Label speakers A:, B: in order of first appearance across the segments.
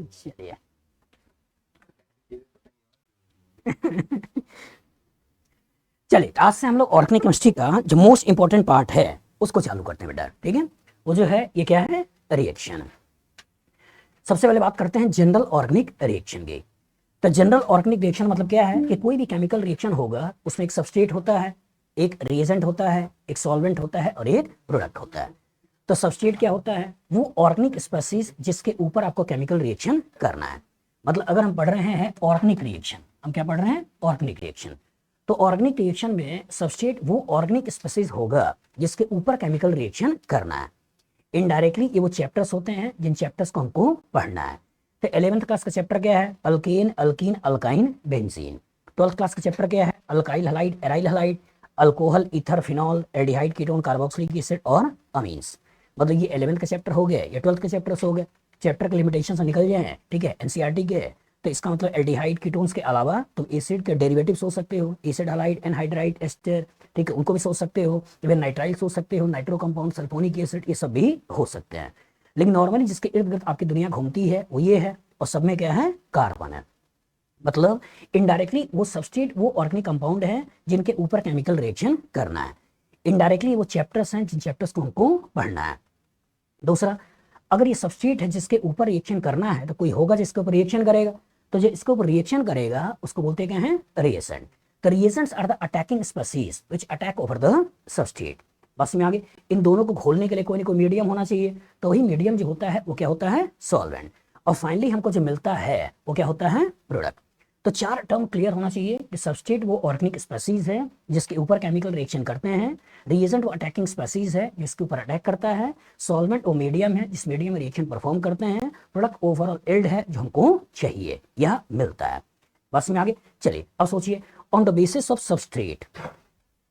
A: चलिए चलिए आज से हम लोग ऑर्गेनिक केमिस्ट्री का जो मोस्ट इंपॉर्टेंट पार्ट है उसको चालू करते हैं बेटा। ठीक है, वो जो है ये क्या है, रिएक्शन। सबसे पहले बात करते हैं जनरल ऑर्गेनिक रिएक्शन की। तो जनरल ऑर्गेनिक रिएक्शन मतलब क्या है कि कोई भी केमिकल रिएक्शन होगा उसमें एक सबस्ट्रेट होता है, एक रिएजेंट होता है, एक सॉल्वेंट होता है और एक प्रोडक्ट होता है। तो सबस्ट्रेट क्या होता है, वो ऑर्गेनिक स्पीसीज जिसके ऊपर आपको केमिकल रिएक्शन करना है। मतलब अगर हम पढ़ रहे हैं ऑर्गेनिक रिएक्शन, हम क्या पढ़ रहे हैं, ऑर्गेनिक रिएक्शन। तो ऑर्गेनिक रिएक्शन में सबस्ट्रेट वो ऑर्गेनिक स्पीसीज होगा जिसके ऊपर केमिकल रिएक्शन करना है। इनडायरेक्टली ये वो चैप्टर्स होते हैं जिन चैप्टर्स को हमको पढ़ना है। तो 11th क्लास का चैप्टर क्या है, alkane, alkyne, alkyne, benzene. 12th class का चैप्टर क्या है, alkyl halide, aryl halide, alcohol, ether, phenol, aldehyde, ketone, carboxylic acid और अमीन्स। मतलब ये 11th का चैप्टर हो गया, ये 12th के चैप्टर्स हो गए। चैप्टर के लिमिटेशन से निकल जाए, ठीक है, एनसीईआरटी के। तो इसका मतलब एल्डिहाइड कीटोन्स के अलावा तुम एसिड के डेरिवेटिव सोच सकते हो, एसिड हलाइड, एनहाइड्राइड, एस्टर, ठीक है, उनको भी सोच सकते हो। इवन नाइट्राइल सोच सकते हो, नाइट्रो कंपाउंड, सल्फोनिक एसिड, ये सब भी हो सकते हैं। लेकिन नॉर्मली जिसके इर्द गिर्द आपकी दुनिया घूमती है वो ये है, और सब में क्या है, कार्बन है। मतलब इनडायरेक्टली वो सबस्ट्रेट वो ऑर्गेनिक कंपाउंड है जिनके ऊपर केमिकल रिएक्शन करना है। इनडायरेक्टली वो चैप्टर्स हैं जिन चैप्टर्स को हमको पढ़ना है। दूसरा, अगर ये सबस्ट्रेट है जिसके ऊपर रिएक्शन करना है तो कोई होगा जिसके ऊपर रिएक्शन करेगा। तो जो इसके ऊपर रिएक्शन करेगा उसको बोलते क्या है, रिएजेंट। तो reagents are the attacking species which attack over the substrate. बस में आगे इन दोनों को घोलने के लिए कोई ना कोई मीडियम होना चाहिए। तो वही मीडियम जो होता है वो क्या होता है, सॉल्वेंट। और फाइनली हमको जो मिलता है वो क्या होता है, प्रोडक्ट। तो चार टर्म क्लियर होना चाहिए कि सबस्ट्रेट वो ऑर्गेनिक स्पीसीज है जिसके ऊपर केमिकल रिएक्शन करते हैं, रिएजेंट वो अटैकिंग स्पीसीज है जिसके ऊपर अटैक करता है, सॉल्वेंट वो मीडियम है जिस मीडियम में रिएक्शन परफॉर्म करते हैं, प्रोडक्ट ओवरऑल यील्ड है जो हमको चाहिए, यह मिलता है। बस में आगे चलिए अब सोचिए, on the basis of substrate,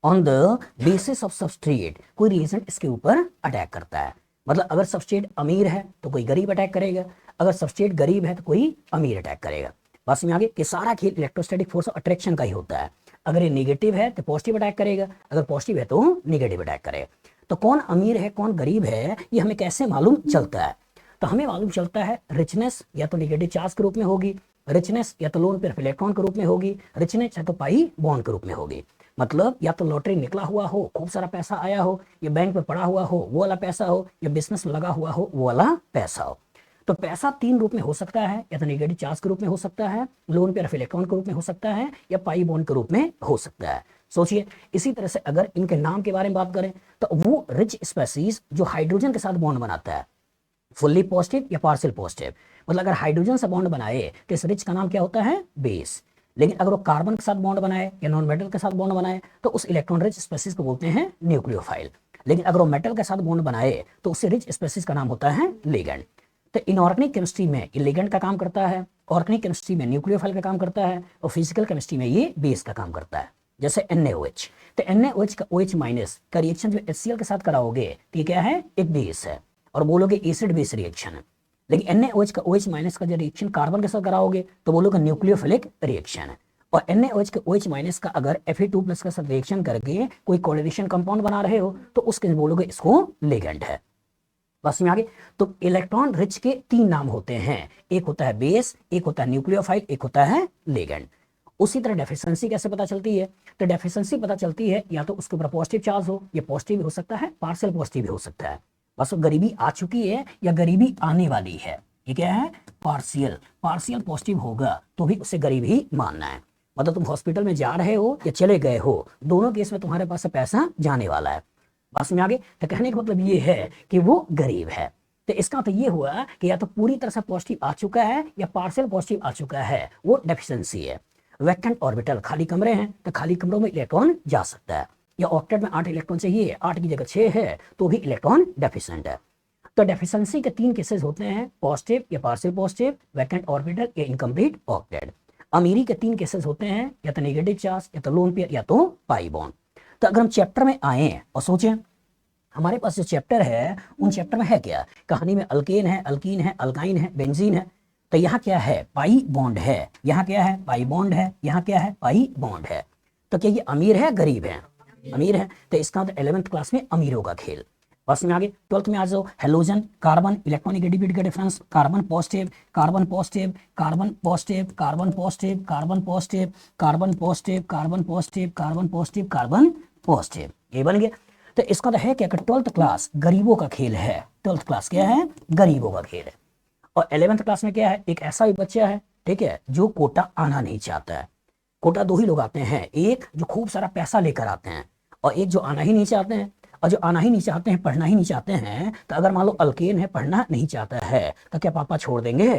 A: on the basis of substrate कोई रिएजेंट इसके ऊपर अटैक करता है। मतलब अगर सबस्ट्रेट अमीर है तो कोई गरीब अटैक करेगा, अगर सबस्ट्रेट गरीब है तो कोई अमीर अटैक करेगा। बस में आगे कि सारा खेल इलेक्ट्रोस्टैटिक फोर्स ऑफ अट्रैक्शन का ही होता है। अगर ये नेगेटिव है तो पॉजिटिव अटैक करेगा, अगर पॉजिटिव है तो नेगेटिव अटैक करेगा। तो कौन अमीर है कौन गरीब है ये हमें कैसे मालूम चलता है, तो हमें मालूम चलता है रिचनेस या तो नेगेटिव चार्ज के रूप में होगी, रिचनेस या तो लोन पेयर इलेक्ट्रॉन के रूप में होगी, रिचनेस या तो पाई बॉन्ड के रूप में होगी। मतलब या तो लॉटरी निकला हुआ हो, खूब सारा पैसा आया हो, या बैंक में पड़ा हुआ हो वो वाला पैसा हो, या बिजनेस में लगा हुआ हो वो वाला पैसा हो। तो पैसा तीन रूप में हो सकता है, या तो नेगेटिव चार्ज के रूप में हो सकता है, लोन पेयर ऑफ इलेक्ट्रॉन के रूप में हो सकता है, या पाई बॉन्ड के रूप में हो सकता है। सोचिए इसी तरह से अगर इनके नाम के बारे में बात करें तो वो रिच स्पीसीज जो हाइड्रोजन के साथ बॉन्ड बनाता है, फुल्ली पॉजिटिव या पार्शियल पॉजिटिव। मतलब अगर हाइड्रोजन से बॉन्ड बनाए तो इस रिच का नाम क्या होता है, बेस। लेकिन अगर वो कार्बन के साथ बॉन्ड बनाए या नॉन मेटल के साथ बॉन्ड बनाए तो उस इलेक्ट्रॉन रिच स्पीसीज को बोलते हैं न्यूक्लियोफाइल। लेकिन अगर वो मेटल के साथ बॉन्ड बनाए तो उसे रिच स्पीसीज का नाम होता है लिगेंड। तो इनऑर्गेनिक केमिस्ट्री में ये लिगेंड का काम करता है, ऑर्गेनिक केमिस्ट्री में न्यूक्लियोफाइल का काम करता है, और फिजिकल केमिस्ट्री में ये बेस का काम करता है। जैसे NaOH, तो NaOH का OH माइनस का रिएक्शन जो HCl के साथ कराओगे तो ये क्या है, एक बेस है, और बोलोगे एसिड बेस रिएक्शन है। लेकिन NaOH का OH माइनस का जो रिएक्शन कार्बन के साथ कराओगे तो बोलोगे न्यूक्लियोफिलिक रिएक्शन है। और NaOH के OH माइनस का अगर Fe2+ के साथ रिएक्शन करके कोई कोऑर्डिनेशन कंपाउंड बना रहे हो तो उसके बोलोगे इसको लिगेंड है। बस में आगे, तो इलेक्ट्रॉन रिच के तीन नाम होते हैं, एक होता है बेस, एक होता है न्यूक्लियोफाइल, एक होता है लिगेंड। उसी तरह डेफिशिएंसी कैसे पता चलती है, तो डेफिशिएंसी पता चलती है या तो उसके ऊपर पॉजिटिव चार्ज हो, या पॉजिटिव भी हो सकता है, पार्शियल पॉजिटिव भी हो सकता है। बस वो गरीबी आ चुकी है या गरीबी आने वाली है, ये क्या है, पार्शियल। पार्शियल पॉजिटिव होगा तो भी उसे गरीब ही मानना है। मतलब तुम हॉस्पिटल में जा रहे हो या चले गए हो, दोनों केस में तुम्हारे पास से पैसा जाने वाला है। बस में आगे, तो कहने का मतलब ये है कि वो गरीब है। तो इसका मतलब ये हुआ कि या तो पूरी तरह से पॉजिटिव आ चुका है या पार्शियल पॉजिटिव आ चुका है, वो डेफिशिएंसी है। वैकेंट ऑर्बिटल, खाली कमरे हैं तो खाली कमरों में इलेक्ट्रॉन जा सकता है, या ऑक्टेट में 8 इलेक्ट्रॉन चाहिए, 8 की जगह 6 है तो भी इलेक्ट्रॉन डेफिशिएंट है। तो डेफिशिएंसी के तीन केसेस होते हैं, पॉजिटिव या पार्शियल पॉजिटिव, वैकेंट ऑर्बिटल या इनकम्प्लीट ऑक्टेट। अमीरी के तीन केसेस होते हैं, या तो नेगेटिव चार्ज, या तो लोन पेयर, या तो पाई बॉन्ड। तो अगर हम चैप्टर में आए और सोचें हमारे पास जो चैप्टर है उन चैप्टर में है क्या, कहानी में अल्केन है, अल्कीन है, अल्काइन है, बेंजीन है। तो यहाँ क्या है, पाई बॉन्ड है, यहाँ क्या है, पाई बॉन्ड है, यहाँ क्या है, पाई बॉन्ड है। तो क्या ये अमीर है गरीब है, अमीर है। तो इसका मतलब 11th क्लास में अमीरों का खेल। बस में आगे 12th में आ जाओ, हेलोजन, कार्बन, इलेक्ट्रॉनिगेटिविटी का difference, carbon positive, carbon positive, carbon positive, carbon positive, carbon positive, carbon positive, carbon positive, carbon positive, carbon positive, ये बन गया। तो इसका तो है क्या कि 12th क्लास गरीबों का खेल है, 12th क्लास क्या है, गरीबों का खेल है। और 11th क्लास में क्या है, एक ऐसा भी बच्चा है, ठीक है, जो कोटा आना नहीं चाहता है। कोटा दो ही लोग आते हैं, एक जो खूब सारा पैसा लेकर आते हैं और एक जो आना ही नहीं चाहते हैं। और जो आना ही नहीं चाहते हैं, पढ़ना ही नहीं चाहते हैं, तो अगर मान लो अल्केन है, पढ़ना नहीं चाहता है, तो क्या पापा छोड़ देंगे,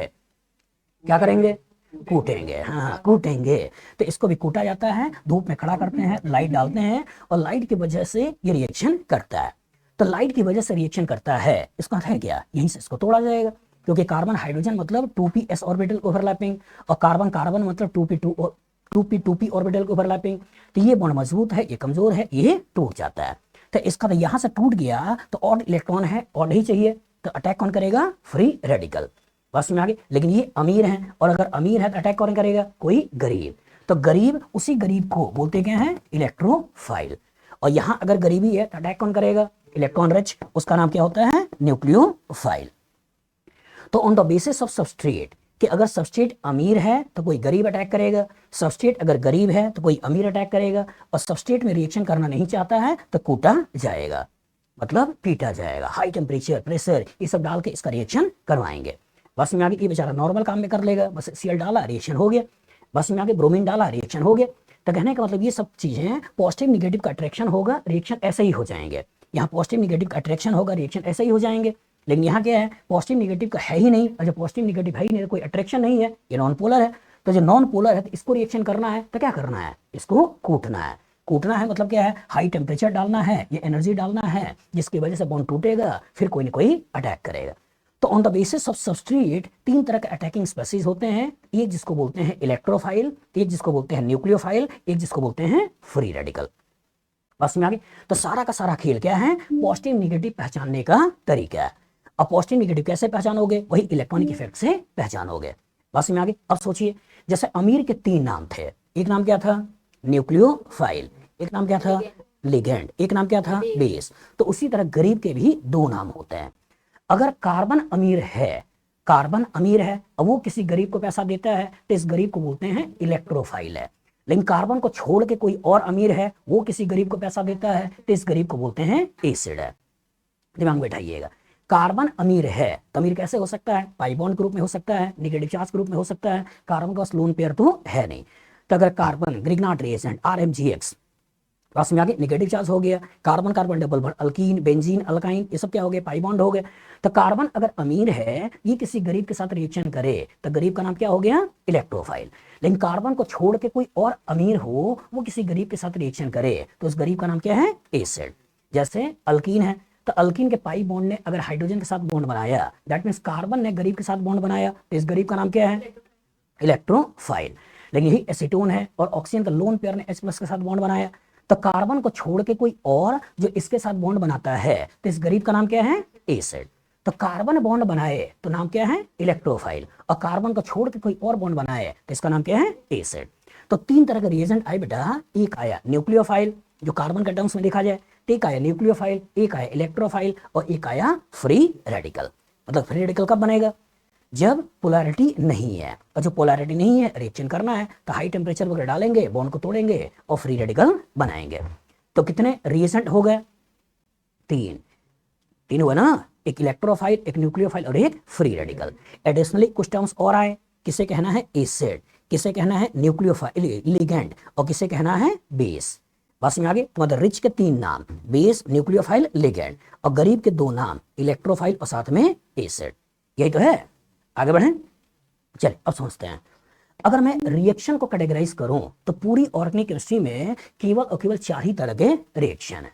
A: क्या करेंगे, कूटेंगे, हाँ कूटेंगे। तो इसको भी कूटा जाता है, धूप में खड़ा करते हैं, लाइट डालते हैं और लाइट की वजह से ये रिएक्शन करता है। तो लाइट की वजह से रिएक्शन करता है, इसका है क्या, यहीं से इसको तोड़ा जाएगा, क्योंकि कार्बन हाइड्रोजन मतलब 2p s ऑर्बिटल ओवरलैपिंग और कार्बन कार्बन मतलब 2p ऑर्बिटल ओवरलैपिंग। तो ये बॉन्ड मजबूत है, ये कमजोर है, ये टूट जाता है। तो इसका तो यहां से टूट गया, तो ऑड इलेक्ट्रॉन है, ऑड ही चाहिए, तो अटैक कौन करेगा, फ्री रेडिकल। बस में आगे, लेकिन ये अमीर हैं, और अगर अमीर है तो अटैक कौन करेगा, कोई गरीब। तो गरीब, उसी गरीब को बोलते क्या है, इलेक्ट्रोफाइल। और यहां अगर गरीबी है तो अटैक कौन करेगा, इलेक्ट्रॉन रिच, उसका नाम क्या होता है, न्यूक्लियोफाइल। तो on the basis of substrate, कि अगर सबस्ट्रेट अमीर है तो कोई गरीब अटैक करेगा, सबस्ट्रेट अगर गरीब है तो कोई अमीर अटैक करेगा, और सबस्ट्रेट में रिएक्शन करना नहीं चाहता है तो कूटा जाएगा, मतलब पीटा जाएगा, हाई टेम्परेचर प्रेशर ये सब डाल के इसका रिएक्शन करवाएंगे। बस में आगे, ये बेचारा नॉर्मल काम में कर लेगा, बस Cl डाला रिएक्शन हो गया, बस में आगे ब्रोमीन डाला रिएक्शन हो गया। तो कहने का मतलब ये सब चीजें पॉजिटिव निगेटिव का अट्रैक्शन होगा, रिएक्शन ऐसे ही हो जाएंगे। यहाँ पॉजिटिव निगेटिव का अट्रैक्शन होगा, रिएक्शन ऐसे ही हो जाएंगे। लेकिन यहाँ क्या है, पॉजिटिव निगेटिव का है ही नहीं, और जब पॉजिटिव निगेटिव है ही नहीं तो कोई अट्रैक्शन नहीं है, ये नॉन पोलर है। तो जो नॉन पोलर है तो इसको रिएक्शन करना है तो क्या करना है, इसको कूटना है। कूटना है मतलब क्या है, हाई टेम्परेचर डालना है, ये एनर्जी डालना है, जिसकी वजह से बॉन्ड टूटेगा, फिर कोई ना कोई अटैक करेगा। तो on the basis of substrate 3 तरह के अटैकिंग स्पेसीज होते हैं, एक जिसको बोलते हैं इलेक्ट्रोफाइल, एक जिसको बोलते हैं न्यूक्लियोफाइल, एक जिसको बोलते हैं फ्री रेडिकल। बस में आगे, तो सारा का सारा खेल क्या है, पॉजिटिव निगेटिव पहचानने का तरीका है। अब पॉजिटिव निगेटिव कैसे पहचानोगे, वही इलेक्ट्रॉनिक इफेक्ट से पहचानोगे। बस में आगे, अब सोचिए, जैसे अमीर के 3 नाम थे, एक नाम क्या था, न्यूक्लियोफाइल, एक नाम क्या था, लिगेंड, एक नाम क्या था, बेस। तो उसी तरह गरीब के भी 2 नाम होते हैं। अगर कार्बन अमीर है, कार्बन अमीर है और वो किसी गरीब को पैसा देता है तो इस गरीब को बोलते हैं इलेक्ट्रोफाइल है। लेकिन कार्बन को छोड़ के कोई और अमीर है, वो किसी गरीब को पैसा देता है तो इस गरीब को बोलते हैं एसिड है। दिमाग में बैठाइएगा, कार्बन अमीर है तो अमीर कैसे हो सकता है, पाई बॉन्ड ग्रुप में हो सकता है, नेगेटिव चार्ज ग्रुप में हो सकता है, कार्बन का लोन पेयर तो है नहीं। तो अगर कार्बन ग्रिग्नार्ड रिएजेंट RMGX, पास में आगे नेगेटिव चार्ज हो गया, carbon carbon double bond, alkyne benzene alkyne, ये सब क्या हो गए, पाई बॉन्ड हो गए। तो कार्बन अगर अमीर है, ये किसी गरीब के साथ रिएक्शन करे तो गरीब का नाम क्या हो गया, इलेक्ट्रोफाइल। लेकिन कार्बन को छोड़ के कोई और अमीर हो, वो किसी गरीब के साथ रिएक्शन करे तो उस गरीब का नाम क्या है, एसिड। जैसे अल्कीन है, तो अल्कीन के पाई बॉन्ड ने अगर हाइड्रोजन के साथ बॉन्ड बनाया, दैट मीन्स कार्बन ने गरीब के साथ बॉन्ड बनाया, तो इस गरीब का नाम क्या है, इलेक्ट्रोफाइल। लेकिन यही एसीटोन है और ऑक्सीजन का लोन पेयर ने H+ के साथ बॉन्ड बनाया, तो कार्बन को छोड़ के कोई और जो इसके साथ बॉन्ड बनाता है तो इस गरीब का नाम क्या है, एसिड। तो कार्बन बॉन्ड बनाए तो नाम क्या है, इलेक्ट्रोफाइल, और कार्बन को छोड़ के कोई और बॉन्ड बनाए तो इसका नाम क्या है, एसिड। तो 3 तरह के रिएजेंट आए बेटा, एक आया न्यूक्लियोफाइल जो कार्बन के टर्म्स में देखा जाए, एक आया न्यूक्लियोफाइल, एक आया इलेक्ट्रोफाइल और एक आया फ्री रेडिकल। मतलब फ्री रेडिकल कब बनेगा, जब पोलैरिटी नहीं है, और जो पोलैरिटी नहीं है रिएक्शन करना है तो हाई टेम्परेचर वगैरह डालेंगे, बॉन्ड को तोड़ेंगे और फ्री रेडिकल बनाएंगे। तो कितने रिएजेंट हो गए, 3 हुआ ना, एक इलेक्ट्रोफाइल, एक न्यूक्लियोफाइल और एक फ्री रेडिकल। एडिशनली कुछ टर्म्स और आए, किसे कहना है एसिड, किसे कहना है न्यूक्लियोफाइल लिगेंड, और किसे कहना है बेस। बस में आगे, मतलब रिच के 3 नाम, बेस, न्यूक्लियोफाइल, लिगेंड, और गरीब के 2 नाम, इलेक्ट्रोफाइल और साथ में एसिड। यही तो है। आगे बढ़ें, चलिए अब समझते हैं। अगर मैं रिएक्शन को कैटेगराइज करूं तो पूरी ऑर्गेनिक केमिस्ट्री में केवल और केवल 4 ही तरह के रिएक्शन है।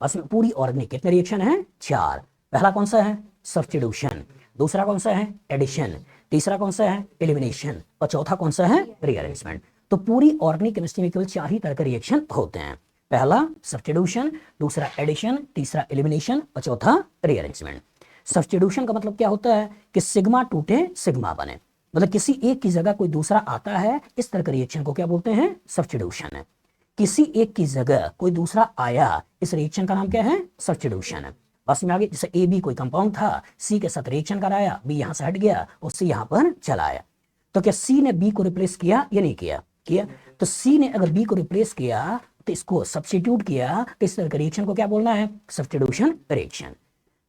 A: बस में पूरी ऑर्गेनिक कितने रिएक्शन है, 4। पहला कौन सा है, सब्स्टिट्यूशन, दूसरा कौन सा है, एडिशन, तीसरा कौन सा है, एलिमिनेशन, और चौथा कौन सा है, रीअरेंजमेंट। तो पूरी ऑर्गेनिक केमिस्ट्री में केवल 4 ही तरह के रिएक्शन होते हैं। पहला सब्स्टिट्यूशन, दूसरा एडिशन, तीसरा एलिमिनेशन और चौथा रीअरेंजमेंट। सब्स्टिट्यूशन का मतलब क्या होता है कि सिग्मा टूटे सिग्मा बने, मतलब किसी एक की जगह कोई दूसरा आता है, इस तरह के रिएक्शन को क्या बोलते हैं, सब्स्टिट्यूशन है। किसी एक की जगह कोई दूसरा आया, इस रिएक्शन का नाम क्या है, सब्स्टिट्यूशन है। बस में आगे, जैसे ए बी कोई कंपाउंड था, सी के साथ रिएक्शन कराया, बी यहां से हट गया और सी यहां पर चला आया, तो क्या सी ने बी को रिप्लेस किया या नहीं किया? किया। तो सी ने अगर बी को रिप्लेस किया तो इसको सब्स्टिट्यूट किया, तो इस तरह के रिएक्शन को क्या बोलना है? Substitution reaction.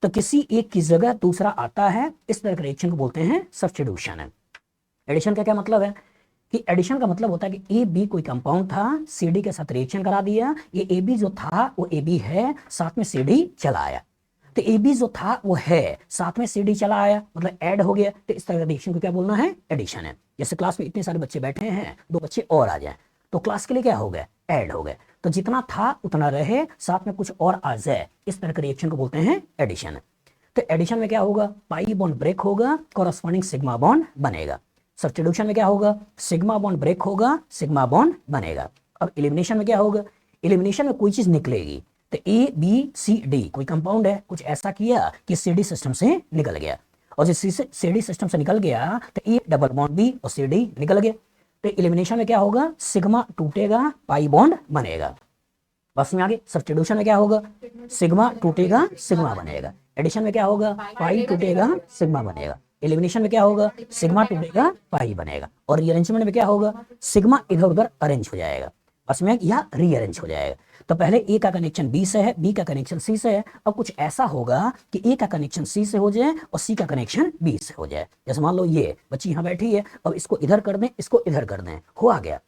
A: तो किसी एक की जगह दूसरा आता है, इस तरह के रिएक्शन को बोलते हैं सब्स्टिट्यूशन। एडिशन का क्या मतलब है कि एडिशन का मतलब होता है कि ए बी कोई कंपाउंड था, सी डी के साथ रिएक्शन करा दिया, ये ए बी जो था वो ए बी है, साथ में सी डी चला आया, तो ए बी जो था वो है, साथ में सी डी चला आया, मतलब ऐड हो गया, तो इस तरह का रिएक्शन को क्या बोलना है? एडिशन है। जैसे क्लास में इतने सारे बच्चे बैठे हैं, 2 बच्चे और आ जाए तो क्लास के लिए क्या हो गया? ऐड हो गए, तो जितना था उतना रहे, साथ में कुछ और आ जाए, इस तरह के रिएक्शन को बोलते हैं एडिशन। तो एडिशन में क्या होगा? पाई बॉन्ड ब्रेक होगा, कॉरस्पॉन्डिंग सिग्मा बॉन्ड बनेगा। सब्स्टिट्यूशन में क्या होगा? सिग्मा बॉन्ड ब्रेक होगा, सिग्मा बॉन्ड बनेगा। अब एलिमिनेशन में क्या होगा? एलिमिनेशन में कोई चीज निकलेगी, तो ए बी सी डी कोई कंपाउंड है, कुछ ऐसा किया कि सी डी सिस्टम से निकल गया, और जब सी डी सिस्टम से निकल गया तो ए डबल बॉन्ड बी और सी डी निकल गया, तो एलिमिनेशन में क्या होगा? सिग्मा टूटेगा, पाई बॉन्ड बनेगा। बस में आगे, सब्स्टिट्यूशन में क्या होगा? सिग्मा टूटेगा, सिग्मा बनेगा। एडिशन में क्या होगा? पाई टूटेगा, सिग्मा बनेगा। एलिमिनेशन में क्या होगा? सिग्मा टूटेगा, पाई बनेगा। और रीअरेंजमेंट में क्या होगा? सिग्मा इधर उधर अरेंज हो जाएगा, बस में या रीअरेंज हो जाएगा। तो पहले ए का कनेक्शन बी से है, बी का कनेक्शन सी से है, अब कुछ ऐसा होगा कि ए का कनेक्शन सी से हो जाए और सी का कनेक्शन बी से हो जाए। जैसे मान लो ये बच्ची यहाँ बैठी है, अब इसको इधर कर दें, इसको इधर कर दें, हुआ गया,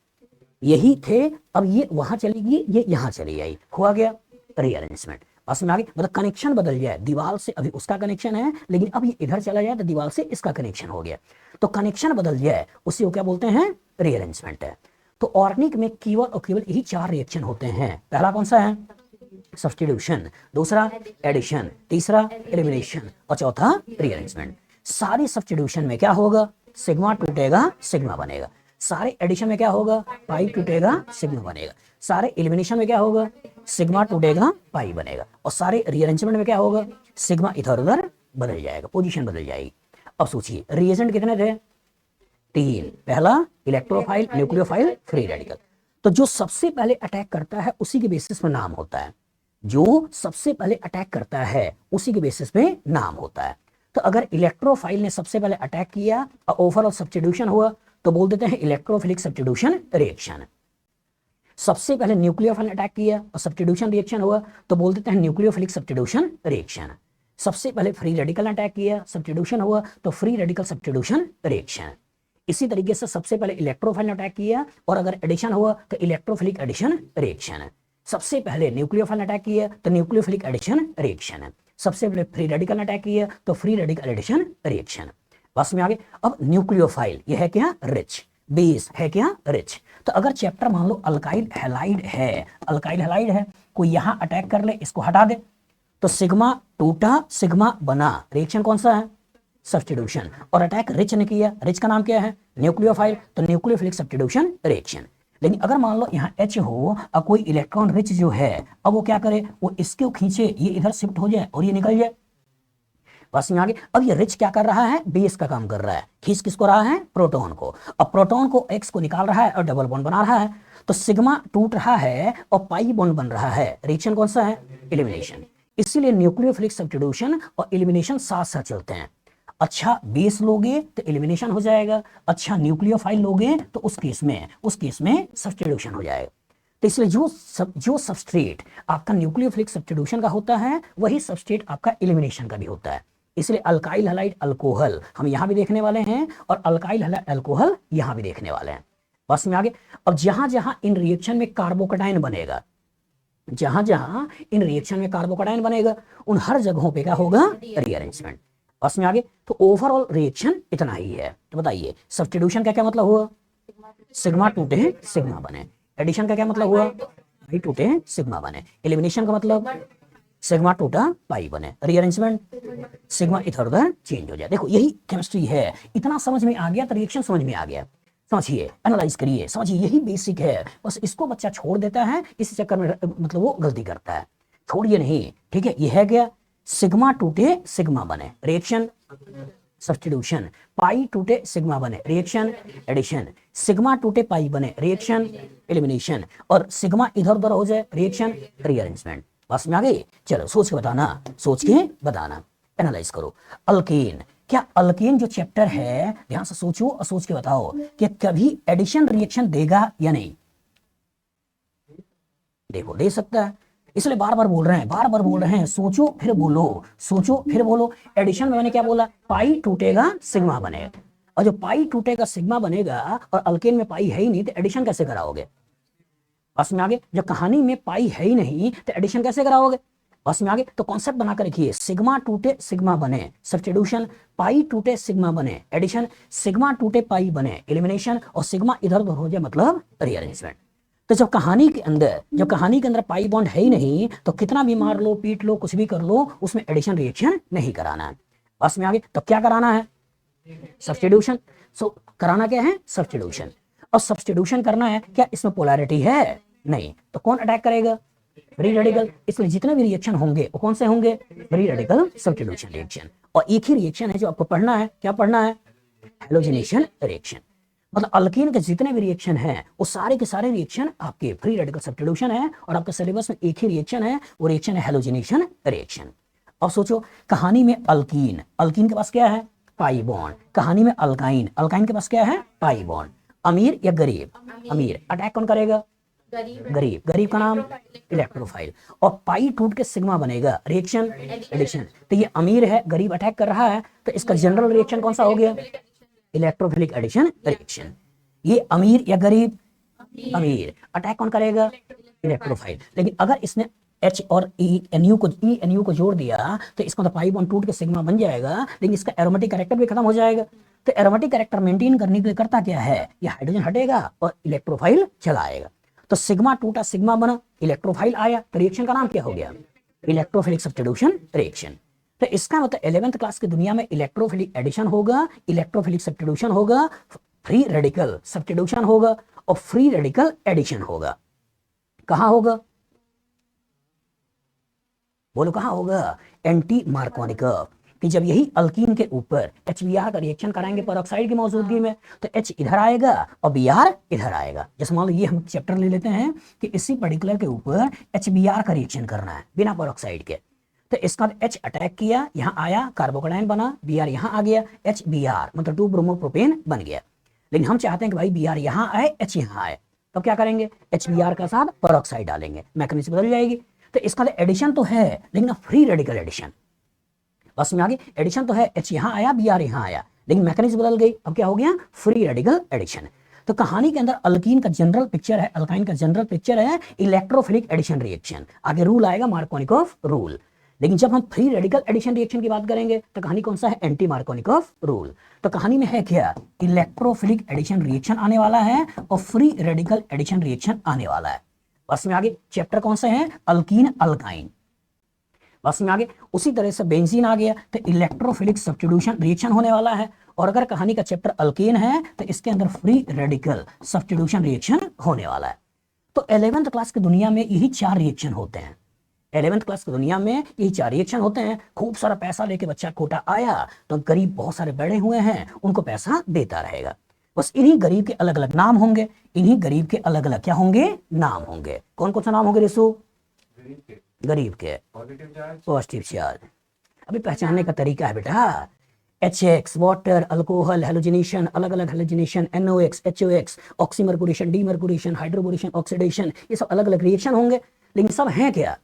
A: यही थे, अब ये वहां चलेगी, ये यहाँ चली आई, हुआ गया रीअरेंजमेंट। बस में आगे, मतलब कनेक्शन बदल जाए, दीवार से अभी उसका कनेक्शन है, लेकिन अब ये इधर चला जाए तो दीवार से इसका कनेक्शन हो गया, तो कनेक्शन बदल जाए, उसी को क्या बोलते हैं? रीअरेंजमेंट है। तो ऑर्गेनिक में केवल और केवल यही 4 रिएक्शन होते हैं। पहला कौन सा है? सब्स्टिट्यूशन, दूसरा एडिशन, तीसरा एलिमिनेशन और चौथा रीअरेंजमेंट। सारी सब्स्टिट्यूशन में क्या होगा? सिग्मा टूटेगा, सिग्मा बनेगा। सारे एडिशन में क्या होगा? पाई टूटेगा, सिग्मा बनेगा। सारे एलिमिनेशन में क्या होगा? सिग्मा टूटेगा, पाई बनेगा। और सारे रीअरेंजमेंट में क्या होगा? सिग्मा इधर उधर बदल जाएगा, पोजीशन बदल जाएगी। अब सोचिए रिएजेंट कितने थे? 3। पहला इलेक्ट्रोफाइल, न्यूक्लियोफाइल, फ्री रेडिकल। तो जो सबसे पहले अटैक करता है उसी के बेसिस पे नाम होता है, जो सबसे पहले अटैक करता है उसी के बेसिस पे नाम होता है। तो अगर इलेक्ट्रोफाइल ने सबसे पहले अटैक किया और ओवरऑल सब्स्टिट्यूशन हुआ तो बोल देते हैं इलेक्ट्रोफिलिक सब्स्टिट्यूशन रिएक्शन। सबसे पहले न्यूक्लियोफाइल ने अटैक किया और सब्स्टिट्यूशन रिएक्शन हुआ तो बोल देते हैं न्यूक्लियोफिलिक सब्स्टिट्यूशन रिएक्शन। सबसे पहले फ्री रेडिकल ने अटैक किया, सब्स्टिट्यूशन हुआ तो फ्री रेडिकल सब्स्टिट्यूशन रिएक्शन। इसी तरीके से सबसे पहले इलेक्ट्रोफाइल ने अटैक किया और अगर एडिशन हुआ तो इलेक्ट्रोफिलिक एडिशन रिएक्शन। सबसे पहले न्यूक्लियोफाइल ने अटैक किया तो न्यूक्लियोफिलिक एडिशन रिएक्शन। सबसे पहले फ्री रेडिकल ने अटैक किया तो फ्री रेडिकल एडिशन रिएक्शन। बस में आगे, अब न्यूक्लियोफाइल ये है क्या? रिच। बेस है क्या? रिच। तो अगर चैप्टर मान लो अल्काइल हैलाइड है, अल्काइल हैलाइड है, कोई यहां अटैक कर ले, इसको हटा दे, तो सिग्मा टूटा, सिग्मा बना, रिएक्शन कौन सा है? सब्स्टिट्यूशन। और अटैक रिच ने किया, रिच का नाम क्या है? न्यूक्लियोफाइल, तो न्यूक्लियोफिलिक सब्स्टिट्यूशन रिएक्शन। लेकिन अगर मान लो यहाँ H हो और कोई इलेक्ट्रॉन रिच जो है, अब वो क्या करे? वो इसको खींचे, ये इधर शिफ्ट हो जाए और ये निकल जाए। बस यहाँ आगे, अब ये रिच क्या कर रहा है? बेस का काम कर रहा है, खींच किसको रहा है? प्रोटॉन को। अब प्रोटॉन को X को निकाल रहा है और डबल बॉन्ड बना रहा है, तो सिग्मा टूट रहा है और पाई बॉन्ड बन रहा है। रिएक्शन कौन सा है? एलिमिनेशन। इसीलिए न्यूक्लियोफिलिक सब्स्टिट्यूशन और एलिमिनेशन साथ साथ चलते हैं। अच्छा बेस लोगे तो एलिमिनेशन हो जाएगा, अच्छा न्यूक्लियोफाइल लोगे तो उस केस में सब्स्टिट्यूशन हो जाएगा। तो इसलिए जो सबस्ट्रेट आपका न्यूक्लियोफिलिक सब्स्टिट्यूशन का होता है वही सबस्ट्रेट आपका एलिमिनेशन का भी होता है। इसलिए अल्काइल हैलाइड अल्कोहल हम यहां भी देखने वाले हैं और अल्काइल हैलाइड अल्कोहल यहां भी देखने वाले हैं। बस में आगे, अब जहां जहां इन रिएक्शन में कार्बोकैटायन बनेगा, जहां जहां इन रिएक्शन में कार्बोकैटायन बनेगा उन हर जगहों पे क्या होगा? रीअरेंजमेंट। बस में आगे, तो ओवरऑल रिएक्शन इतना ही है। तो बताइए सब्स्टिट्यूशन का क्या मतलब हुआ? सिग्मा टूटे, सिग्मा बने। एडिशन का क्या मतलब हुआ? पाई टूटे, सिग्मा बने। एलिमिनेशन का मतलब सिग्मा टूटा, पाई बने। रीअरेंजमेंट, सिग्मा इधर उधर चेंज हो जाए। देखो यही केमिस्ट्री है। इतना समझ में आ गया तो रिएक्शन समझ में आ गया। समझिए, एनालाइज करिए, समझिए, यही बेसिक है। बस इसको बच्चा छोड़ देता है, इस चक्कर में मतलब वो गलती करता है। छोड़िए नहीं, ठीक है। ये है क्या? सिग्मा टूटे, सिग्मा बने, रिएक्शन सब्स्टिट्यूशन। पाई टूटे, सिग्मा बने, रिएक्शन एडिशन। सिग्मा टूटे, पाई बने, रिएक्शन एलिमिनेशन। और सिग्मा इधर उधर हो जाए, रिएक्शन रीअरेंजमेंट। बस में आ गई। चलो सोच के बताना, सोच के बताना, एनालाइज करो। अल्केन, क्या अल्केन जो चैप्टर है, ध्यान से सोचो और सोच के बताओ कि कभी एडिशन रिएक्शन देगा या नहीं। देखो दे सकता है, इसलिए बार बार बोल रहे हैं, बार बार बोल रहे हैं, सोचो फिर बोलो, सोचो फिर बोलो। एडिशन में मैंने क्या बोला, पाई टूटेगा सिग्मा बनेगा, और जो पाई टूटेगा सिग्मा बनेगा और अल्केन में पाई है ही नहीं, तो एडिशन कैसे कराओगे। बस में आगे, जब कहानी में पाई है ही नहीं तो एडिशन कैसे कराओगे। बस में आगे, तो कॉन्सेप्ट बना कर रखिए, सिग्मा टूटे सिग्मा बने सब्स्टिट्यूशन, पाई टूटे सिग्मा बने एडिशन, सिग्मा टूटे पाई बने एलिमिनेशन, और सिग्मा इधर उधर हो जाए मतलब रीअरेंजमेंट। तो जब कहानी के अंदर पाई बॉन्ड है ही नहीं, तो कितना भी मार लो पीट लो कुछ भी कर लो, उसमें एडिशन रिएक्शन नहीं कराना है। बस में आगे, तो क्या कराना है, सब्स्टिट्यूशन। सो कराना क्या है, सब्स्टिट्यूशन। और सब्स्टिट्यूशन करना है, क्या इसमें पोलैरिटी है, नहीं, तो कौन अटैक करेगा, फ्री रेडिकल। इसलिए जितने भी रिएक्शन होंगे वो कौन से होंगे, फ्री रेडिकल सब्स्टिट्यूशन रिएक्शन। और एक ही रिएक्शन है जो आपको पढ़ना है, क्या पढ़ना है, हैलोजिनेशन रिएक्शन। मतलब अल्कीन के जितने भी रिएक्शन हैं वो सारे के सारे रिएक्शन आपके फ्री रेडिकल सब्स्टिट्यूशन है, और आपके सिलेबस में एक ही रिएक्शन है, वो रिएक्शन है हैलोजिनेशन रिएक्शन। अब सोचो, कहानी में अल्कीन, अल्कीन के पास क्या है, पाई बॉन्ड। कहानी में अल्काइन, अल्काइन के पास क्या है, पाई बॉन्ड। अमीर या गरीब, अमीर। अटैक कौन करेगा, गरीब। गरीब का नाम इलेक्ट्रोफाइल। और पाई टूट के सिग्मा बनेगा, रिएक्शन एडिशन। तो ये अमीर है, गरीब अटैक कर रहा है, तो इसका जनरल रिएक्शन कौन सा हो गया, इलेक्ट्रोफिलिक एडिशन रिएक्शन। ये अमीर या गरीब, अमीर। अटैक कौन करेगा, इलेक्ट्रोफाइल। लेकिन अगर इसने H और ENU को जोड़ दिया तो इसका तो पाई बॉन्ड टूट के सिग्मा बन जाएगा, लेकिन इसका एरोमेटिक कैरेक्टर भी खत्म हो जाएगा। तो एरोमेटिक कैरेक्टर मेंटेन करने के लिए करता क्या है, ये हाइड्रोजन हटेगा और इलेक्ट्रोफाइल चला आएगा। तो सिग्मा टूटा सिग्मा बना, इलेक्ट्रोफाइल आया, तो रिएक्शन का नाम क्या हो गया, इलेक्ट्रोफिलिक सब्स्टिट्यूशन रिएक्शन। तो इसका मतलब 11th क्लास की दुनिया में इलेक्ट्रोफिलिक एडिशन होगा, इलेक्ट्रोफिलिक सब्स्टिट्यूशन होगा, फ्री रेडिकल सब्स्टिट्यूशन होगा, और फ्री रेडिकल एडिशन होगा। कहां होगा, बोलो कहां होगा, एंटी मार्कोनी कर्व। कि जब यही अल्कीन के ऊपर HBr का रिएक्शन कराएंगे पेरोक्साइड की मौजूदगी में, तो H इधर आएगा और Br इधर आएगा। जैसे मान लो ये हम चैप्टर ले लेते हैं कि इसी पर्टिकुलर के ऊपर HBr का रिएक्शन करना है बिना पेरोक्साइड के, तो इसका H अटैक किया, यहाँ आया कार्बोकैटायन बना, Br यहाँ आ गया, HBr मतलब 2 ब्रोमो प्रोपेन बन गया। लेकिन हम चाहते हैं कि भाई Br यहाँ आए, H यहाँ आए, तो क्या करेंगे, HBr का साथ पेरोक्साइड डालेंगे, मैकेनिज्म बदल जाएगी। तो इसका एडिशन तो है लेकिन फ्री रेडिकल एडिशन। बस में आगे, एडिशन तो है, H यहाँ आया Br यहाँ आया, लेकिन मैकेनिज्म बदल गई, अब क्या हो गया, फ्री रेडिकल एडिशन। तो कहानी के अंदर अल्कीन का जनरल पिक्चर है, अल्काइन का जनरल पिक्चर है इलेक्ट्रोफिलिक एडिशन रिएक्शन। आगे रूल आएगा मार्कोनिकॉफ रूल। लेकिन जब हम फ्री रेडिकल एडिशन रिएक्शन की बात करेंगे तो कहानी कौन सा है, एंटी मार्कोनिकॉफ रूल। तो कहानी में है क्या, इलेक्ट्रोफिलिक एडिशन रिएक्शन आने वाला है और फ्री रेडिकल एडिशन रिएक्शन आने वाला है। बस में आगे, चैप्टर कौन से हैं, अल्कीन अल्काइन। बस में आगे, उसी तरह से बेंजीन आ गया तो इलेक्ट्रोफिलिक सब्स्टिट्यूशन रिएक्शन होने वाला है। और अगर कहानी का चैप्टर अल्केन है तो इसके अंदर फ्री रेडिकल सब्स्टिट्यूशन रिएक्शन होने वाला है। तो 11th क्लास की दुनिया में यही 4 रिएक्शन होते हैं। 11th क्लास की दुनिया में यही 4 रिएक्शन होते हैं। खूब सारा पैसा लेके बच्चा कोटा आया तो गरीब बहुत सारे बड़े हुए हैं, उनको पैसा देता रहेगा। बस इन्हीं गरीब के अलग अलग नाम होंगे, इन्हीं गरीब के अलग अलग क्या होंगे, नाम होंगे। कौन कौन सा नाम होंगे रिसु, गरीब के पॉजिटिव चार्ज। अभी पहचानने का तरीका है बेटा, HX वाटर, अल्कोहल, हेलोजिनेशन, अलग अलग halogenation, NOx, HOx, oxymercuration, demercuration, hydroboration, oxidation, ये सब अलग अलग रिएक्शन होंगे, लेकिन सब हैं क्या,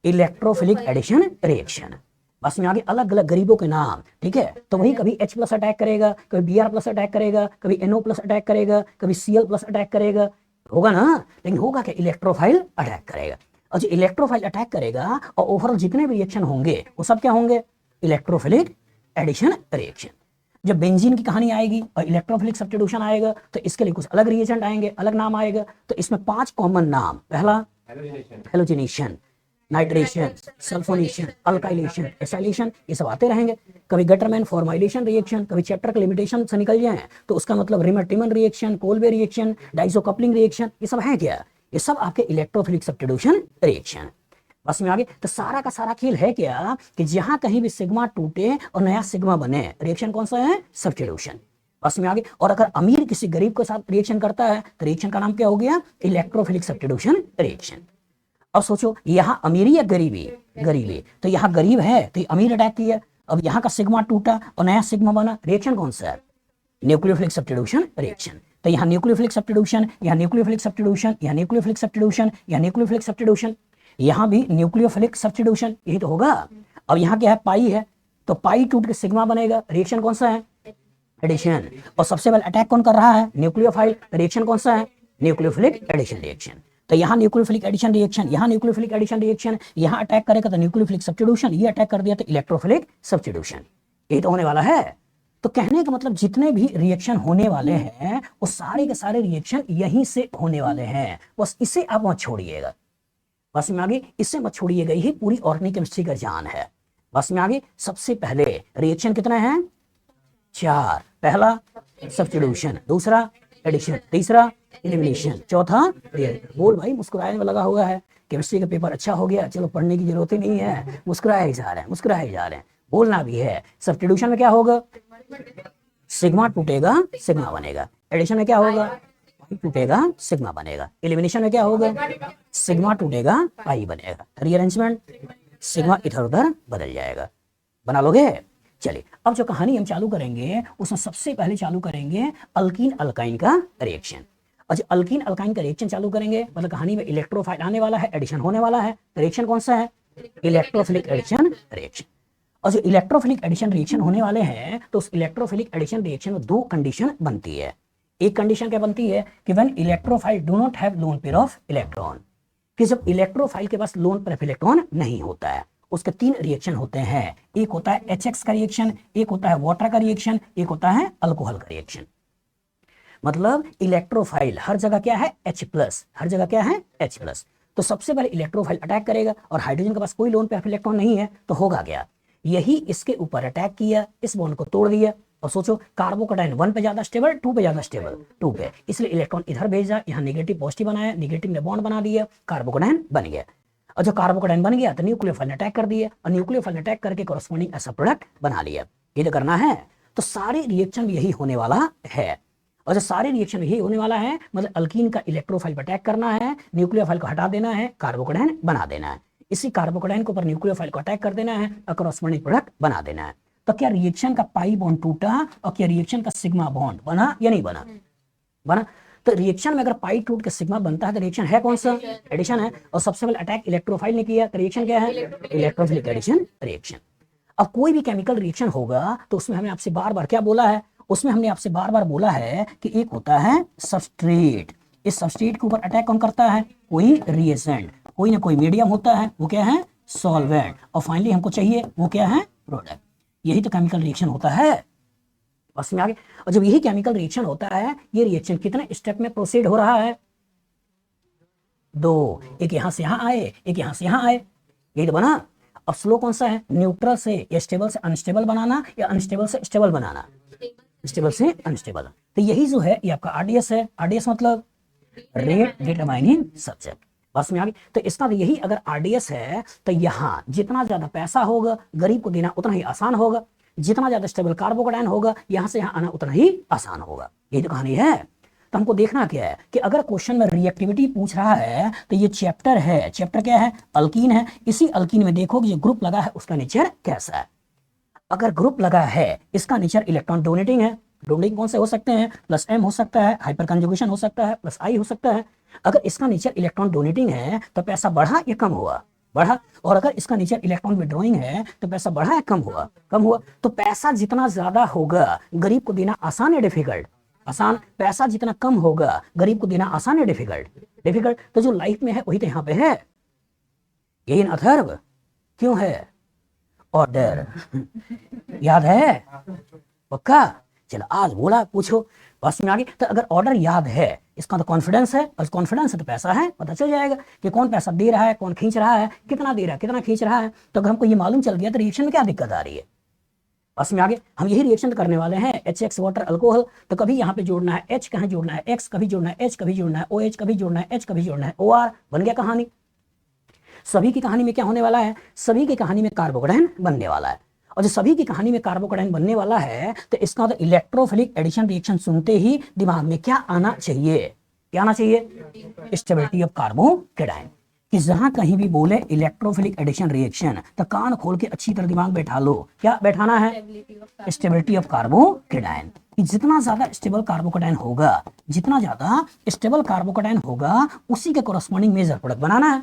A: इलेक्ट्रोफिलिक एडिशन रिएक्शन। बस में आगे अलग अलग गरीबों के नाम, ठीक है। तो वही कभी H+ अटैक करेगा, कभी Br+ अटैक करेगा, कभी NO+ अटैक करेगा, कभी Cl+ अटैक करेगा, होगा ना। लेकिन होगा क्या, इलेक्ट्रोफाइल अटैक करेगा। और जो इलेक्ट्रोफाइल अटैक करेगा और ओवरऑल जितने भी रिएक्शन होंगे वो सब क्या होंगे, इलेक्ट्रोफिलिक एडिशन रिएक्शन। जब बेंजीन की कहानी आएगी और इलेक्ट्रोफिलिक सब्स्टिट्यूशन आएगा तो इसके लिए कुछ अलग रिएजेंट आएंगे, अलग नाम आएगा। तो इसमें 5 कॉमन नाम, पहला halogenation, nitration, sulphonation, alkylation, acylation, ये सब आते रहेंगे। कभी गटरमैन फॉर्माइलेशन रिएक्शन, कभी चैप्टर के लिमिटेशन से निकल जाए तो उसका मतलब reamer-Tiemann reaction, Kolbe reaction, डाइसोकपलिंग reaction, ये सब है क्या, ये सब आपके इलेक्ट्रोफिलिक सब्स्टिट्यूशन रिएक्शन। बस में आगे, तो सारा का सारा खेल है क्या कि जहां कहीं भी सिग्मा टूटे और नया सिग्मा बने, रिएक्शन कौन सा है, सब्स्टिट्यूशन। बस में आगे, और अगर अमीर किसी गरीब के साथ रिएक्शन करता है तो रिएक्शन का नाम क्या हो गया, इलेक्ट्रोफिलिक सब्स्टिट्यूशन रिएक्शन। अब सोचो यहाँ अमीरी या गरीबी, गरीबी, तो यहाँ गरीब है तो अमीर अटैक किया, अब यहाँ का सिग्मा टूटा और नया सिग्मा बना, रिएक्शन कौन सा है? Nucleophilic substitution reaction. तो यहाँ न्यूक्लियोफिलिक सब्स्टिट्यूशन, यहाँ न्यूक्लियोफिलिक सब्स्टिट्यूशन, यहाँ न्यूक्लियोफिलिक सब्स्टिट्यूशन, यहाँ न्यूक्लियोफिलिक सब्स्टिट्यूशन, यहाँ भी न्यूक्लियोफिलिक सब्स्टिट्यूशन, यही तो होगा। अब यहाँ क्या है? पाई है, तो पाई टूट के सिग्मा बनेगा, रिएक्शन कौन सा है? एडिशन। और सबसे पहले अटैक कौन कर रहा है? न्यूक्लियोफाइल, रिएक्शन कौन सा है? Nucleophilic addition reaction. तो यहाँ न्यूक्लियोफिलिक एडिशन रिएक्शन, यहाँ न्यूक्लियोफिलिक एडिशन रिएक्शन, यहाँ अटैक करेगा तो न्यूक्लियोफिलिक सब्स्टिट्यूशन, ये अटैक कर दिया तो इलेक्ट्रोफिलिक सब्स्टिट्यूशन, यही तो होने वाला है। तो कहने का मतलब जितने भी रिएक्शन होने वाले हैं वो सारे के सारे रिएक्शन यहीं से होने वाले हैं, बस इसे आप मत छोड़िएगा। बस में आगे इससे मत छोड़िएगा, यही पूरी ऑर्गेनिक केमिस्ट्री का जान है। बस में आगे सबसे पहले रिएक्शन कितने हैं? 4। पहला सब्स्टिट्यूशन, दूसरा एडिशन, तीसरा एलिमिनेशन, चौथा रिएक्शन। बोल भाई, मुस्कुराने में लगा हुआ है, केमिस्ट्री का पेपर अच्छा हो गया, चलो पढ़ने की जरूरत ही नहीं है, मुस्कुराए जा रहे हैं, मुस्कुराए जा रहे हैं, बोलना भी है। सब्स्टिट्यूशन में क्या होगा? सिग्मा टूटेगा, सिग्मा बनेगा। एडिशन में क्या होगा? पाई टूटेगा, सिग्मा बनेगा। एलिमिनेशन में क्या होगा? सिग्मा टूटेगा, पाई बनेगा। रीअरेंजमेंट, सिग्मा इधर उधर बदल जाएगा। बना लोगे? चलिए अब जो कहानी हम चालू करेंगे उसमें सबसे पहले चालू करेंगे अल्कीन अल्काइन का रिएक्शन। और जो अल्कीन अल्काइन का रिएक्शन चालू करेंगे मतलब कहानी में इलेक्ट्रोफाइल आने वाला है, एडिशन होने वाला है। रिएक्शन कौन सा है? Electrophilic addition reaction. और जो इलेक्ट्रोफिलिक एडिशन रिएक्शन होने वाले हैं तो उस इलेक्ट्रोफिलिक एडिशन रिएक्शन में 2 कंडीशन बनती है। एक कंडीशन क्या बनती है कि when electrophile do not have lone pair of electron, कि जब इलेक्ट्रोफाइल के पास लोन पेयर ऑफ इलेक्ट्रॉन नहीं होता है। उसके 3 रिएक्शन होते हैं, एक होता है HX का रिएक्शन, एक होता है वाटर का रिएक्शन, एक होता है अल्कोहल का रिएक्शन। मतलब इलेक्ट्रोफाइल हर जगह क्या है? H+, हर जगह क्या है? H+। तो सबसे पहले इलेक्ट्रोफाइल अटैक करेगा और हाइड्रोजन के पास कोई लोन पेयर ऑफ इलेक्ट्रॉन नहीं है तो होगा क्या? यही इसके ऊपर अटैक किया, इस बॉन्ड को तोड़ दिया। और सोचो कार्बोकेटाइन 1 पे ज्यादा स्टेबल, 2 पे ज्यादा स्टेबल, 2 पे, इसलिए इलेक्ट्रॉन इधर भेजा, यहाँ नेगेटिव पॉजिटिव बनाया, नेगेटिव ने बॉन्ड बना दिया, कार्बोकेटाइन बन गया। और जो कार्बोकेटाइन बन गया तो न्यूक्लियोफाइल ने अटैक कर दिया और न्यूक्लियोफाइल ने अटैक करके कॉरस्पॉन्डिंग ऐसा प्रोडक्ट बना लिया। ये तो करना है। तो सारे रिएक्शन भी यही होने वाला है। और जो सारे रिएक्शन यही होने वाला है मतलब अल्कीन का इलेक्ट्रोफाइल पर अटैक करना है, न्यूक्लियोफाइल को हटा देना है, कार्बोकेटाइन बना देना है, इसी कार्बोकेटाइन के ऊपर न्यूक्लियोफाइल को अटैक कर देना है और कॉरस्पॉन्डिंग प्रोडक्ट बना देना है। तो क्या रिएक्शन का पाई बॉन्ड टूटा और क्या रिएक्शन का सिग्मा बॉन्ड बना या नहीं बना? बना। तो रिएक्शन में अगर पाई टूट के सिग्मा बनता है तो रिएक्शन है कौन सा? एडिशन है। और सबसे पहले अटैक इलेक्ट्रोफाइल ने किया तो रिएक्शन क्या है? Electrophilic addition reaction. अब कोई भी केमिकल रिएक्शन होगा तो उसमें हमने आपसे बार बार क्या बोला है? उसमें हमने आपसे बार बार बोला है कि एक होता है सबस्ट्रेट, इस सबस्ट्रेट के ऊपर अटैक कौन करता है? कोई रिएजेंट, कोई ना कोई मीडियम होता है, वो क्या है? सॉल्वेंट। और फाइनली हमको चाहिए वो क्या है? प्रोडक्ट। यही तो केमिकल रिएक्शन होता है। बस में आगे। और जब यही केमिकल रिएक्शन होता है, ये रिएक्शन कितने स्टेप में प्रोसीड हो रहा है? 2, एक यहां से यहां आए, एक यहां से यहां आए, यही तो बना। अब स्लो कौन सा है? न्यूट्रल से या स्टेबल से अनस्टेबल बनाना या अनस्टेबल से स्टेबल बनाना, स्टेबल से अनस्टेबल। तो यही जो है ये आपका आरडीएस है। आरडीएस मतलब रेट डिटरमाइनिंग सब्जेक्ट। बस में आ गई। तो इसका तो यही अगर आरडीएस है तो यहाँ जितना ज्यादा पैसा होगा गरीब को देना उतना ही आसान होगा, जितना ज्यादा स्टेबल कार्बोकेटाइन होगा यहाँ से यहाँ आना उतना ही आसान होगा। यही तो कहानी है। तो हमको देखना क्या है कि अगर क्वेश्चन में रिएक्टिविटी पूछ रहा है तो ये चैप्टर है, चैप्टर क्या है? अल्कीन है। इसी अल्कीन में देखो कि जो ग्रुप लगा है उसका नेचर कैसा है। अगर ग्रुप लगा है इसका नेचर इलेक्ट्रॉन डोनेटिंग है, डोनेटिंग कौन से हो सकते हैं? +M हो सकता है, हाइपर कंजुगेशन हो सकता है, +I हो सकता है। अगर इसका नेचर इलेक्ट्रॉन डोनेटिंग है तो पैसा बढ़ा या कम हुआ? बढ़ा। और अगर इसका नेचर इलेक्ट्रॉन विड्रॉइंग है तो पैसा बढ़ा या कम हुआ? कम हुआ। तो पैसा जितना ज्यादा होगा गरीब को देना आसान या डिफिकल्ट? आसान। पैसा जितना कम होगा गरीब को देना आसान या डिफिकल्ट? डिफिकल्ट। तो जो लाइफ में है वही तो यहाँ पे है। यही अथर्व क्यों है? ऑर्डर याद है? पक्का? चलो आज बोला पूछो। बस में आगे। तो अगर ऑर्डर याद है इसका तो कॉन्फिडेंस है, और कॉन्फिडेंस है तो पैसा है, पता चल जाएगा कि कौन पैसा दे रहा है, कौन खींच रहा है, कितना दे रहा है, कितना खींच रहा है। तो अगर हमको ये मालूम चल गया तो रिएक्शन में क्या दिक्कत आ रही है? बस में आगे। हम यही रिएक्शन करने वाले हैं, HX वाटर अल्कोहल। तो कभी यहाँ पे जोड़ना है H, कहीं जोड़ना है X, कभी जोड़ना है H, कभी जोड़ना है OH, कभी जोड़ना है H, कभी जोड़ना है OR। बन गया कहानी। सभी की कहानी में क्या होने वाला है? सभी की कहानी में कार्बोकेटाइन बनने वाला है। और जो सभी की कहानी में कार्बोकेटाइन बनने वाला है तो इसका तो इलेक्ट्रोफिलिक एडिशन रिएक्शन सुनते ही दिमाग में क्या आना चाहिए? क्या आना चाहिए? Stability of carbocation. कि जहां कहीं भी बोले इलेक्ट्रोफिलिक एडिशन रिएक्शन तो कान खोल के अच्छी तरह दिमाग बैठा लो। क्या बैठाना है? Stability of carbocation. कि जितना ज्यादा स्टेबल कार्बोकेटायन होगा, जितना ज्यादा स्टेबल कार्बोकेटायन होगा, उसी के कोरस्पॉन्डिंग मेजर प्रोडक्ट बनाना है।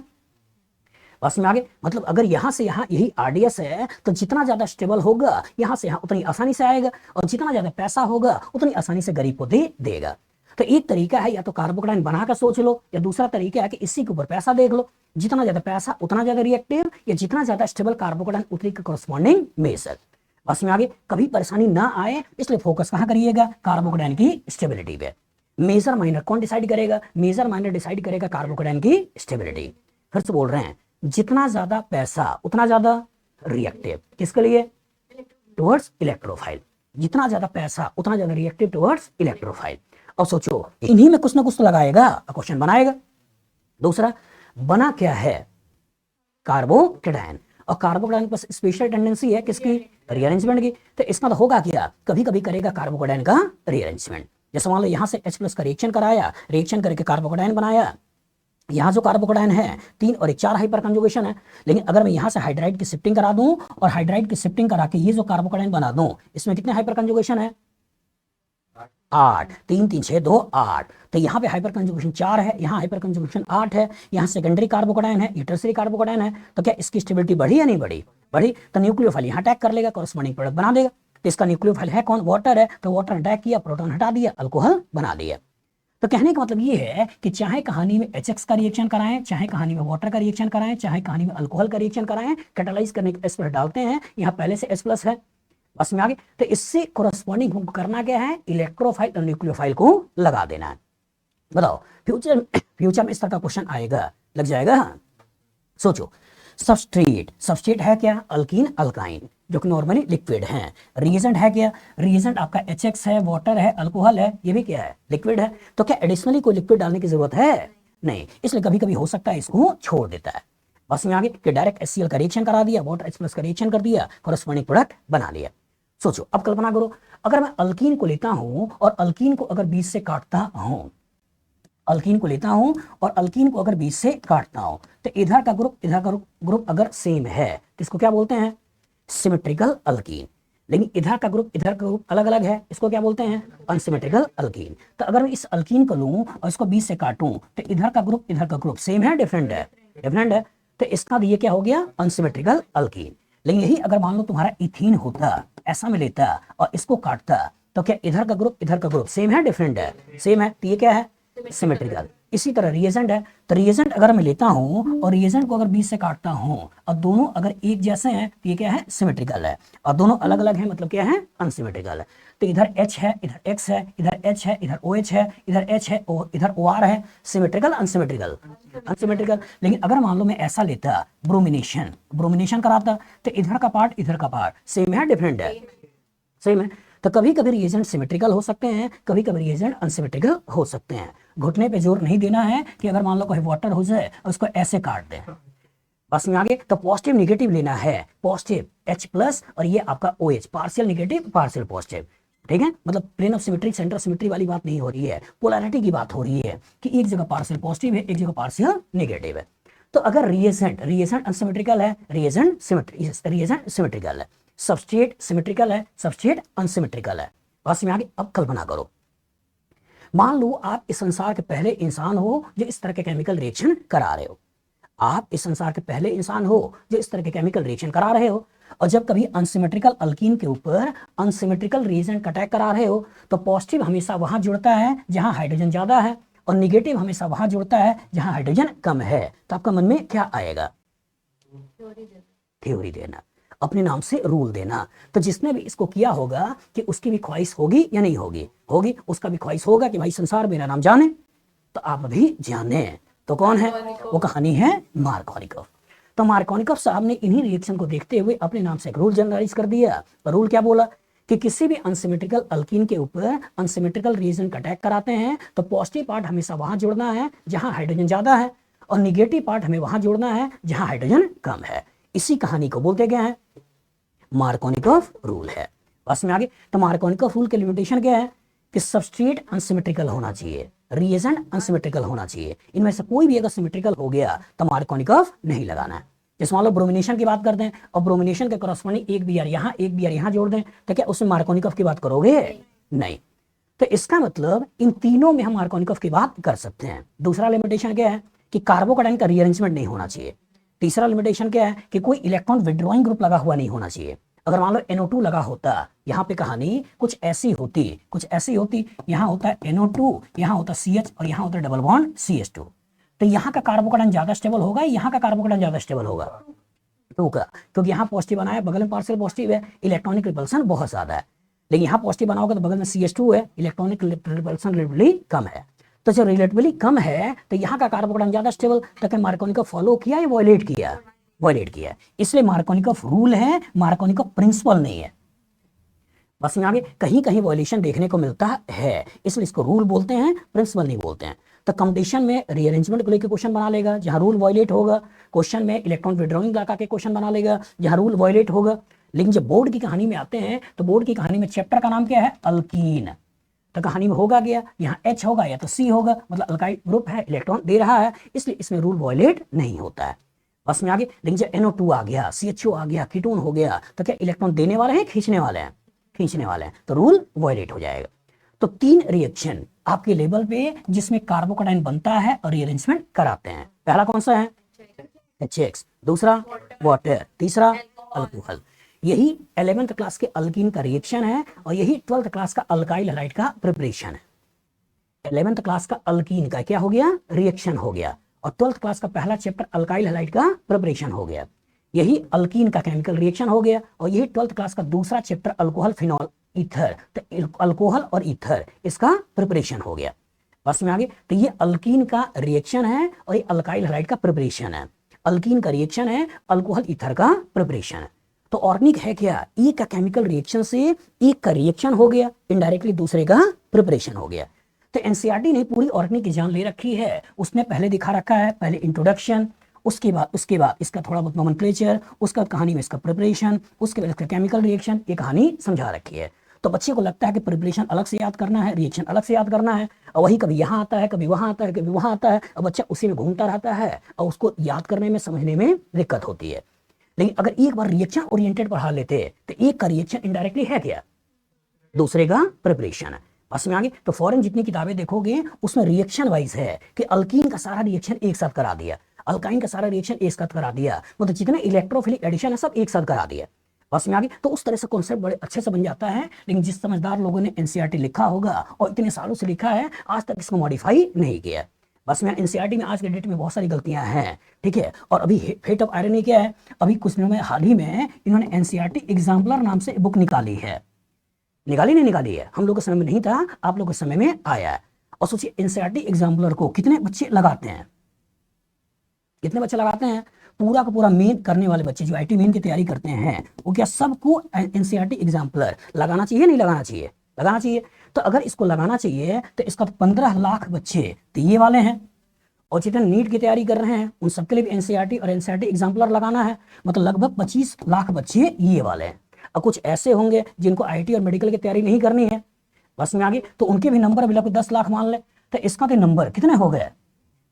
A: बस में आगे, मतलब अगर यहां से यहां यही आरडीएस है तो जितना ज्यादा स्टेबल होगा यहां से यहां उतनी आसानी से आएगा, और जितना ज्यादा पैसा होगा उतनी आसानी से गरीब को दे देगा। तो एक तरीका है या तो कार्बोकेटायन बनाकर सोच लो, या दूसरा तरीका है कि इसी के ऊपर पैसा देख लो। जितना ज्यादा पैसा उतना ज्यादा रिएक्टिव, या जितना ज्यादा स्टेबल कार्बोकेटायन उतनी के कोरस्पॉन्डिंग मेजर। बस में आगे, कभी परेशानी ना आए इसलिए फोकस कहां करिएगा? कार्बोकेटायन की स्टेबिलिटी पे। मेजर माइनर कौन डिसाइड करेगा? मेजर माइनर डिसाइड करेगा कार्बोकेटायन की स्टेबिलिटी। फिर से बोल रहे हैं, जितना ज्यादा पैसा उतना ज्यादा रिएक्टिव। किसके लिए? Towards electrophile. जितना ज्यादा पैसा उतना ज्यादा रिएक्टिव टुवर्ड्स इलेक्ट्रोफाइल। और सोचो, इन्हीं में कुछ ना कुछ तो लगाएगा, क्वेश्चन बनाएगा। दूसरा, बना क्या है? कार्बोकेटायन। और कार्बोकेटायन पर स्पेशल टेंडेंसी है किसकी? रीअरेंजमेंट की। तो इसका तो होगा क्या? कभी कभी करेगा कार्बोकेटायन का रीअरेंजमेंट। जैसे मान लो यहां से H+ का रिएक्शन कराया, रिएक्शन करके कार्बोकेटायन बनाया। यहाँ जो कार्बोकेटायन है 3 और 4 हाइपर कंजुगेशन है, लेकिन अगर मैं यहाँ से हाइड्राइड की शिफ्टिंग करा दूं और हाइड्राइड की शिफ्टिंग करा के ये जो कार्बोकेटायन बना दूं, इसमें कितने हाइपर कंजुगेशन है? 8। 3 3 6 2 8। तो यहाँ पे हाइपर कंजुगेशन 4 है, यहाँ हाइपर कंजुगेशन 8 है, यहाँ सेकेंडरी कार्बोकेटायन है, ये टर्शियरी कार्बोकेटायन है। तो क्या इसकी स्टेबिलिटी बढ़ी या नहीं बढ़ी? बढ़ी। तो न्यूक्लियोफाइल यहाँ अटैक कर लेगा, कॉरस्पॉन्डिंग प्रोडक्ट बना देगा। तो इसका न्यूक्लियोफाइल है कौन? वाटर है। तो वाटर अटैक किया, प्रोटॉन हटा दिया, अल्कोहल बना दिया। तो कहने का मतलब ये है कि चाहे कहानी में HX का रिएक्शन कराएं, चाहे कहानी में वाटर का रिएक्शन कराएं, चाहे कहानी में अल्कोहल का रिएक्शन कराएं, कैटालाइज करने के H+ डालते हैं, यहाँ पहले से H+ है। बस में आगे, तो इससे कोरस्पॉन्डिंग हमको करना क्या है? इलेक्ट्रोफाइल और न्यूक्लियोफाइल को लगा देना है। बताओ, फ्यूचर में इस तरह का क्वेश्चन आएगा, लग जाएगा। सोचो, सबस्ट्रेट है क्या? अल्कीन अल्काइन, जो कि नॉर्मली लिक्विड है। रिएजेंट है क्या? रिएजेंट आपका HX है, वाटर है, अल्कोहल है, ये भी क्या है? लिक्विड है। तो क्या एडिशनली कोई लिक्विड डालने की जरूरत है? नहीं। इसलिए कभी कभी हो सकता है इसको छोड़ देता है। बस में आगे कि डायरेक्ट HCl का रिएक्शन करा दिया, वाटर H+ का रिएक्शन कर दिया, कॉरस्पॉन्डिंग प्रोडक्ट बना लिया। सोचो, अब कल्पना करो, अगर मैं अल्कीन को लेता हूं और अल्कीन को अगर बीच से काटता हूं, अल्कीन को लेता हूं और अल्कीन को अगर बीच से काटता हूं, तो इधर का ग्रुप अगर सेम है तो इसको क्या बोलते हैं? Symmetrical alkyne. लेकिन इधर का ग्रुप अलग अलग है, इसको क्या बोलते हैं? Unsymmetrical alkyne. तो अगर मैं इस अल्कीन को लूं और इसको बीच से काटूं तो इधर का ग्रुप सेम है, डिफरेंट है? डिफरेंट है। तो इसका ये क्या हो गया? Unsymmetrical alkyne. लेकिन यही अगर मान लो तुम्हारा इथीन होता, ऐसा में लेता और इसको काटता, तो क्या इधर का ग्रुप सेम है, डिफरेंट है? सेम है। तो ये क्या है? सिमेट्रिकल। इसी तरह रिएजेंट है, तो रिएजेंट अगर मैं लेता हूं और रिएजेंट को अगर बीच से काटता हूं और दोनों अगर एक जैसे हैं तो ये क्या है? सिमेट्रिकल है। और दोनों अलग अलग हैं मतलब क्या है? अनसिमेट्रिकल है। तो इधर H है, इधर X है, इधर H है, इधर OH है, इधर H है, इधर OR है। Symmetrical unsymmetrical? अनसिमेट्रिकल। लेकिन अगर मान लो मैं ऐसा लेता, ब्रोमिनेशन कराता, तो इधर का पार्ट सेम है, डिफरेंट है? सेम है। तो कभी कभी रिएजेंट सिमेट्रिकल हो सकते हैं, कभी कभी रिएजेंट अनसिमेट्रिकल हो सकते हैं। घुटने पे जोर नहीं देना है कि अगर मान लो कोई वाटर हो जाए और उसको ऐसे काट दे। बस में आगे, तो पॉजिटिव निगेटिव लेना है, पॉजिटिव H+ और ये आपका OH, partial negative partial positive. ठीक है, मतलब plane of symmetry, centre of symmetry वाली बात नहीं हो रही है, पोलैरिटी की बात हो रही है कि एक जगह पार्शियल पॉजिटिव है, एक जगह पार्शियल निगेटिव है। तो अगर रिएजेंट अनसिमेट्रिकल है, रिएजेंट सिमेट्रिकल है, सबस्ट्रेट सिमेट्रिकल है, सबस्ट्रेट अनसिमेट्रिकल है। बस में आगे, अब कल्पना करो, मान लो आप इस संसार के पहले इंसान हो जो इस तरह के केमिकल रिएक्शन करा रहे हो। आप इस संसार के पहले इंसान हो जो इस तरह के केमिकल रिएक्शन करा रहे हो, और जब कभी अनसिमेट्रिकल अल्कीन के ऊपर अनसिमेट्रिकल रिएजेंट अटैक करा रहे हो तो पॉजिटिव हमेशा वहां जुड़ता है जहां हाइड्रोजन ज्यादा है, और निगेटिव हमेशा वहां जुड़ता है जहां हाइड्रोजन कम है। तो आपका मन में क्या आएगा? थ्योरी देना, अपने नाम से रूल देना। तो जिसने भी इसको किया होगा कि उसकी भी ख्वाहिश होगी या नहीं होगी? होगी। उसका भी ख्वाहिश होगा कि भाई संसार मेरा नाम जाने, तो आप भी जाने। तो कौन है वो? कहानी है मार्कोनिकॉफ। तो मार्कोनिकॉफ साहब ने इन्हीं रिएक्शन को देखते हुए अपने नाम से एक रूल जनरलाइज कर दिया। रूल क्या बोला कि किसी भी अनसिमेट्रिकल अल्कीन के ऊपर अनसिमेट्रिकल रिएजेंट अटैक कराते हैं तो पॉजिटिव पार्ट हमेशा वहां जोड़ना है जहां हाइड्रोजन ज्यादा है, और निगेटिव पार्ट हमें वहां जोड़ना है जहां हाइड्रोजन कम है। इसी कहानी को बोलते क्या है? मार्कोनिकॉफ रूल है। बस में आगे, तो मार्कोनिकॉफ रूल के लिमिटेशन क्या है कि सबस्ट्रेट अनसिमेट्रिकल होना चाहिए, रिएजेंट अनसिमेट्रिकल होना चाहिए। इनमें से कोई भी अगर सिमेट्रिकल हो गया तो मार्कोनिकॉफ नहीं लगाना है। जैसे मान लो ब्रोमिनेशन की बात करते हैं और ब्रोमिनेशन के कॉरस्पॉन्डिंग एक बीआर यहाँ एक बीआर यहाँ जोड़ दें तो क्या उसमें मार्कोनिकॉफ की बात करोगे? नहीं। तो इसका मतलब इन तीनों में हम मार्कोनिकॉफ की बात कर सकते हैं। दूसरा लिमिटेशन क्या है कि कार्बोकैटायन का रीअरेंजमेंट नहीं होना चाहिए। तीसरा लिमिटेशन क्या है कि कोई इलेक्ट्रॉन विड्रॉइंग ग्रुप लगा हुआ नहीं होना चाहिए। अगर मान लो NO2 लगा होता, यहाँ पे कहानी कुछ ऐसी होती, यहाँ होता है NO2, यहाँ होता CH और यहाँ होता है डबल बॉन्ड CH2, तो यहाँ का कार्बोकैटायन ज्यादा स्टेबल होगा, यहाँ का कार्बोकैटायन ज्यादा स्टेबल होगा, टू का, क्योंकि यहाँ पॉजिटिव बनाया, बगल में पार्शियल पॉजिटिव है, इलेक्ट्रॉनिक रिपल्सन बहुत ज्यादा है। लेकिन यहाँ पॉजिटिव बना होगा तो बगल में CH2 है, इलेक्ट्रॉनिक रिपल्सन रिलेटिवली कम है। तो जब रिलेटिवली कम है तो यहाँ का कार्बोकैटायन ज्यादा स्टेबल, तो मार्कोनिकॉफ फॉलो किया या वॉयलेट किया? वॉयलेट किया। इसलिए मार्कोनिकॉफ रूल है, मार्कोनिकॉफ प्रिंसिपल नहीं है। बस में आगे कहीं कहीं वॉयलेशन देखने को मिलता है, इसलिए इसको रूल बोलते हैं, प्रिंसिपल नहीं बोलते हैं। तो कंपटीशन में रीअरेंजमेंट को लेकर क्वेश्चन बना लेगा जहां रूल वॉयलेट होगा, क्वेश्चन में इलेक्ट्रॉन विड्रॉइंग लगा के क्वेश्चन बना लेगा जहां रूल वॉयलेट होगा। लेकिन जब बोर्ड की कहानी में आते हैं तो बोर्ड की कहानी में चैप्टर का नाम क्या है? अल्कीन। तो कहानी में होगा क्या, यहाँ H होगा या तो C होगा, मतलब अल्काइल ग्रुप है, इलेक्ट्रॉन दे रहा है, इसलिए इसमें रूल वॉयलेट नहीं होता है। बस में आगे। लेकिन जब NO2 आ गया, CHO आ गया, कीटोन हो गया, तो क्या इलेक्ट्रॉन देने वाले हैं खींचने वाले हैं? खींचने वाले हैं, तो रूल वॉयलेट हो जाएगा। तो 3 रिएक्शन आपके लेवल पे जिसमें कार्बोकैटायन बनता है और रीअरेंजमेंट कराते हैं। पहला कौन सा है? HX, दूसरा वाटर, तीसरा अल्कोहल। यही 11th क्लास के अल्कीन का रिएक्शन है और यही 12th क्लास का अल्काइल हैलाइड का प्रिपरेशन है। 11th क्लास का अल्कीन का क्या हो गया? रिएक्शन हो गया, और 12th क्लास का पहला चैप्टर अल्काइल हैलाइड का प्रिपरेशन हो गया। यही अल्कीन का केमिकल रिएक्शन हो गया, और यही 12th क्लास का दूसरा चैप्टर अल्कोहल फिनॉल ईथर, तो अल्कोहल और ईथर इसका प्रिपरेशन हो गया। बस में आगे। तो ये अल्कीन का रिएक्शन है और ये अल्काइल हैलाइड का प्रिपरेशन है। अल्कीन का रिएक्शन है, अल्कोहल ईथर का प्रिपरेशन है। तो ऑर्गेनिक है क्या? एक का केमिकल रिएक्शन से एक का रिएक्शन हो गया, इनडायरेक्टली दूसरे का प्रिपरेशन हो गया। तो एनसीईआरटी ने पूरी ऑर्गेनिक की जान ले रखी है। उसने पहले दिखा रखा है, पहले इंट्रोडक्शन, उसके बाद इसका थोड़ा बहुत नोमेनक्लेचर, उसका कहानी में इसका प्रिपरेशन, उसके बाद इसका केमिकल रिएक्शन, ये कहानी समझा रखी है। तो बच्चे को लगता है कि प्रिपरेशन अलग से याद करना है, रिएक्शन अलग से याद करना है, और वही कभी यहाँ आता है, कभी वहाँ आता है, कभी वहाँ आता है, और बच्चा उसी में घूमता रहता है और उसको याद करने में, समझने में दिक्कत होती है। लेकिन अगर एक बार रिएक्शन ओरिएंटेड पढ़ा लेते तो एक का रिएक्शन इनडायरेक्टली है क्या? दूसरे का प्रिपरेशन है। बस में आगे। तो फॉरेन जितनी किताबें देखोगे उसमें रिएक्शन वाइज है कि अल्कीन का सारा रिएक्शन एक साथ करा दिया, अल्काइन का सारा रिएक्शन एक साथ करा दिया, मतलब जितने इलेक्ट्रोफिलिक एडिशन है सब एक साथ करा दिया। बस में आगे। तो उस तरह से कॉन्सेप्ट बड़े अच्छे से बन जाता है। लेकिन जिस समझदार लोगों ने एनसीईआरटी लिखा होगा और इतने सालों से लिखा है, आज तक इसको मॉडिफाई नहीं किया। बस में एनसीईआरटी में आज के डेट में बहुत सारी गलतियां हैं, ठीक है। और अभी फेट ऑफ आयरनी क्या है, अभी कुछ दिनों में हाल ही में इन्होंने एनसीईआरटी एग्जाम्पलर नाम से बुक निकाली है। निकाली नहीं निकाली है? हम लोग के समय में नहीं था, आप लोग के समय में आया है। और सोचिए एनसीईआरटी एग्जाम्पलर को कितने बच्चे लगाते हैं, कितने बच्चे लगाते हैं? पूरा का पूरा मेन करने वाले बच्चे जो आईटी मेन की तैयारी करते हैं, वो क्या सबको एनसीईआरटी एग्जाम्पलर लगाना चाहिए? नहीं लगाना चाहिए? लगाना चाहिए। तो अगर इसको लगाना चाहिए तो इसका 15 लाख बच्चे तो ये वाले हैं, और जितने नीट की तैयारी कर रहे हैं उन सबके लिए भी एनसीईआरटी और एनसीईआरटी एग्जाम्पलर लगाना है, मतलब लगभग 25 लाख बच्चे ये वाले हैं। और कुछ ऐसे होंगे जिनको आईटी और मेडिकल की तैयारी नहीं करनी है, बस में आगे, तो उनके भी नंबर भी 10 लाख मान ले, तो इसका तो नंबर कितने हो गए?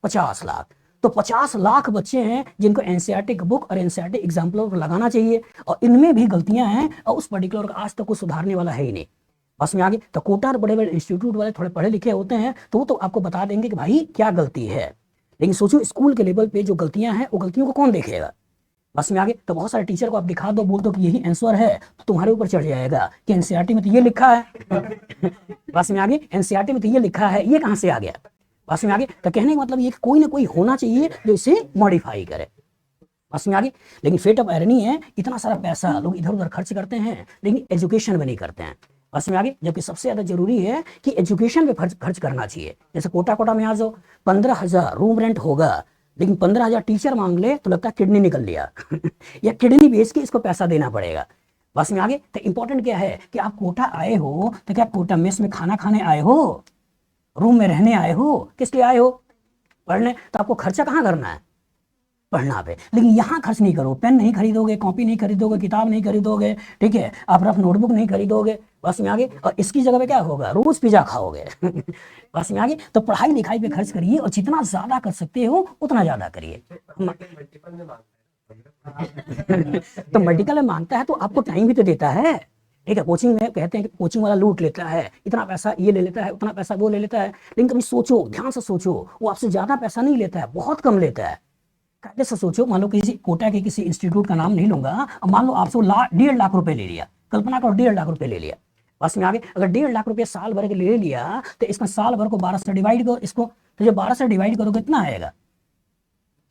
A: 50 लाख। तो 50 लाख बच्चे हैं जिनको एनसीईआरटी की बुक और एनसीईआरटी एग्जाम्पलर को लगाना चाहिए, और इनमें भी गलतियां हैं और उस पर्टिकुलर आज तक कुछ सुधारने वाला है ही नहीं। बस में आगे। तो कोटा बड़े बड़े इंस्टीट्यूट वाले थोड़े पढ़े लिखे होते हैं तो वो तो आपको बता देंगे कि भाई क्या गलती है। लेकिन सोचो स्कूल के लेवल पे जो गलतियां हैं वो गलतियों को कौन देखेगा? बस में आगे। तो बहुत सारे टीचर को आप दिखा दो, बोल दो कि यही आंसर है, तो तुम्हारे ऊपर चढ़ जाएगा कि एनसीईआरटी में तो ये लिखा है। बस में आगे। एनसीईआरटी में तो ये लिखा है, ये कहां से आ गया? बस में आगे। तो कहने का मतलब ये कोई ना कोई होना चाहिए जो इसे मॉडिफाई करे। बस में आगे। लेकिन फेट ऑफ आयरनी है, इतना सारा पैसा लोग इधर उधर खर्च करते हैं लेकिन एजुकेशन में नहीं करते हैं। बस में आगे। जबकि सबसे ज्यादा जरूरी है कि एजुकेशन पे खर्च करना चाहिए। जैसे कोटा में आ जाओ, 15,000 रूम रेंट होगा, लेकिन 15,000 टीचर मांग ले तो लगता है किडनी निकल लिया या किडनी बेच के इसको पैसा देना पड़ेगा। बस में आगे। तो इंपॉर्टेंट क्या है कि आप कोटा आए हो तो क्या कोटा मेस में खाना खाने आए हो, रूम में रहने आए हो, किस लिए आए हो? पढ़ने। तो आपको खर्चा कहाँ करना है? पढ़ना पे, लेकिन यहाँ खर्च नहीं करो, पेन नहीं खरीदोगे, कॉपी नहीं खरीदोगे, किताब नहीं खरीदोगे, ठीक है, आप रफ नोटबुक नहीं खरीदोगे, बस में आगे, और इसकी जगह पे क्या होगा, रोज पिज्जा खाओगे। बस में आगे, तो पढ़ाई लिखाई पे खर्च करिए और जितना ज्यादा कर सकते हो उतना ज्यादा करिए। तो मेडिकल में मांगता है तो आपको टाइम भी तो देता है, ठीक है। कोचिंग में कहते हैं कि कोचिंग वाला लूट लेता है, इतना पैसा ये ले लेता है, उतना पैसा वो ले लेता है, लेकिन कभी सोचो, ध्यान से सोचो, वो आपसे ज्यादा पैसा नहीं लेता है, बहुत कम लेता है। कायदे से सोचो, मान लो किसी कोटा के किसी इंस्टीट्यूट का नाम नहीं लूंगा, और मान लो आपसे 1.5 लाख रुपए ले लिया, कल्पना करो 1.5 लाख रुपए ले लिया, बस में आगे, अगर 1.5 लाख रुपए साल भर के ले लिया तो इसमें साल भर को 12 से डिवाइड करो इसको, तो जब 12 से डिवाइड करोगे कितना आएगा,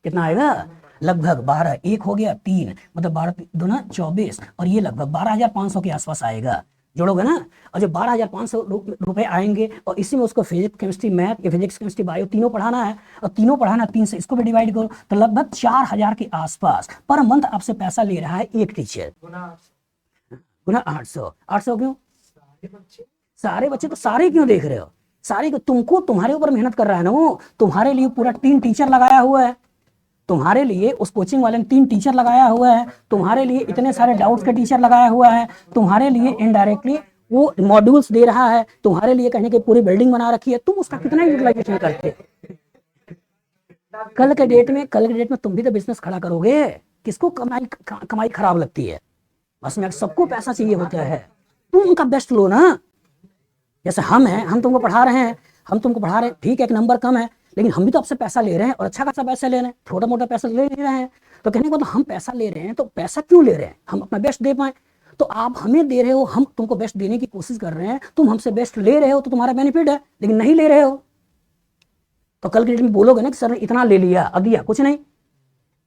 A: कितना आएगा, लगभग 12, एक हो गया 3, मतलब 12 दूना 24, और ये लगभग 12,500 के आसपास आएगा, जोड़ोगे ना। और जब 12,500 रुपए आएंगे और इसी में उसको फिजिक्स केमिस्ट्री मैथ या फिजिक्स केमिस्ट्री बायो तीनों पढ़ाना है, और तीनों पढ़ाना 3 से, इसको भी डिवाइड करो तो लगभग 4,000 के आसपास पर मंथ आपसे पैसा ले रहा है एक टीचर, गुना 800। 800 क्यों, सारे बच्चे तो सारे क्यों देख रहे हो, सारे को, तुमको तुम्हारे ऊपर मेहनत कर रहा है ना वो, तुम्हारे लिए पूरा 3 टीचर लगाया हुआ है, तुम्हारे लिए उस कोचिंग वाले ने 3 टीचर लगाया हुआ है, तुम्हारे लिए इतने सारे डाउट्स के टीचर लगाया हुआ है, तुम्हारे लिए इनडायरेक्टली वो मॉड्यूल्स दे रहा है, तुम्हारे लिए कहने की पूरी बिल्डिंग बना रखी है, तुम उसका कितना यूटिलाइजेशन करते हो। कल के डेट में तुम भी तो बिजनेस खड़ा करोगे, किसको कमाई खराब लगती है, बस में सबको पैसा चाहिए होता है, तुम उनका बेस्ट लो ना। जैसे हम हैं, हम तुमको पढ़ा रहे हैं, ठीक है, एक नंबर कम है, लेकिन हम भी तो आपसे पैसा ले रहे हैं और अच्छा खासा पैसा ले रहे हैं, छोटा मोटा पैसा ले रहे हैं, तो कहने को तो हम पैसा ले रहे हैं, तो पैसा क्यों ले रहे हैं, हम अपना बेस्ट दे पाए, तो आप हमें दे रहे हो, हम तुमको बेस्ट देने की कोशिश कर रहे हैं, तुम हमसे बेस्ट ले रहे हो तो तुम्हारा बेनिफिट है, लेकिन नहीं ले रहे हो तो कल के डेट में बोलोगे ना कि सर ने इतना ले लिया, अब दिया कुछ नहीं,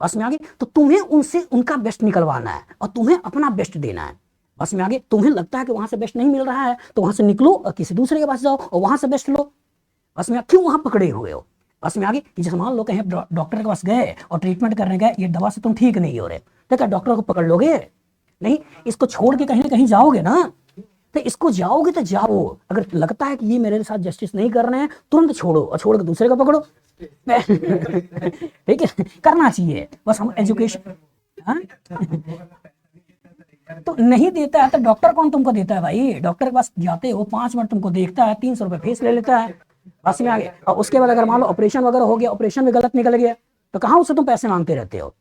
A: बस में आगे, तो तुम्हें उनसे उनका बेस्ट निकलवाना है और तुम्हें अपना बेस्ट देना है, बस में आगे। तुम्हें लगता है कि वहां से बेस्ट नहीं मिल रहा है तो वहां से निकलो और किसी दूसरे के पास जाओ और वहां से बेस्ट लो, बस में क्यों वहां पकड़े हुए हो, बस में आगे, कि जैसे मान लो कहीं डॉक्टर के पास गए और ट्रीटमेंट करने गए, ये दवा से तुम ठीक नहीं हो रहे, तो क्या डॉक्टर को पकड़ लोगे, नहीं, इसको छोड़ के कहीं ना कहीं जाओगे ना, तो इसको जाओगे तो जाओ, अगर लगता है कि ये मेरे साथ जस्टिस नहीं कर रहे हैं तुरंत छोड़ो और छोड़ के दूसरे को पकड़ो। ठीक है, करना चाहिए, बस हम एजुकेशन, तो नहीं देता है तो डॉक्टर कौन तुमको देता है भाई, डॉक्टर के पास जाते हो 5 मिनट तुमको देखता है, 300 रुपए फीस ले लेता है, बस में आगे, और उसके बाद अगर मान लो ऑपरेशन वगैरह हो गया, ऑपरेशन में गलत निकल गया तो कहाँ उससे तुम पैसे मांगते रहते हो।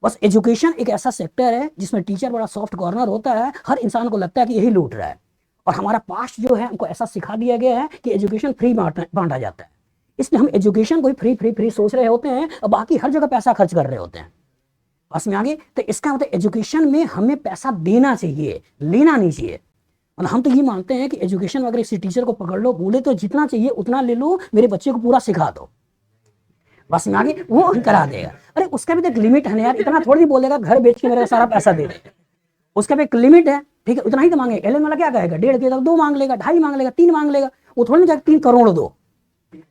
A: बस एजुकेशन एक ऐसा सेक्टर है जिसमें टीचर बड़ा सॉफ्ट कॉर्नर होता है, हर इंसान को लगता है कि यही लूट रहा है, और हमारा पास्ट जो है हमको ऐसा सिखा दिया गया है कि एजुकेशन फ्री बांटा जाता है, इसलिए हम एजुकेशन को फ्री फ्री फ्री सोच रहे होते हैं और बाकी हर जगह पैसा खर्च कर रहे होते हैं, बस में आगे। तो इसका मतलब एजुकेशन में हमें पैसा देना चाहिए, लेना नहीं चाहिए। मतलब हम तो ये मानते हैं कि एजुकेशन अगर किसी टीचर को पकड़ लो, बोले तो जितना चाहिए उतना ले लो, मेरे बच्चे को पूरा सिखा दो, बस में आगे वो करा देगा। अरे उसका भी तो एक लिमिट है ना यार, इतना थोड़ी बोलेगा घर बेच के मेरा सारा पैसा दे दे, उसका भी एक लिमिट है, ठीक है, उतना ही तो मांगे। एलन वाला क्या कहेगा, 1.5 के 2 मांग लेगा, 2.5 मांग लेगा, 3 मांग लेगा, वो थोड़ी ना 3 करोड़ दो,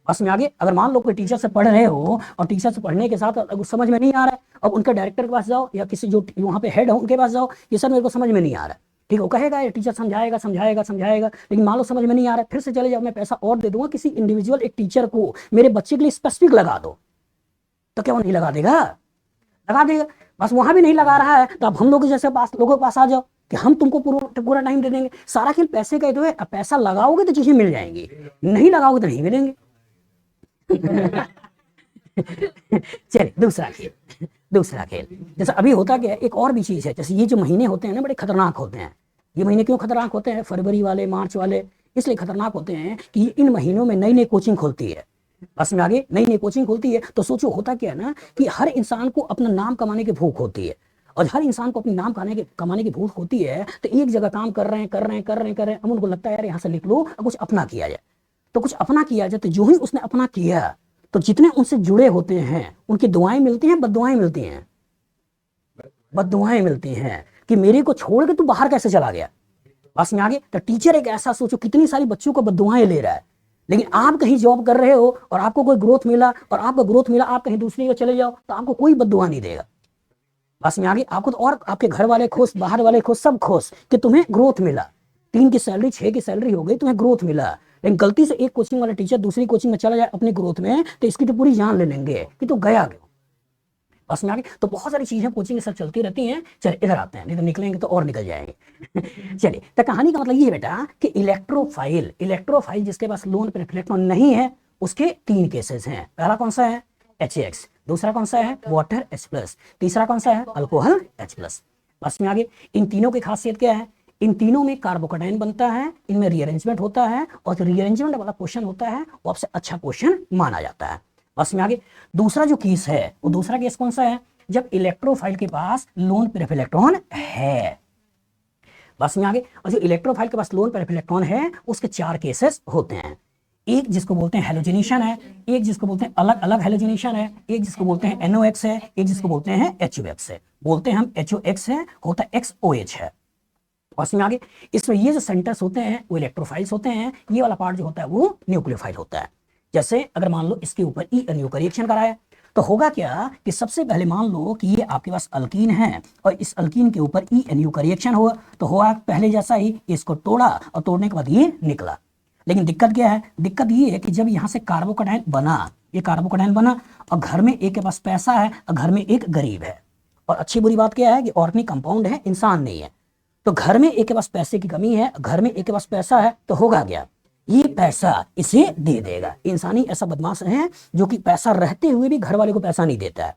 A: बस में आगे। अगर मान लो कोई टीचर से पढ़ रहे हो और टीचर से पढ़ने के साथ अगर समझ में नहीं आ रहा है, अब उनके डायरेक्टर के पास जाओ या किसी जो वहाँ पे हेड हो उनके पास जाओ, ये सर मेरे को समझ में नहीं आ रहा है, ठीक है, वो कहेगा ये टीचर समझाएगा समझाएगा समझाएगा, लेकिन मान लो समझ में नहीं आ रहा है, फिर से चले जाओ, मैं पैसा और दे दूंगा किसी इंडिविजुअल एक टीचर को, मेरे बच्चे के लिए स्पेसिफिक लगा दो, तो क्या वो नहीं लगा देगा, लगा देगा। बस वहां भी नहीं लगा रहा है तो अब हम लोग जैसे लोगों के पास आ जाओ कि हम तुमको पूरा टाइम दे देंगे, सारा खेल पैसे का ही तो है, अब पैसा लगाओगे तो चीजें मिल जाएंगी, नहीं लगाओगे तो नहीं मिलेंगे। चलिए दूसरा खेल जैसे अभी होता क्या है, एक और भी चीज है, जैसे ये जो महीने होते हैं ना बड़े खतरनाक होते हैं। ये महीने क्यों खतरनाक होते हैं, फरवरी वाले, मार्च वाले, इसलिए खतरनाक होते हैं कि इन महीनों में नई नई कोचिंग खुलती है, बस में आगे नई नई कोचिंग खुलती है। तो सोचो होता क्या है ना कि हर इंसान को अपना नाम कमाने की भूख होती है, और हर इंसान को अपनी नाम कमाने की भूख होती है, तो एक जगह काम कर रहे हैं, अब उनको लगता है यार यहाँ से निकलो और कुछ अपना किया जाए, तो कुछ अपना किया जाए। तो जो ही उसने अपना किया तो जितने उनसे जुड़े होते हैं उनकी दुआएं मिलती हैं, बद्दुआएं मिलती हैं, बद्दुआएं मिलती हैं कि मेरे को छोड़ के तू बाहर कैसे चला गया, बस में आगे। तो टीचर एक ऐसा, सोचो कितनी सारी बच्चों को बद्दुआएं ले रहा है, लेकिन आप कहीं जॉब कर रहे हो और आपको कोई ग्रोथ मिला आप कहीं दूसरी जगह चले जाओ तो आपको कोई बद्दुआ नहीं देगा, बस में आगे। आपको तो और आपके घर वाले खुश, बाहर वाले खुश, सब खुश कि तुम्हें ग्रोथ मिला, 3 की सैलरी 6 की सैलरी हो गई, तुम्हें ग्रोथ मिला। लेकिन गलती से एक कोचिंग वाला टीचर दूसरी कोचिंग में चला जाए अपनी ग्रोथ में, तो इसकी तो पूरी जान ले लेंगे कि तो गया क्यों, बस में आगे। तो बहुत सारी चीजें कोचिंग के साथ चलती रहती हैं। चलिए इधर आते हैं, नहीं तो निकलेंगे तो और निकल जाएंगे। चलिए, तो कहानी का मतलब ये है बेटा कि इलेक्ट्रोफाइल जिसके पास लोन पर इलेक्ट्रॉन नहीं है उसके 3 केसेस हैं। पहला कौन सा है? HX, दूसरा कौन सा है? वाटर H+, तीसरा कौन सा है? Alcohol H+। बस में आगे। इन तीनों की खासियत क्या है? इन तीनों में कार्बोकेटाइन बनता है, इनमें रीअरेंजमेंट होता है, और जो रीअरेंजमेंट वाला क्वेश्चन होता है वो आपसे अच्छा क्वेश्चन माना जाता है। बस में आगे। दूसरा जो केस है वो दूसरा केस कौन सा है? जब इलेक्ट्रोफाइल के पास लोन पेयर ऑफ इलेक्ट्रॉन है। बस में आगे। और जो इलेक्ट्रोफाइल के पास लोन पेयर ऑफ इलेक्ट्रॉन है उसके 4 केसेस होते हैं। एक जिसको बोलते हैं हेलोजिनेशन है, एक जिसको बोलते हैं अलग अलग हेलोजिनेशन है, एक जिसको बोलते हैं NOx है, एक जिसको बोलते हैं HOX है। बोलते हैं हम HOX है, होता XOH है। बस में आगे। इसमें ये जो सेंटर्स होते हैं वो इलेक्ट्रोफाइल्स होते हैं, ये वाला पार्ट जो होता है वो न्यूक्लियोफाइल होता है। जैसे अगर मान लो इसके ऊपर ENU का रिएक्शन कराया तो होगा क्या कि सबसे पहले मान लो कि ये आपके पास अल्कीन है और इस अल्कीन के ऊपर ENU का रिएक्शन हुआ, तो हुआ पहले जैसा ही, इसको तोड़ा और तोड़ने के बाद ये निकला। लेकिन दिक्कत क्या है? दिक्कत ये है कि जब यहाँ से कार्बोकेटाइन बना, ये कार्बोकेटाइन बना और घर में एक के पास पैसा है और घर में एक गरीब है। और अच्छी बुरी बात क्या है कि ऑर्गेनिक कंपाउंड है, इंसान नहीं है। तो घर में एक के पास पैसे की कमी है, घर में एक के पास पैसा है, तो होगा क्या? ये पैसा इसे दे देगा। इंसानी ऐसा बदमाश है जो कि पैसा रहते हुए भी घर वाले को पैसा नहीं देता है।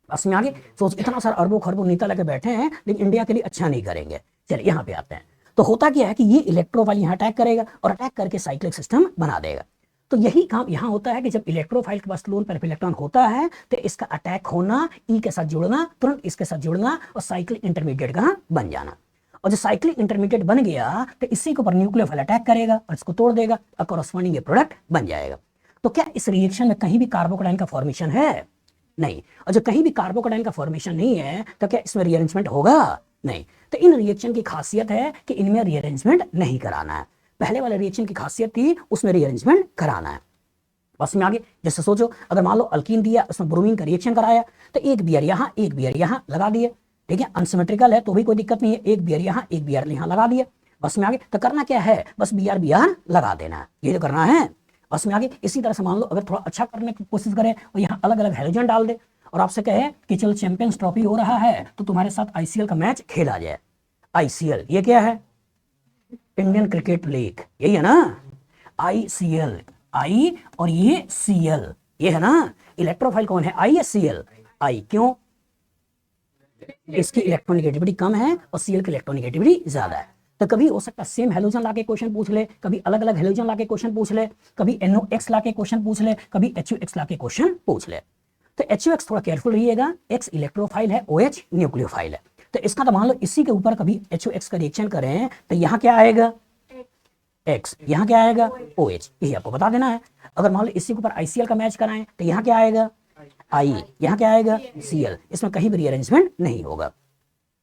A: बस में आगे। सोच, इतना सारा अरबों खरबों नेता लेके बैठे हैं लेकिन इंडिया के लिए अच्छा नहीं करेंगे। चलिए यहाँ पे आते हैं। तो होता क्या है कि ये इलेक्ट्रोफाइल यहाँ अटैक करेगा और अटैक करके साइक्लिक सिस्टम बना देगा। तो यही काम यहाँ होता है कि जब इलेक्ट्रोफाइल के पास लोन पेयर ऑफ इलेक्ट्रॉन होता है तो इसका अटैक होना, ई के साथ जुड़ना, तुरंत इसके साथ जुड़ना और साइक्लिक इंटरमीडिएट का बन जाना। और जो साइक्लिक इंटरमीडिएट बन गया तो इसी के ऊपर न्यूक्लियोफाइल अटैक करेगा और इसको तोड़ देगा और कॉरस्पॉन्डिंग ये प्रोडक्ट बन जाएगा। तो क्या इस रिएक्शन में कहीं भी कार्बोकेटाइन का फॉर्मेशन है? नहीं। और जो कहीं भी कार्बोकेटाइन का फॉर्मेशन नहीं है तो क्या इसमें रीअरेंजमेंट होगा? नहीं। तो इन रिएक्शन की खासियत है कि इनमें रीअरेंजमेंट नहीं कराना है। पहले वाले रिएक्शन की खासियत थी उसमें रीअरेंजमेंट कराना है। बस में आगे। जैसे सोचो, अगर मान लो अल्कीन दिया, उसमें ब्रोमीन का रिएक्शन कराया तो एक बियर यहाँ एक बियर यहाँ लगा दिए, ठीक है। अनसिमेट्रिकल है तो भी कोई दिक्कत नहीं है, एक बियर यहाँ एक बियर यहाँ लगा दिए। बस में आगे। तो करना क्या है? बस बियर बियर लगा देना है, ये तो करना है। बस में आगे। इसी तरह से मान लो अगर थोड़ा अच्छा करने की कोशिश करें और यहाँ अलग अलग हेलोजन डाल दे और आपसे कहे कि चलो चैंपियंस ट्रॉफी हो रहा है तो तुम्हारे साथ ICL का मैच खेला जाए। ICL ये क्या है? इंडियन क्रिकेट लीग, यही है ना। ICL, I और ये CL, ये है ना। इलेक्ट्रोफाइल कौन है? I या CL? I। क्यों? इसकी इलेक्ट्रोनेगेटिविटी कम है और Cl की इलेक्ट्रोनेगेटिविटी ज्यादा है। तो कभी हो सकता है सेम हेलोजन लाके क्वेश्चन पूछ ले, कभी अलग अलग हेलोजन लाके क्वेश्चन पूछ ले, कभी NOx लाके क्वेश्चन पूछ ले, कभी HOX लाके क्वेश्चन पूछ ले। तो HOX थोड़ा केयरफुल रहिएगा, X इलेक्ट्रोफाइल है, OH न्यूक्लियोफाइल है। तो इसका तो मान लो इसी के ऊपर कभी HOX का रिएक्शन करें तो यहाँ क्या आएगा? X, यहाँ क्या आएगा? OH, यही आपको बता देना है। अगर मान लो इसी के ऊपर ICL का मैच कराएं तो यहाँ क्या आएगा? I, यहाँ क्या आएगा? Cl। इसमें कहीं भी रीअरेंजमेंट नहीं होगा।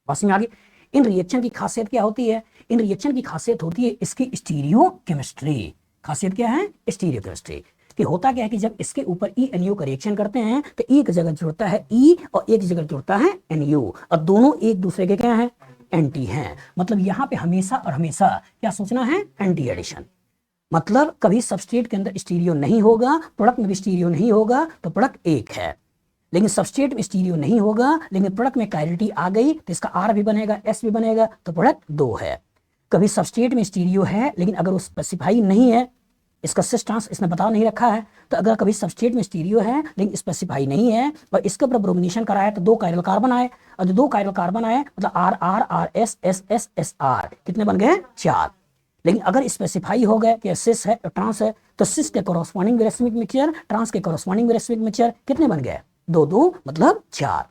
A: बस में आगे। इन रिएक्शन की खासियत क्या होती है? इन रिएक्शन की खासियत होती है इसकी स्टीरियोकेमिस्ट्री। खासियत क्या है? स्टीरियोकेमिस्ट्री। कि होता क्या है कि जब इसके ऊपर ENU का रिएक्शन करते हैं तो एक जगह जुड़ता है E और एक जगह जुड़ता है NU और दोनों एक दूसरे के क्या है? एंटी हैं। मतलब यहाँ पे हमेशा और हमेशा क्या सोचना है? Anti addition. मतलब कभी सबस्ट्रेट के अंदर स्टीरियो नहीं होगा, प्रोडक्ट में भी स्टीरियो नहीं होगा तो प्रोडक्ट एक है। लेकिन सबस्ट्रेट में स्टीरियो नहीं होगा लेकिन प्रोडक्ट में कायरिटी आ गई तो इसका R भी बनेगा, S भी बनेगा तो प्रोडक्ट 2 है। कभी सबस्ट्रेट में स्टीरियो है लेकिन अगर वो स्पेसिफाई नहीं है, इसका सिस ट्रांस इसने बता नहीं रखा है, तो अगर कभी सबस्ट्रेट में स्टीरियो है लेकिन स्पेसिफाई नहीं है और इसके ऊपर ब्रोमिनेशन कराया तो 2 कायरल कार्बन आए और जो 2 कायरल कार्बन आए मतलब RR RS कितने बन गए? 4। लेकिन अगर स्पेसिफाई हो गए कि सिस है और ट्रांस है तो सिस के कॉरस्पॉन्डिंग रेसिमिक मिक्सचर, ट्रांस के कॉरस्पॉन्डिंग रेसिमिक मिक्सचर कितने बन गए? 2 मतलब 4।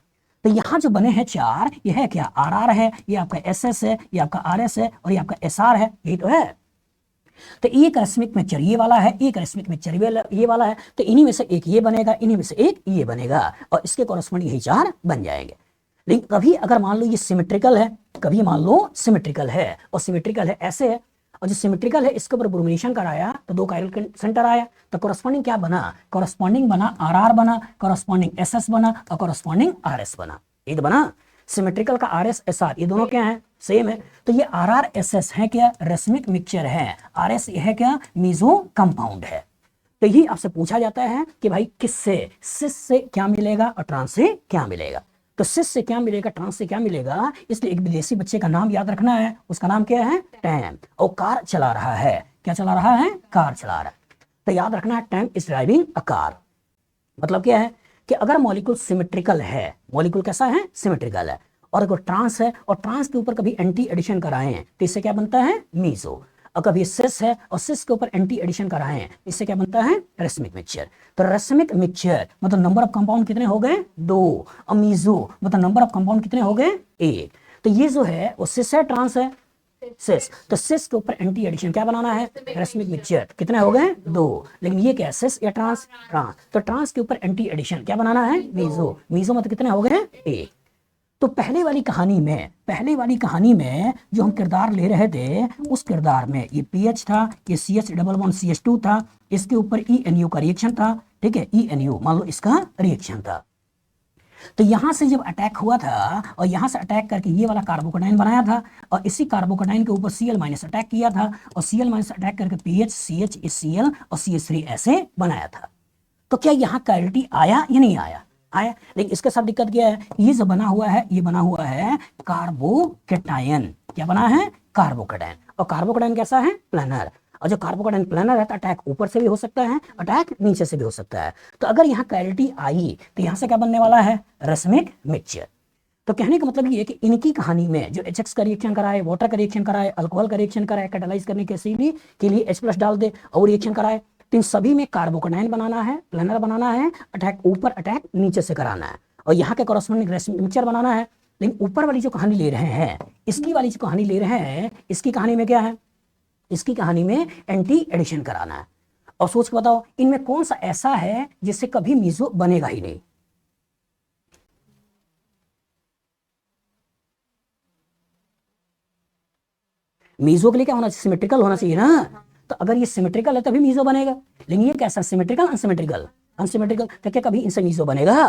A: तो यहाँ जो बने हैं 4, ये है क्या? RR है, ये आपका SS है, ये आपका RS है और ये आपका SR है, यही तो है। तो एक रेसिमिक मिक्सचर ये वाला है, एक रेसिमिक मिक्सचर ये वाला है, तो इन्हीं में से एक ये बनेगा, इन्हीं में से एक ये बनेगा और इसके कॉरस्पॉन्डिंग यही 4 बन जाएंगे। लेकिन कभी अगर मान लो ये सिमेट्रिकल है, कभी मान लो सिमेट्रिकल है और सिमेट्रिकल है ऐसे है और जो सिमेट्रिकल है इसके ऊपर ब्रोमिनेशन कराया तो 2 कायरल सेंटर आया तो कॉरस्पॉन्डिंग क्या बना? कॉरस्पॉन्डिंग बना RR बना, कॉरस्पॉन्डिंग SS बना और कॉरस्पॉन्डिंग RS बना। ये तो बना। सिमेट्रिकल का RS SR ये दोनों क्या है? सेम है। तो ये RR SS है क्या? रेसिमिक मिक्सचर है। RS ये है क्या? मीजो कंपाउंड है। तो यही आपसे पूछा जाता है कि भाई किससे, सिस से क्या मिलेगा और ट्रांस से क्या मिलेगा। तो सिस से क्या मिलेगा, ट्रांस से क्या मिलेगा, इसलिए एक विदेशी बच्चे का नाम याद रखना है, उसका नाम क्या है, टैम, और कार चला रहा है, क्या चला रहा है, कार चला रहा है। तो याद रखना है time is driving a car. मतलब क्या है कि अगर मॉलिक्यूल सिमेट्रिकल है, मॉलिक्यूल कैसा है, सिमेट्रिकल है, और अगर ट्रांस है और ट्रांस के ऊपर कभी एंटी एडिशन कराएं तो इससे क्या बनता है, मीजो। और कभी सिस है और सिस के ऊपर एंटी एडिशन कराएं इससे क्या बनता है, रेसमिक मिक्सचर। तो रेसमिक मिक्सचर मतलब नंबर ऑफ कंपाउंड कितने हो गए, 2, और मीजो मतलब नंबर ऑफ कंपाउंड कितने हो गए, 1। तो ये जो है वो सिस है, ट्रांस है, सिस। तो सिस के ऊपर एंटी एडिशन क्या बनाना है, रेसमिक मिक्सचर, कितने हो गए, 2। लेकिन ये क्या है, सिस या ट्रांस, ट्रांस। तो ट्रांस के ऊपर एंटी एडिशन क्या बनाना है, मीजो, मीजो मतलब कितने हो गए, 1। तो पहले वाली कहानी में जो हम किरदार ले रहे थे, उस किरदार में ये पीएच था, ये CH डबल बॉन्ड CH2 था, इसके ऊपर ENU का रिएक्शन था, ठीक है, ENU मान लो इसका रिएक्शन था। तो यहां से जब अटैक हुआ था और यहां से अटैक करके ये वाला कार्बोकेटाइन बनाया था, और इसी कार्बोकेटाइन के ऊपर Cl- अटैक किया था, और Cl- अटैक करके PH CH Cl और CH3 ऐसे बनाया था। तो क्या यहाँ कैरिटी आया या नहीं आया, आया। लेकिन इसके साथ दिक्कत क्या है, ये जो बना हुआ है, ये बना हुआ है कार्बोकेटायन, क्या बना है, कार्बोकेटायन। और कार्बोकेटायन कैसा है, प्लेनर। और जो कार्बोकेटायन प्लेनर है तो अटैक ऊपर से भी हो सकता है, अटैक नीचे से भी हो सकता है। तो अगर यहाँ कैरिटी आई तो यहाँ से क्या बनने वाला है, रेसमिक मिक्सचर। तो कहने का मतलब ये है कि इनकी कहानी में जो HX का रिएक्शन कराए, वाटर का रिएक्शन कराए, अल्कोहल का रिएक्शन कराए, कैटालाइज करने के लिए H+ डाल दे और रिएक्शन कराए, तो इन सभी में कार्बोकेटाइन बनाना है, प्लेनर बनाना है, अटैक ऊपर अटैक नीचे से कराना है, और यहाँ के कॉरेस्पॉन्डिंग रेसमिक मिक्सचर बनाना है। लेकिन ऊपर वाली जो कहानी ले रहे हैं, इसकी वाली जो कहानी ले रहे हैं, इसकी कहानी में क्या है, इसकी कहानी में एंटी एडिशन कराना है। और सोच के बताओ इनमें कौन सा ऐसा है जिससे कभी मीजो बनेगा ही नहीं। मीजो के लिए क्या होना चाहिए, सिमेट्रिकल होना चाहिए ना। तो अगर ये सिमेट्रिकल है तभी मीजो बनेगा। लेकिन ये कैसा, सिमेट्रिकल अनसिमेट्रिकल, अनसिमेट्रिकल, तो क्या कभी इनसे मीजो बनेगा,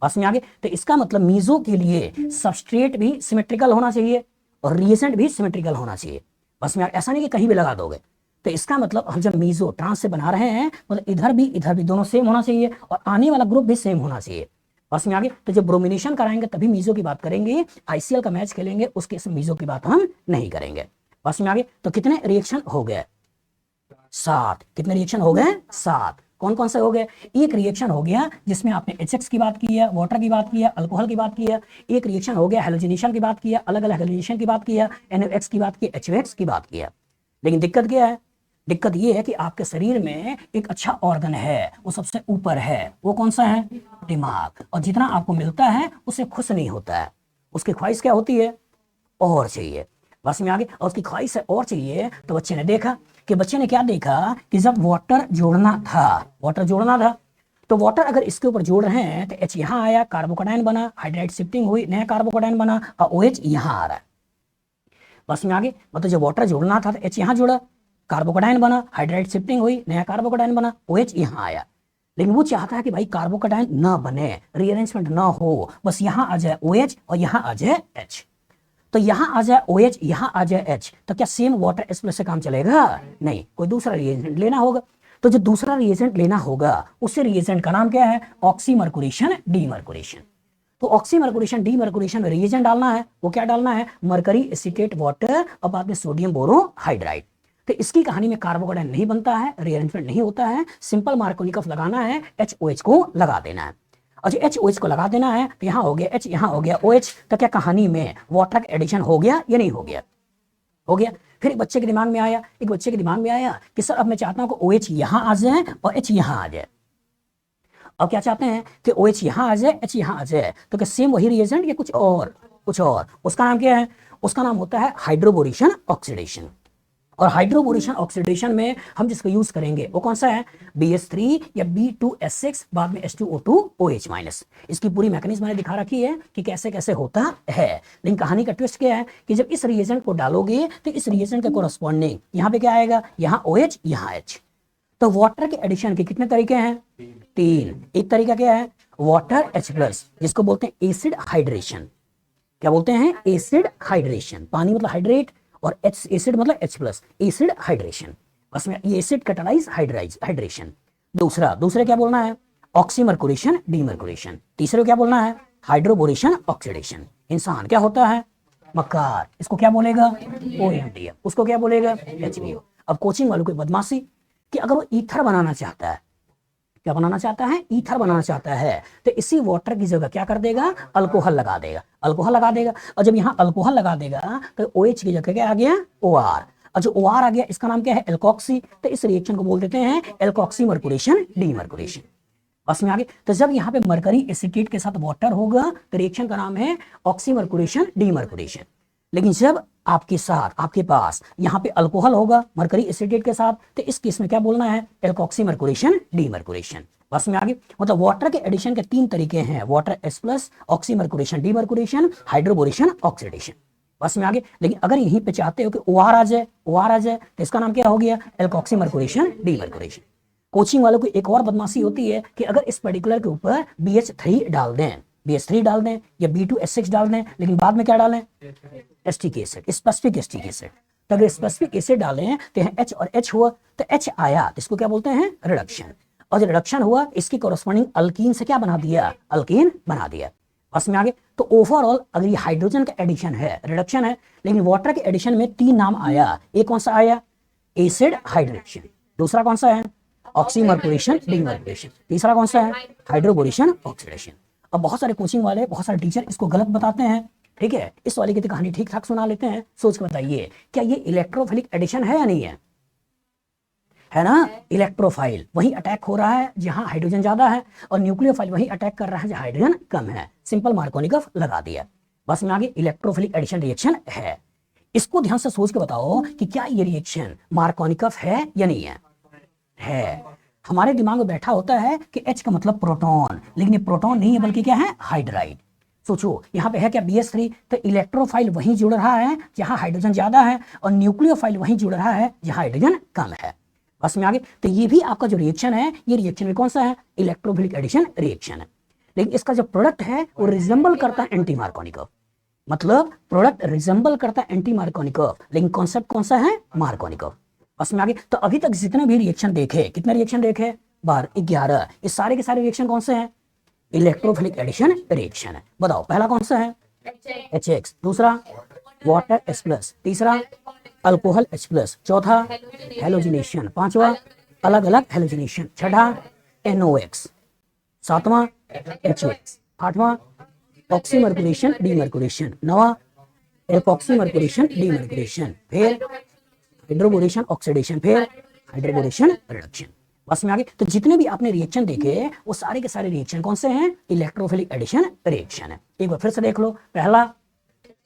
A: पास में आगे। तो इसका मतलब मीजो के लिए सबस्ट्रेट भी सिमेट्रिकल होना चाहिए और रिएजेंट भी सिमेट्रिकल होना चाहिए, बस में ऐसा नहीं कि कहीं भी लगा दोगे। तो इसका मतलब हम जब मीजो ट्रांस से बना रहे हैं, मतलब इधर भी दोनों सेम होना चाहिए और आने वाला ग्रुप भी सेम होना चाहिए, बस में आगे। तो जब ब्रोमिनेशन कराएंगे तभी मीजो की बात करेंगे, ICL का मैच खेलेंगे उसके मीजो की बात हम नहीं करेंगे, बस में आगे। तो कितने रिएक्शन हो गए, 7। कितने रिएक्शन हो गए, 7। कौन कौन से हो गए, एक रिएक्शन हो गया जिसमें आपने HX की बात की है, वाटर की बात की है, अल्कोहल की बात की है। एक रिएक्शन हो गया हैलोजिनेशन की बात की है, अलग अलग हैलोजिनेशन की बात की है, NOx की बात की, HOX की बात की है। लेकिन दिक्कत क्या है, दिक्कत ये है कि आपके शरीर में एक अच्छा ऑर्गन है, वो सबसे ऊपर है, वो कौन सा है, दिमाग। और जितना आपको मिलता है उससे खुश नहीं होता है, उसकी ख्वाहिश क्या होती है, और चाहिए, बस में आगे। और उसकी ख्वाहिश है और चाहिए। तो बच्चे ने देखा कि बच्चे ने क्या देखा कि जब वाटर जोड़ना था, वाटर जोड़ना था, तो वाटर अगर इसके ऊपर जोड़ रहे हैं तो H यहाँ आया, कार्बोकेटाइन बना, हाइड्राइड शिफ्टिंग हुई, नया कार्बोकेटाइन बना, और OH यहाँ आ रहा है, बस में आगे। मतलब जब वाटर जोड़ना था तो H यहाँ जोड़ा, कार्बोकेटाइन बना, हाइड्राइड शिफ्टिंग हुई, नया कार्बोकेटाइन बना, OH यहाँ आया। लेकिन वो चाहता है कि भाई कार्बोकेटाइन ना बने, रीअरेंजमेंट ना हो, बस यहाँ आ जाए OH और यहाँ आ जाए H। तो यहां आ जाए OH, यहां आ जाए H, तो क्या सेम वाटर H+ से काम चलेगा, नहीं, कोई दूसरा रिएजेंट लेना होगा। तो जो दूसरा रिएजेंट लेना होगा उसी रिएजेंट का नाम क्या है, ऑक्सीमर्कुरेशन डीमर्कुरेशन। तो ऑक्सीमर्कुरेशन डीमर्कुरेशन में रिएजेंट डालना है, वो क्या डालना है, मरकरी एसीटेट वाटर और बाद में सोडियम बोरोहाइड्राइड। तो इसकी कहानी में कार्बोकेटाइन नहीं बनता है, रीअरेंजमेंट नहीं होता है, सिंपल मार्कोनिकफ लगाना है, HOH को लगा देना है। और जो HOH को लगा देना है तो यहाँ हो गया H, यहाँ हो गया OH। तो क्या कहानी में वाटर का एडिशन हो गया या नहीं हो गया, हो गया। फिर एक बच्चे के दिमाग में आया कि सर अब मैं चाहता हूं कि OH यहाँ आ जाए और H यहाँ आ जाए। अब क्या चाहते हैं कि OH यहाँ आ जाए, H यहाँ आ जाए, तो क्या सेम वही रिएजेंट या कुछ और, कुछ और। उसका नाम क्या है, उसका नाम होता है हाइड्रोबोरेशन ऑक्सीडेशन। और हाइड्रोबोरेशन ऑक्सीडेशन में हम जिसको यूज करेंगे वो कौन सा है, BH3 या B2S6 बाद में H2O2OH-। इसकी पूरी मैकेनिज्म मैंने दिखा रखी है कि कैसे कैसे होता है। लेकिन कहानी का ट्विस्ट क्या है कि जब इस रिएजेंट को डालोगे तो इस रिएजेंट के कोरस्पॉन्डिंग यहाँ पे क्या आएगा, यहाँ OH यहाँ H। तो वाटर के एडिशन के कितने तरीके हैं, 3। एक तरीका क्या है, वाटर H+, जिसको बोलते हैं एसिड हाइड्रेशन। क्या बोलते हैं, एसिड हाइड्रेशन, पानी मतलब हाइड्रेट और एसिड मतलब H+, एसिड हाइड्रेशन, बस में ये एसिड कैटालाइज हाइड्रेशन। दूसरे क्या बोलना है, ऑक्सीमर्कुरेशन डीमर्कुरेशन। तीसरे को क्या बोलना है, हाइड्रोबोरेशन ऑक्सीडेशन। इंसान क्या होता है, मकार, इसको क्या बोलेगा, OMDF, उसको क्या बोलेगा, HBO। अब कोचिंग वालों की बदमाशी कि अगर वो ईथर बनाना चाहता है, क्या बनाना चाहता है, ईथर बनाना चाहता है, तो इसी वाटर की जगह क्या कर देगा, अल्कोहल लगा देगा, अल्कोहल लगा देगा। और जब यहाँ अल्कोहल लगा देगा तो OH की जगह क्या आ गया, OR। और जो OR आ गया इसका नाम क्या है, एल्कोक्सी। तो इस रिएक्शन को बोल देते हैं एल्कोक्सी मर्कुरेशन डीमर्कुरेशन। बस में आगे, तो जब यहाँ पे मरकरी एसीटेट के साथ वाटर होगा तो रिएक्शन का नाम है ऑक्सीमर्कुरेशन डीमर्कुरेशन। लेकिन जब आपके पास यहाँ पे अल्कोहल होगा मरकरी एसीटेट के साथ, तो इस केस में क्या बोलना है, एल्कोक्सीमर्कुरेशन डीमर्कुरेशन। बस में आगे, मतलब वाटर के एडिशन के 3 तरीके हैं, water S+, ऑक्सीमर्कुरेशन demercuration, hydroboration oxidation. बस में आगे, लेकिन अगर यहीं पे चाहते हो कि OR आ जाए तो इसका नाम क्या हो गया, एल्कोक्सीमर्कुरेशन डीमर्कुरेशन। कोचिंग वालों की एक और बदमाशी होती है कि अगर इस पर्टिकुलर के ऊपर BH3 डाल दें या B2S6 डाल दें, लेकिन बाद में क्या डालें, acetic acid, specific acetic acid. तो अगर स्पेसिफिक एसिड डालें तो यहाँ H और H हुआ, तो H आया तो इसको क्या बोलते हैं, रिडक्शन। और जब रिडक्शन हुआ इसकी कॉरेस्पॉन्डिंग अल्कीन से क्या बना दिया, अल्कीन बना दिया। बस में आगे, तो ओवरऑल अगर ये हाइड्रोजन का एडिशन है, रिडक्शन है, लेकिन वाटर के एडिशन में 3 नाम आया। एक कौन सा आया, एसिड हाइड्रेशन। दूसरा कौन सा है, ऑक्सीमर्कुरेशन डीमर्कुरेशन। तीसरा कौन सा है, हाइड्रोबोरेशन ऑक्सीडेशन। अब बहुत सारे कोचिंग वाले, बहुत सारे टीचर इसको गलत बताते हैं, ठीक है। इस वाले की तो कहानी ठीक ठाक सुना लेते हैं। सोच के बताइए, क्या ये इलेक्ट्रोफिलिक एडिशन है या नहीं है ना। इलेक्ट्रोफाइल वही अटैक हो रहा है जहां हाइड्रोजन ज्यादा है, और न्यूक्लियोफाइल वही अटैक कर रहा है जहां हाइड्रोजन कम है। सिंपल मार्कोनिकफ लगा दिया। बस में आगे, इलेक्ट्रोफिलिक एडिशन रिएक्शन है। इसको ध्यान से सोच के बताओ कि क्या ये रिएक्शन मार्कोनिकफ है या नहीं है। हमारे दिमाग में बैठा होता है कि H का मतलब प्रोटॉन, लेकिन ये प्रोटॉन नहीं है बल्कि क्या है, हाइड्राइड। सोचो यहाँ पे है क्या, BH3, तो इलेक्ट्रोफाइल वहीं जुड़ रहा है जहां हाइड्रोजन ज्यादा है, और न्यूक्लियोफाइल वहीं जुड़ रहा है जहां हाइड्रोजन कम है। बस में आगे, तो ये भी आपका जो रिएक्शन है, ये रिएक्शन में कौन सा है, इलेक्ट्रोफिलिक एडिशन रिएक्शन है। लेकिन इसका जो प्रोडक्ट है वो रिजेंबल करता है एंटी मार्कोनिकफ, मतलब प्रोडक्ट रिजेंबल करता है एंटी मार्कोनिकफ, लेकिन कॉन्सेप्ट कौन सा है, मार्कोनिकफ। बस में आगे, तो अभी तक जितने भी रिएक्शन देखे, कितने रिएक्शन देखे, 11, इस सारे के सारे रिएक्शन कौन से हैं, इलेक्ट्रोफिलिक एडिशन रिएक्शन है। बताओ पहला कौन सा है, HX, दूसरा वाटर S+, तीसरा अल्कोहल H+, चौथा हेलोजिनेशन, पांचवा अलग अलग हेलोजिनेशन, छठा NOx, सातवां HOx, आठवां ऑक्सीमर्कुरेशन डीमर्कुरेशन, नवा एल्कोक्सीमर्कुरेशन डीमर्कुरेशन, फिर हाइड्रोबोरेशन ऑक्सीडेशन, फिर हाइड्रोबोरेशन रिडक्शन। बस में आगे, तो जितने भी आपने रिएक्शन देखे वो सारे के सारे रिएक्शन कौन से हैं, इलेक्ट्रोफिलिक एडिशन रिएक्शन है। एक बार फिर से देख लो, पहला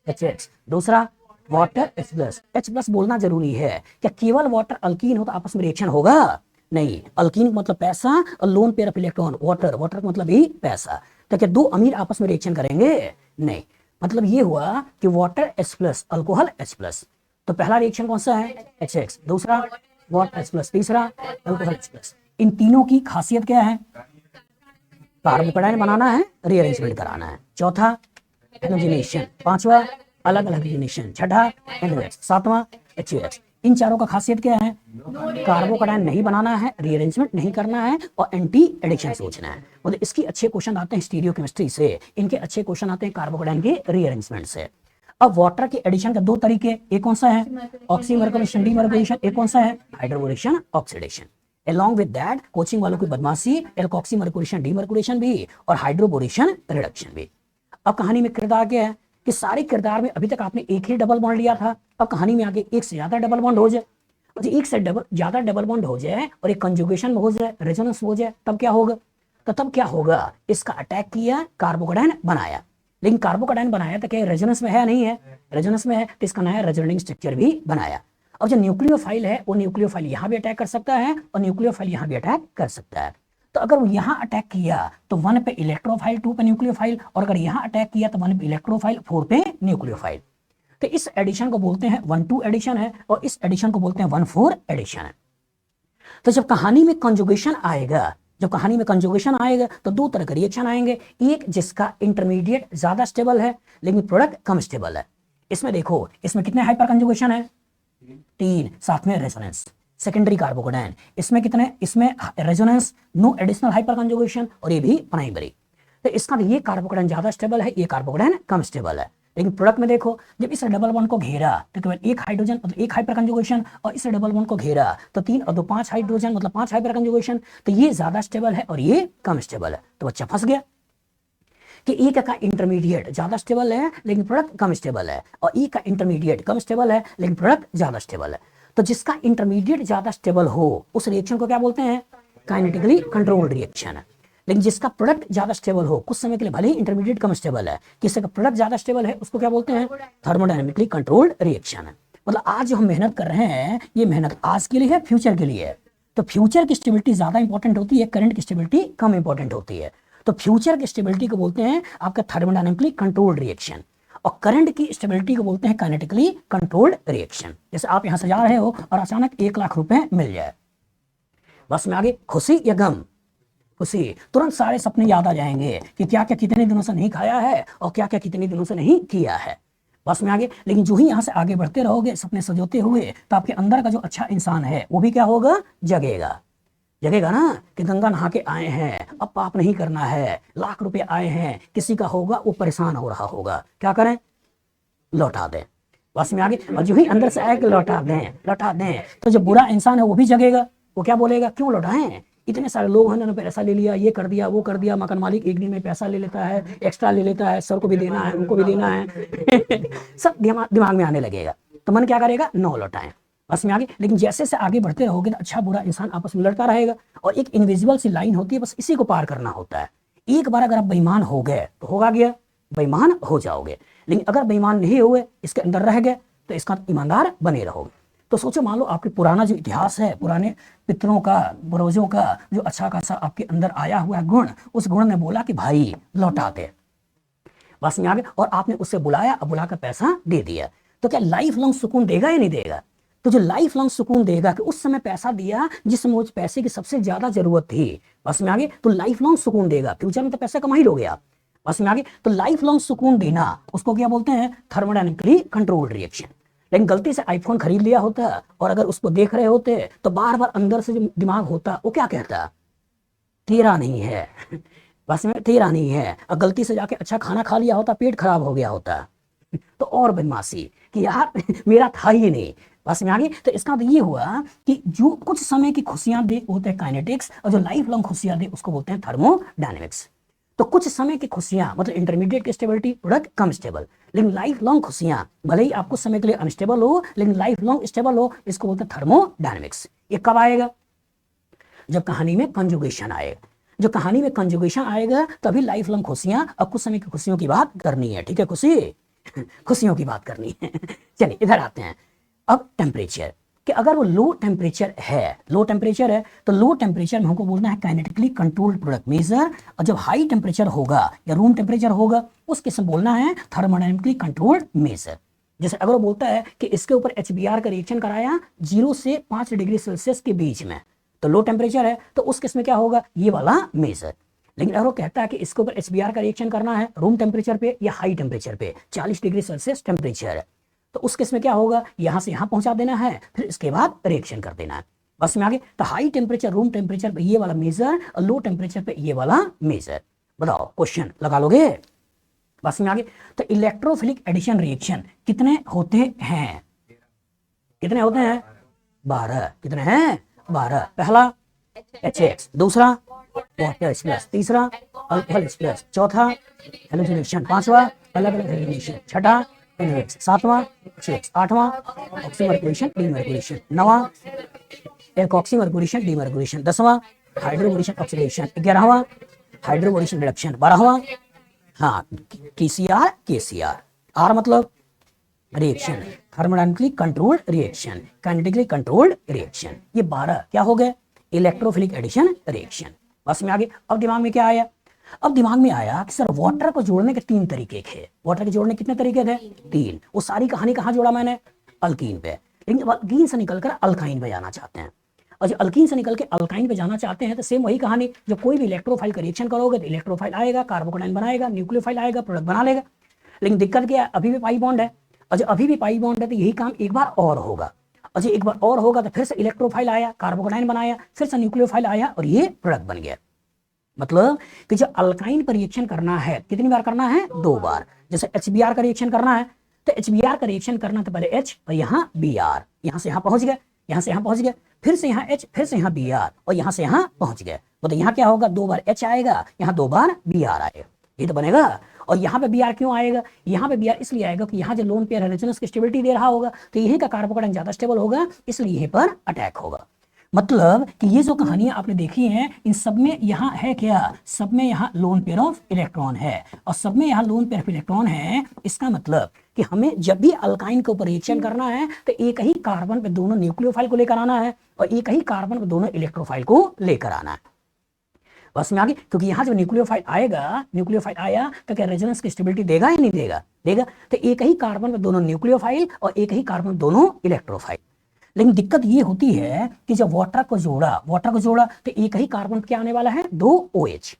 A: HX, दूसरा वाटर H+। बोलना जरूरी है, क्या केवल वाटर अल्कीन हो तो आपस में रिएक्शन होगा, नहीं। अल्कीन मतलब पैसा और lone pair of electron, water का मतलब ही पैसा। तो क्या 2 अमीर आपस में रिएक्शन करेंगे, नहीं। मतलब ये हुआ कि वाटर H+, अल्कोहल H+। तो पहला रिएक्शन कौन सा है, HX, दूसरा वाटर H+, तीसरा अल्कोहल H+। इन तीनों की खासियत क्या है, कार्बोकेटायन बनाना है, रीअरेंजमेंट कराना है। चौथा हेलोजिनेशन, पांचवा अलग अलग हेलोजिनेशन, छठा NOx, सातवां HOx। इन चारों का खासियत क्या है, कार्बोकेटायन नहीं बनाना है, रीअरेंजमेंट नहीं करना है, और एंटी एडिक्शन सोचना है। मतलब इसकी अच्छे क्वेश्चन आते हैं स्टीरियोकेमिस्ट्री से, इनके अच्छे क्वेश्चन आते हैं कार्बोकेटायन के रीअरेंजमेंट से। अब वाटर के एडिशन के 2 तरीके, एक कौन सा है, ऑक्सीमर्कुरेशन डीमर्कुरेशन, एक कौन सा है, hydroboration oxidation. Along with that, coaching वालों की बदमाशी, एल्कोक्सीमर्कुरेशन डीमर्कुरेशन भी और हाइड्रोबोरेशन रिडक्शन भी। अब कहानी में किरदार क्या है कि सारे किरदार में अभी तक आपने एक ही डबल बॉन्ड लिया था, अब कहानी में आगे एक से ज्यादा डबल बॉन्ड हो जाए, और एक से ज्यादा डबल बॉन्ड हो जाए और एक कंजुगेशन हो जाए, रेजोनेंस हो जाए, तब क्या होगा, तो तब क्या होगा, इसका अटैक किया, कार्बोकेटायन बनाया। लेकिन कार्बोकेटायन बनाया तो क्या रेजोनेंस में है, नहीं है, रेजोनेंस में है, तो इसका नया रेजोनेटिंग स्ट्रक्चर भी बनाया। अब जो न्यूक्लियोफाइल है वो न्यूक्लियोफाइल यहाँ भी अटैक कर सकता है और न्यूक्लियोफाइल यहाँ भी अटैक कर सकता है। तो अगर वो यहाँ अटैक किया तो 1 पे इलेक्ट्रोफाइल, 2 पे न्यूक्लियोफाइल, और अगर यहाँ अटैक किया तो 1 पे इलेक्ट्रोफाइल, 4 पे न्यूक्लियोफाइल। तो इस एडिशन को बोलते हैं 1-2 एडिशन है, और इस एडिशन को बोलते हैं 1-4 एडिशन है। तो जब कहानी में कंजुगेशन आएगा, तो 2 तरह के रिएक्शन आएंगे, एक जिसका इंटरमीडिएट ज्यादा स्टेबल है लेकिन प्रोडक्ट कम स्टेबल है। इसमें देखो, इसमें कितने हाइपर कंजुगेशन है, 3, साथ में रेजोनेंस। Secondary carbocation. इसमें कितने, इसमें resonance, no additional hyperconjugation, और ये भी प्राइमरी। तो इसका ये कार्बोकेटायन ज्यादा स्टेबल है, ये कार्बोकेटायन कम स्टेबल है। लेकिन प्रोडक्ट में देखो, जब इस डबल बॉन्ड को घेरा तो केवल एक हाइड्रोजन मतलब एक हाइपर कंजुगेशन, और इस डबल बॉन्ड को घेरा तो 3 और 2 5 हाइड्रोजन मतलब 5 हाइपर कंजुगेशन। तो ये ज्यादा स्टेबल है और ये कम स्टेबल है। तो बच्चा फंस गया कि ई का इंटरमीडिएट ज्यादा स्टेबल है लेकिन प्रोडक्ट कम स्टेबल है, और ई का इंटरमीडिएट कम स्टेबल है लेकिन प्रोडक्ट ज्यादा स्टेबल है। तो जिसका इंटरमीडिएट ज्यादा स्टेबल हो उस रिएक्शन को क्या बोलते हैं, काइनेटिकली कंट्रोल्ड रिएक्शन। लेकिन जिसका प्रोडक्ट ज्यादा स्टेबल हो, कुछ समय के लिए भले ही इंटरमीडिएट कम स्टेबल है, किसी का प्रोडक्ट ज्यादा स्टेबल है, उसको क्या बोलते हैं, थर्मोडायनेमिकली कंट्रोल्ड रिएक्शन। मतलब आज जो हम मेहनत कर रहे हैं ये मेहनत आज के लिए है, फ्यूचर के लिए है। तो फ्यूचर की स्टेबिलिटी ज्यादा इंपॉर्टेंट होती है, करंट की स्टेबिलिटी कम इंपॉर्टेंट होती है। तो फ्यूचर की स्टेबिलिटी को बोलते हैं आपका थर्मोडायनेमिकली कंट्रोल्ड रिएक्शन, और करंट की स्टेबिलिटी को बोलते हैं काइनेटिकली कंट्रोल्ड रिएक्शन। जैसे आप यहां से जा रहे हो और अचानक 1 लाख रुपए मिल जाए, बस में आगे खुशी या गम, खुशी, तुरंत सारे सपने याद आ जाएंगे कि क्या क्या कितने दिनों से नहीं खाया है और क्या क्या कितने दिनों से नहीं किया है, बस में आगे। लेकिन जो ही यहां से आगे बढ़ते रहोगे सपने सजोते हुए, तो आपके अंदर का जो अच्छा इंसान है वो भी क्या होगा, जगेगा। जगेगा ना कि गंगा नहा के आए हैं, अब पाप नहीं करना है, लाख रुपए आए हैं, किसी का होगा वो परेशान हो रहा होगा, क्या करें, लौटा दें, बस में आगे। और जो ही अंदर से आए कि लौटा दें, लौटा दें, तो जो बुरा इंसान है वो भी जगेगा। वो क्या बोलेगा, क्यों लौटाएं, इतने सारे लोग हैं, उन्होंने पैसा ले लिया, ये कर दिया, वो कर दिया, मकान मालिक एक दिन में पैसा ले लेता है, एक्स्ट्रा ले लेता है, सर को भी देना है, उनको भी देना है सब दिमाग में आने लगेगा। तो मन क्या करेगा, नो लौटाएं, बस में आगे। लेकिन जैसे जैसे आगे बढ़ते रहोगे तो अच्छा बुरा इंसान आपस में लड़ता रहेगा, और एक इनविजिबल सी लाइन होती है, बस इसी को पार करना होता है। एक बार अगर आप बेईमान हो गए तो होगा गया, बेईमान हो जाओगे। लेकिन अगर बेईमान नहीं हुए, इसके अंदर रह गए, तो इसका ईमानदार बने रहोगे। तो सोचो, मान लो आपके पुराना जो इतिहास है, पुराने पितरों का, पूर्वजों का जो अच्छा खासा आपके अंदर आया हुआ है गुण, उस गुण ने बोला कि भाई लौटा दे, बस में आगे, और आपने उससे बुलाया, बुलाकर पैसा दे दिया, तो क्या लाइफ लॉन्ग सुकून देगा या नहीं देगा। तो जो लाइफ लॉन्ग सुकून देगा कि उस समय पैसा दिया जिस समय उस पैसे की सबसे ज्यादा जरूरत थी, बस में आगे, तो लाइफ लॉन्ग सुकून देगा। फ्यूचर में तो पैसा कमा ही लोगे आप, बस में आगे। तो लाइफ लॉन्ग सुकून देना उसको क्या बोलते हैं, थर्मोडायनेमिकली कंट्रोल्ड रिएक्शन। लेकिन गलती से आईफोन खरीद लिया होता और अगर उसको देख रहे होते तो बार बार अंदर से जो दिमाग होता वो क्या कहता, तेरा नहीं है, बस में तेरा नहीं है। और गलती से जाके अच्छा खाना खा लिया होता, पेट खराब हो गया होता तो और बदमाशी कि यार मेरा था ही नहीं, बस में आगे। तो इसका मतलब ये हुआ कि जो कुछ समय की खुशियां दे होते हैं काइनेटिक्स, और जो लाइफ लॉन्ग खुशियां दे उसको बोलते हैं थर्मोडायनेमिक्स। तो कुछ समय की खुशियां मतलब इंटरमीडिएट की स्टेबिलिटी, प्रोडक्ट कम स्टेबल, लेकिन लाइफ लॉन्ग खुशियां भले ही आप कुछ समय के लिए अनस्टेबल हो लेकिन लाइफ लॉन्ग स्टेबल हो, इसको बोलते हैं थर्मोडायनेमिक्स। ये कब आएगा, जब कहानी में कंजुगेशन आएगा। जो कहानी में कंजुगेशन आएगा तभी लाइफ लॉन्ग खुशियां और कुछ समय की खुशियों की बात करनी है, ठीक है, खुशियों की बात करनी है। चलिए इधर आते हैं। अब टेम्परेचर, कि अगर वो लो टेम्परेचर है, लो टेम्परेचर है, तो लो टेम्परेचर में हमको बोलना है काइनेटिकली कंट्रोल्ड प्रोडक्ट मेजर, और जब हाई टेम्परेचर होगा या रूम टेम्परेचर होगा उस केस में बोलना है थर्मोडायनेमिकली कंट्रोल्ड मेजर। जैसे अगर वो बोलता है कि इसके ऊपर HBr का रिएक्शन कराया 0 से 5 डिग्री सेल्सियस के बीच में, तो लो टेम्परेचर है, तो उस केस में क्या होगा, ये वाला मेजर। लेकिन अगर वो कहता है कि इसके ऊपर HBr का रिएक्शन करना है रूम टेम्परेचर पे या हाई टेम्परेचर पे, 40 डिग्री सेल्सियस टेम्परेचर है, तो उस केस में क्या होगा, यहां से यहां पहुंचा देना है, फिर इसके बाद रिएक्शन कर देना है, बस में आगे। तो हाई टेम्परेचर रूम टेम्परेचर पे ये वाला मेजर और लो टेम्परेचर पे ये वाला मेजर। बताओ क्वेश्चन लगा लोगे, बस में आगे। तो इलेक्ट्रोफिलिक एडिशन रिएक्शन कितने होते हैं, कितने होते हैं, 12। कितने हैं, 12। पहला HX, दूसरा वाटर प्लस, तीसरा अल्कोहल प्लस, चौथा हेलोजनेशन, पांचवा अलग अलग हेलोजनेशन, छठा NOx, सातवां HX, आठवां ऑक्सीमर्कुलेशन डीमर्कुलेशन, नवां एल्कोक्सीमर्कुलेशन डीमर्कुलेशन, 10वां हाइड्रोबोरेशन ऑक्सीडेशन, 11वां हाइड्रोबोरेशन रिडक्शन, 12वां हाँ KCR, आर मतलब reaction, thermodynamically controlled reaction, kinetically controlled reaction. ये 12 क्या हो गए, इलेक्ट्रोफिलिक एडिशन रिएक्शन, बस में आगे। अब दिमाग में क्या आया, अब दिमाग में आया कि सर वाटर को जोड़ने के 3 तरीके थे, वाटर के जोड़ने कितने तरीके थे, 3। वो सारी कहानी कहाँ जोड़ा मैंने, अल्कीन पे। लेकिन जब अल्कीन से निकलकर अल्काइन पे जाना चाहते हैं, और जब अल्कीन से निकल के अल्काइन पे जाना चाहते हैं तो सेम वही कहानी, जब कोई भी इलेक्ट्रोफाइल का रिएक्शन करोगे तो इलेक्ट्रोफाइल आएगा, कार्बोकेटाइन बनाएगा, न्यूक्लियोफाइल आएगा, प्रोडक्ट बना लेगा। लेकिन दिक्कत क्या है, अभी भी पाई बॉन्ड है, और जब अभी भी पाई बॉन्ड है तो यही काम एक बार और होगा। अच्छा एक बार और होगा तो फिर से इलेक्ट्रोफाइल आया, कार्बोकेटाइन बनाया, फिर से न्यूक्लियोफाइल आया और ये प्रोडक्ट बन गया। मतलब कि जो अल्काइन पर रिएक्शन करना है कितनी बार करना है? 2 बार। जैसे HBr का रिएक्शन करना है तो HBr का रिएक्शन करना तो पहले H और यहाँ Br, यहाँ से यहाँ पहुंच गए, यहाँ से यहाँ पहुंच गए, फिर से यहाँ H, फिर से यहाँ Br और यहाँ से यहाँ पहुंच गए। मतलब यहाँ क्या होगा? 2 बार H आएगा, यहाँ 2 बार Br आएगा, ये तो बनेगा। और यहाँ पे Br क्यों आएगा? यहाँ पे Br इसलिए आएगा कि यहाँ जो लोन पेयर है रेजोनेंस की स्टेबिलिटी दे रहा होगा, तो यहीं का कार्बोकेटाइन ज्यादा स्टेबल होगा, इसलिए यहीं पर अटैक होगा। मतलब कि ये जो कहानियां आपने देखी हैं इन सब में यहाँ है क्या? सब में यहाँ लोन पेयर ऑफ इलेक्ट्रॉन है, और सब में यहाँ लोन पेयर ऑफ इलेक्ट्रॉन है। इसका मतलब कि हमें जब भी अल्काइन के ऊपर रिएक्शन करना है तो एक ही कार्बन पे दोनों न्यूक्लियोफाइल को लेकर आना है और एक ही कार्बन पे दोनों इलेक्ट्रोफाइल को लेकर आना है। बस में आगे, क्योंकि यहाँ जब न्यूक्लियोफाइल आएगा, न्यूक्लियोफाइल आया तो क्या रेजोनेंस की स्टेबिलिटी देगा या नहीं देगा? देगा। तो एक ही कार्बन पे दोनों न्यूक्लियोफाइल और एक ही कार्बन दोनों इलेक्ट्रोफाइल। लेकिन दिक्कत ये होती है कि जब वाटर को जोड़ा तो एक ही कार्बन क्या आने वाला है? 2 OH।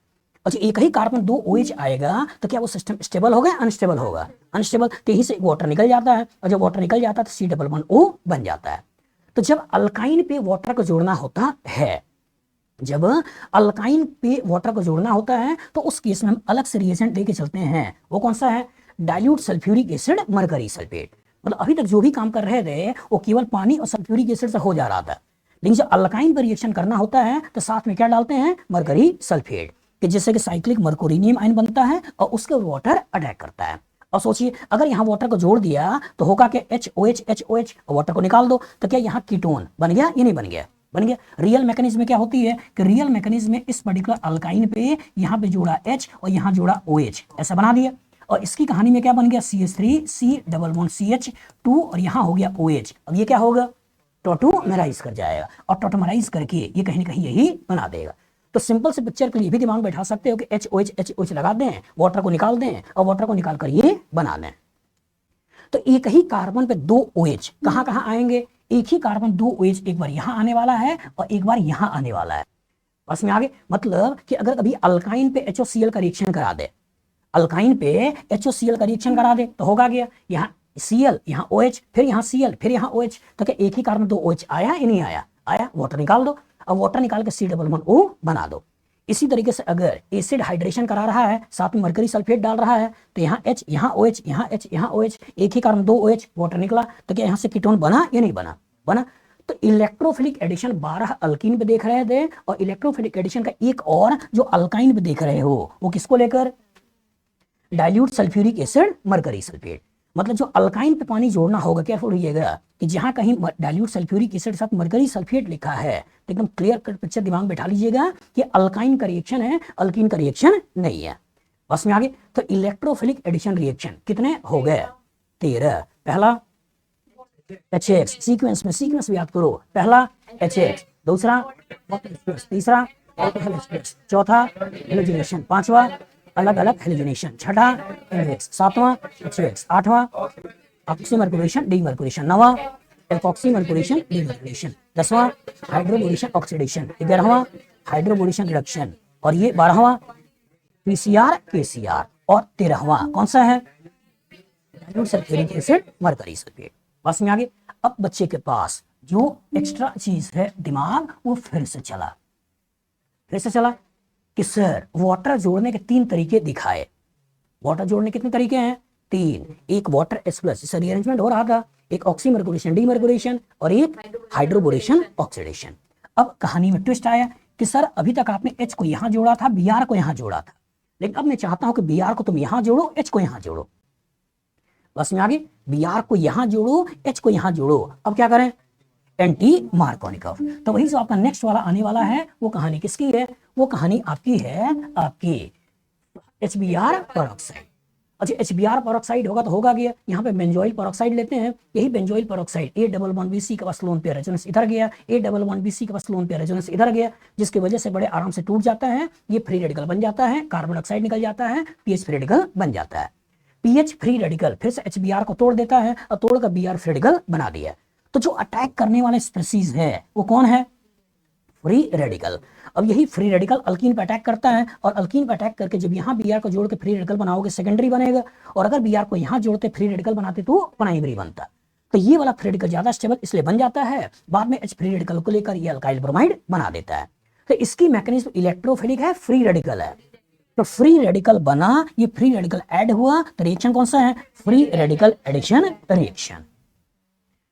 A: अच्छा एक ही कार्बन 2 OH आएगा तो क्या वो सिस्टम स्टेबल होगा? अनस्टेबल होगा? अनस्टेबल। तो यहीं से वाटर निकल जाता है और जब वाटर निकल जाता है तो C++O बन जाता है। तो जब अल्काइन पे वाटर को जोड़ना होता है, जब अल्काइन पे वाटर को जोड़ना होता है तो उस केस में हम अलग से रिएजेंट लेके चलते हैं। वो कौन सा है? Dilute sulphuric acid mercury sulphate. मतलब अभी तक जो भी काम कर रहे थे वो केवल पानी और सल्फ्यूरिक एसिड से हो जा रहा था, लेकिन जब अल्काइन पर रिएक्शन करना होता है तो साथ में क्या डालते हैं? मरकरी सल्फेट, कि जिससे कि साइक्लिक मर्कोरिनियम आयन बनता है और उसके वाटर अटैक करता है। और सोचिए अगर यहाँ वाटर को जोड़ दिया तो होगा कि HOH और वाटर को निकाल दो तो क्या यहाँ कीटोन बन गया? ये नहीं बन गया? बन गया। रियल मैकेनिज्म में क्या होती है कि रियल मैकेनिज्म में इस पर्टिकुलर अल्काइन पे यहाँ पे जोड़ा H और यहाँ जोड़ा OH, ऐसा बना दिया। और इसकी कहानी में क्या बन गया? CH3 C++CH2 और यहाँ हो गया OH। अब ये क्या होगा? टॉटोमराइज कर जाएगा और टॉटोमराइज करके ये कहीं ना कहीं यही बना देगा। तो सिंपल से पिक्चर के लिए भी दिमाग बैठा सकते हो कि HOH लगा दें, वाटर को निकाल दें और वाटर को निकाल कर ये बना लें। तो एक ही कार्बन पे 2 OH कहाँ कहाँ आएंगे? एक ही कार्बन 2 OH एक बार यहाँ आने वाला है और एक बार यहाँ आने वाला है। बस में आगे, मतलब कि अगर कभी अल्काइन पे HOCl का रिएक्शन करा दे, अल्काइन पे HOCl का रिएक्शन करा दे तो होगा क्या? यहाँ Cl, यहाँ OH, फिर यहाँ Cl, फिर यहाँ OH, तो क्या एक ही कार्बन 2 OH आया या नहीं आया? आया। वाटर निकाल दो, अब वाटर निकाल के C++O बना दो। इसी तरीके से अगर एसिड हाइड्रेशन करा रहा है, साथ में मरकरी सल्फेट डाल रहा है, तो यहाँ H, यहाँ OH, यहाँ H, यहाँ OH, एक ही कार्बन 2 OH, वाटर निकला, तो क्या यहाँ से कीटोन बना या नहीं बना? बना। तो इलेक्ट्रोफिलिक एडिशन 12 अल्कीन पे देख रहे थे और इलेक्ट्रोफिलिक एडिशन का एक और जो अल्काइन पे देख रहे हो वो किसको लेकर? Dilute sulphuric acid mercury sulphate. मतलब जो अल्काइन पे पानी जोड़ना होगा, क्या होगा कि जहां कहीं डाइल्यूट सल्फ्यूरिक एसिड साथ मरकरी सल्फेट लिखा है तो एकदम क्लियर कट पिक्चर दिमाग में बैठा लीजिएगा कि अल्काइन का रिएक्शन है, अल्कीन का रिएक्शन नहीं है। बस में आगे, तो इलेक्ट्रोफिलिक एडिशन रिएक्शन कितने हो गए? 13। पहला HX, सीक्वेंस में याद करो, पहला HX, दूसरा तीसरा चौथा हेलोजिनेशन, पांचवा अलग अलग हेलोजिनेशन, छठा NX, सातवां HX, आठवां ऑक्सीमर्कुरेशन डीमर्कुरेशन, नवा एल्कोक्सीमर्कुरेशन demercuration, 10वां hydroboration oxidation, 11वां hydroboration reduction और ये 12वां PCR KCR और 13वां कौन सा है? Dilute sulphuric acid mercury sulphate. बस में आगे, अब बच्चे के पास जो एक्स्ट्रा चीज है दिमाग वो फिर से चला कि सर वाटर जोड़ने के 3 तरीके दिखाए। वाटर जोड़ने कितने तरीके हैं? 3। एक वाटर H+, इससे रीअरेंजमेंट हो रहा था, एक ऑक्सीमर्कुरेशन डीमर्कुरेशन और एक हाइड्रोबोरेशन ऑक्सीडेशन। अब कहानी में ट्विस्ट आया कि सर अभी तक आपने H को यहां जोड़ा था, Br को यहां जोड़ा था, लेकिन अब मैं चाहता हूं कि Br को तुम यहां जोड़ो, H को यहां जोड़ो। बस में आगे, Br को यहां जोड़ो, H को यहां जोड़ो। अब क्या करें? Anti Markovnikov. तो वही जो आपका नेक्स्ट वाला आने वाला है वो कहानी किसकी है? वो कहानी आपकी है, आपकी HBr पेरोक्साइड। अच्छा HBr पेरोक्साइड होगा तो होगा क्या? यहाँ पे बेंजोइल पेरोक्साइड लेते हैं, यही बेंजोइल पेरोक्साइड A11BC के पास लोन पेयर रेजोनेंस इधर गया, A11BC के पास लोन पेयर रेजोनेंस इधर गया, जिसकी वजह से बड़े आराम से टूट जाता है, ये फ्री रेडिकल बन जाता है, कार्बन डाइऑक्साइड निकल जाता है, पीएच फ्री रेडिकल बन जाता है। पीएच फ्री रेडिकल फिर से HBr को तोड़ देता है और तोड़कर Br फ्री रेडिकल बना दिया। तो जो अटैक करने वाले स्पीसीज है वो कौन है? Free radical. अब यही फ्री रेडिकल अल्कीन पे अटैक करता है और अल्कीन पे अटैक करके जब यहाँ Br को जोड़ के फ्री रेडिकल बनाओगे सेकेंडरी बनेगा, और अगर Br को यहाँ जोड़ते फ्री रेडिकल बनाते तो प्राइमरी बनता। तो ये वाला फ्री रेडिकल ज्यादा स्टेबल इसलिए बन जाता है, बाद में H फ्री रेडिकल को लेकर ये अल्काइल ब्रोमाइड बना देता है। तो इसकी मैकेनिज्म इलेक्ट्रोफिलिक है, फ्री रेडिकल है। तो फ्री रेडिकल बना, ये फ्री रेडिकल ऐड हुआ, तो रिएक्शन कौन सा है? Free radical addition reaction.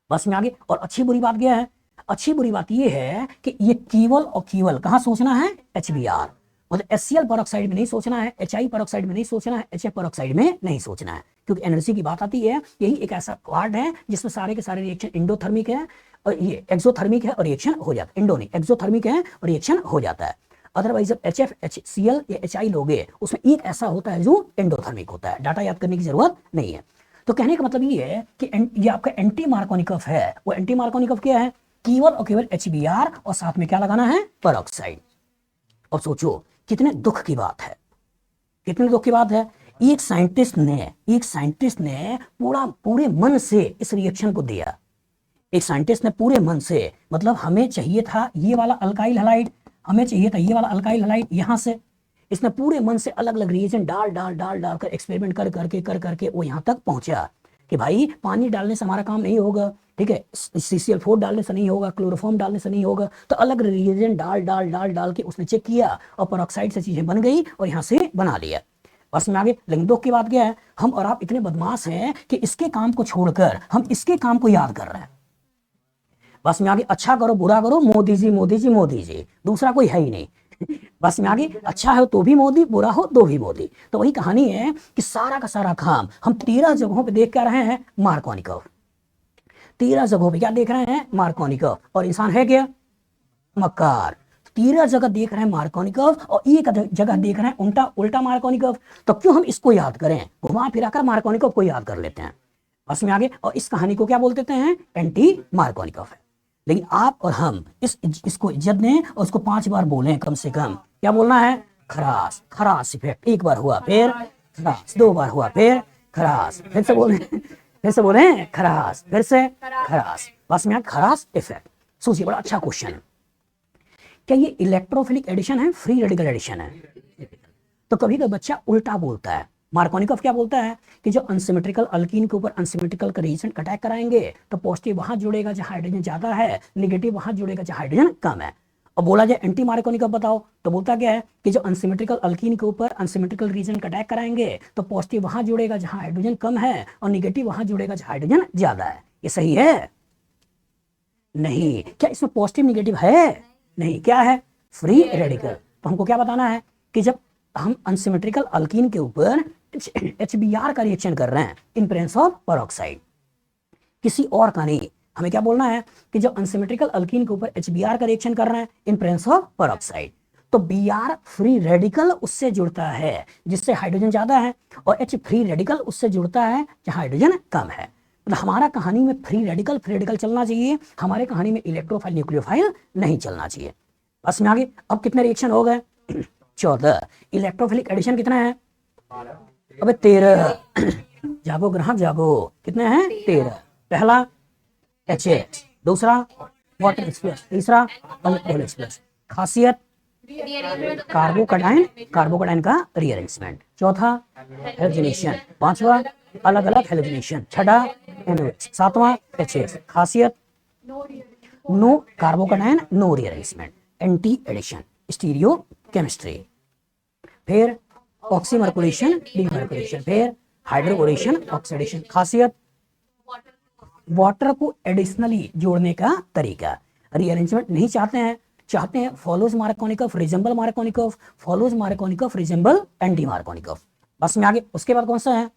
A: बस में आगे। और अच्छी बुरी बात क्या है? अच्छी बुरी बात ये है कि ये केवल और केवल कहाँ सोचना है? HBr, मतलब HCl पेरोक्साइड में नहीं सोचना है, HI पेरोक्साइड में नहीं सोचना है, HF पेरोक्साइड में नहीं सोचना है, क्योंकि एनर्जी की बात आती है। यही एक ऐसा पार्ट है जिसमें सारे के सारे रिएक्शन इंडोथर्मिक है और ये एक्सोथर्मिक है और रिएक्शन हो जाता है। इंडो नहीं, एक्सोथर्मिक है और रिएक्शन हो जाता है। अदरवाइज जब HF, HCl या HI लोगे उसमें एक ऐसा होता है जो एंडोथर्मिक होता है। डाटा याद करने की जरूरत नहीं है। तो कहने का मतलब ये है कि ये आपका एंटी मार्कोनिकॉव है। वो एंटी मार्कोनिकॉव क्या है? केवल और केवल HBr और साथ में क्या लगाना है? पेरोक्साइड। अब सोचो कितने दुख की बात है, कितने दुख की बात है। एक साइंटिस्ट ने पूरे मन से इस रिएक्शन को दिया। एक साइंटिस्ट ने पूरे मन से, मतलब हमें चाहिए था ये वाला अल्काइल हैलाइड, हमें चाहिए था ये वाला अल्काइल हैलाइड, यहां से इसने पूरे मन से अलग अलग रिएजेंट डाल कर एक्सपेरिमेंट कर करके वो यहां तक पहुंचा कि भाई पानी डालने से हमारा काम नहीं होगा, ठीक है, CCl4 डालने से नहीं होगा, क्लोरोफॉर्म डालने से नहीं होगा। तो अलग रिएजेंट डाल के उसने चेक किया और पेरोक्साइड से चीजें बन गई और यहां से बना लिया। बस में आगे। लेकिन दुख की बात क्या है? हम और आप इतने बदमाश हैं कि इसके काम को छोड़कर हम इसके काम को याद कर रहे हैं। बस में आगे। अच्छा करो बुरा करो, मोदी जी मोदी जी मोदी जी, दूसरा कोई है ही नहीं। बस में आगे। अच्छा है तो भी मोदी, बुरा हो तो भी मोदी। तो वही कहानी है कि सारा का सारा काम हम 13 जगहों पे देख कर रहे हैं मार्कोनिकॉव। 13 जगहों पे क्या देख रहे हैं? मार्कोनिकॉव। और इंसान है क्या? मक्कार। 13 जगह देख रहे हैं मार्कोनिकॉव और एक जगह देख रहे हैं उल्टा मार्कोनिकॉव। तो क्यों हम इसको याद करें? घुमा फिरा कर मार्कोनिकॉव को याद कर लेते हैं। बस में आगे। और इस कहानी को क्या बोल देते हैं? एंटी मार्कोनिकॉव है। लेकिन आप और हम इसको इज्जत दें और उसको 5 बार बोलें कम से कम। क्या बोलना है? खरास, खरास इफेक्ट। एक बार हुआ फिर खरास, 2 बार हुआ फिर खरास, फिर से बोले खरास, फिर से खरास। बस में खरास इफेक्ट। सोचिए, बड़ा अच्छा क्वेश्चन है। क्या ये इलेक्ट्रोफिलिक एडिशन है, फ्री रेडिकल एडिशन है? तो कभी कभी बच्चा उल्टा बोलता है। मार्कोनिकॉव क्या बोलता है कि जो अनसिमेट्रिकल अल्कीन के ऊपर अनसिमेट्रिकल का रिएजेंट अटैक कराएंगे तो पॉजिटिव वहां जुड़ेगा जहां हाइड्रोजन ज्यादा है, नेगेटिव वहां जुड़ेगा जहां हाइड्रोजन कम है। और बोला जाए एंटी मार्कोनिकॉव बताओ, तो बोलता क्या है कि जो अनसिमेट्रिकल अल्कीन के ऊपर अनसिमेट्रिकल रीजन का अटैक कराएंगे तो पॉजिटिव वहां जुड़ेगा जहां हाइड्रोजन कम है और निगेटिव वहां जुड़ेगा जहां हाइड्रोजन ज्यादा है। ये सही है? नहीं। क्या इसमें पॉजिटिव निगेटिव है? नहीं। क्या है? Free radical. तो हमको क्या बताना है कि जब हम अनसिमेट्रिकल अल्कीन के ऊपर HBr का रिएक्शन कर रहे हैं इन प्रेजेंस ऑफ पेरोक्साइड, किसी और का नहीं, हमें क्या बोलना है कि जब अनसिमेट्रिकल अल्कीन के ऊपर HBr का रिएक्शन कर रहे हैं इन प्रेजेंस ऑफ पेरोक्साइड, तो Br फ्री रेडिकल उससे जुड़ता है जिससे हाइड्रोजन ज्यादा है और H फ्री रेडिकल उससे जुड़ता है जहां हाइड्रोजन कम है। मतलब हमारा कहानी में फ्री रेडिकल चलना चाहिए, हमारे कहानी में इलेक्ट्रोफाइल न्यूक्लियोफाइल नहीं चलना चाहिए। बस में आगे। अब कितने रिएक्शन हो गए? 14। इलेक्ट्रोफिलिक एडिशन कितना है? अबे 13। जागो ग्राहक जागो। कितने हैं? 13। पहला HH, दूसरा वाटर एक्सप्रेस, तीसरा अल्कोहल एक्सप्रेस। खासियत कार्बोकैटायन का रीअरेंजमेंट। चौथा हेलोजिनेशन। पांचवा अलग अलग हेलोजिनेशन। छठा NOH। सातवां HH। खासियत no carbocation no rearrangement, anti addition, stereochemistry. फिर ऑक्सीमर्कुलेशन डीमर्कुलेशन, फिर हाइड्रोबोरेशन ऑक्सीडेशन। खासियत वाटर को एडिशनली जोड़ने का तरीका। रीअरेंजमेंट नहीं चाहते हैं follows Markovnikov resemble Markovnikov, follows Markovnikov resemble anti Markovnikov. बस में आगे। उसके बाद कौन सा है?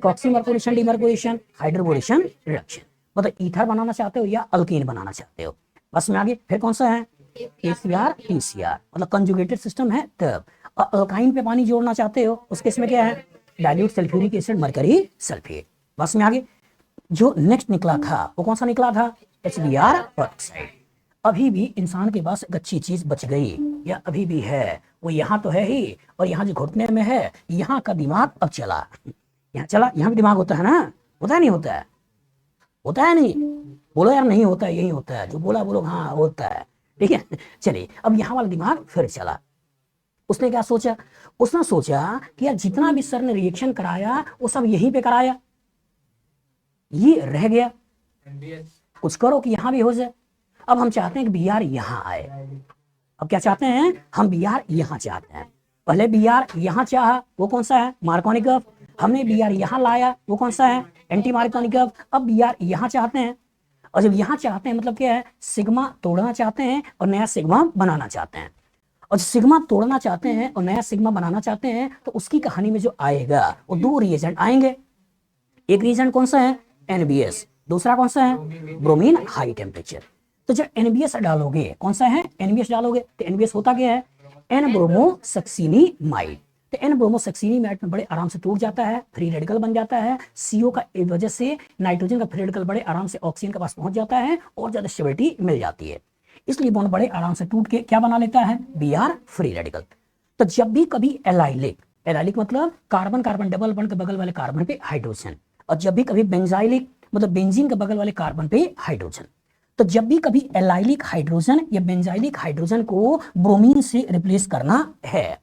A: Oxymercuration demercuration hydroboration reduction. मतलब ईथर बनाना चाहते हो या अल्कीन बनाना चाहते हो। बस में आगे। फिर कौन सा है? ACR PCR, मतलब कंजुगेटेड सिस्टम है तब। अल्काइन पे पानी जोड़ना चाहते हो उस केस में क्या है? Dilute sulphuric acid mercury sulphate. बस में आगे। जो नेक्स्ट निकला था वो कौन सा निकला था? HBr peroxide. अभी भी इंसान के पास एक अच्छी चीज बच गई या अभी भी है, वो यहाँ तो है ही और यहाँ जो घुटने में है यहाँ का दिमाग अब चला। यहाँ चला, यहाँ भी दिमाग होता है ना? होता है नहीं होता है? होता है नहीं? बोलो यार नहीं होता है, यही होता है। जो बोला बोलो हाँ होता है, ठीक है। चलिए अब यहाँ वाला दिमाग फिर चला। उसने क्या सोचा? उसने सोचा कि यार जितना भी सर ने रिएक्शन कराया वो सब यहीं पे कराया, ये रह गया। कुछ करो कि यहां भी हो जाए। अब हम चाहते हैं कि बी आर यहां आए। अब क्या चाहते हैं हम, बी आर यहां चाहते हैं। पहले बी आर यहां चाहा, वो कौन सा है, मार्कोनी कर्व। हमने बी आर यहां लाया, वो कौन सा है, एंटी मार्कोनी कर्व। अब बी आर यहां चाहते हैं, और जब यहां चाहते हैं मतलब क्या है, सिग्मा तोड़ना चाहते हैं और नया सिग्मा बनाना चाहते हैं। और सिग्मा तोड़ना चाहते हैं और नया सिग्मा बनाना चाहते हैं, तो उसकी कहानी में जो आएगा वो दो रिएजेंट आएंगे। एक रिएजेंट कौन सा है, एनबीएस, दूसरा कौन सा है, ब्रोमीन हाई टेम्परेचर। तो जब एनबीएस डालोगे, कौन सा है, एनबीएस डालोगे, तो एनबीएस होता क्या है, एन ब्रोमो सक्सिनिमाइड। तो एन ब्रोमो सक्सिनिमाइड में बड़े आराम से टूट जाता है, फ्री रेडिकल बन जाता है। सीओ का वजह से नाइट्रोजन का फ्री रेडिकल बड़े आराम से ऑक्सीजन के पास पहुंच जाता है और ज्यादा स्टेबिलिटी मिल जाती है। इसलिए बॉन्ड बड़े आराम से टूट के क्या बना लेता है, बी आर फ्री रेडिकल। तो जब भी कभी एलाइलिक, एलाइलिक मतलब कार्बन कार्बन डबल बॉन्ड के बगल वाले कार्बन पे हाइड्रोजन, और जब भी कभी बेंजाइलिक मतलब बेंजीन के बगल वाले कार्बन पे हाइड्रोजन। तो जब भी कभी एलाइलिक हाइड्रोजन या बेंजाइलिक हाइड्रोजन को ब्रोमीन से रिप्लेस करना है,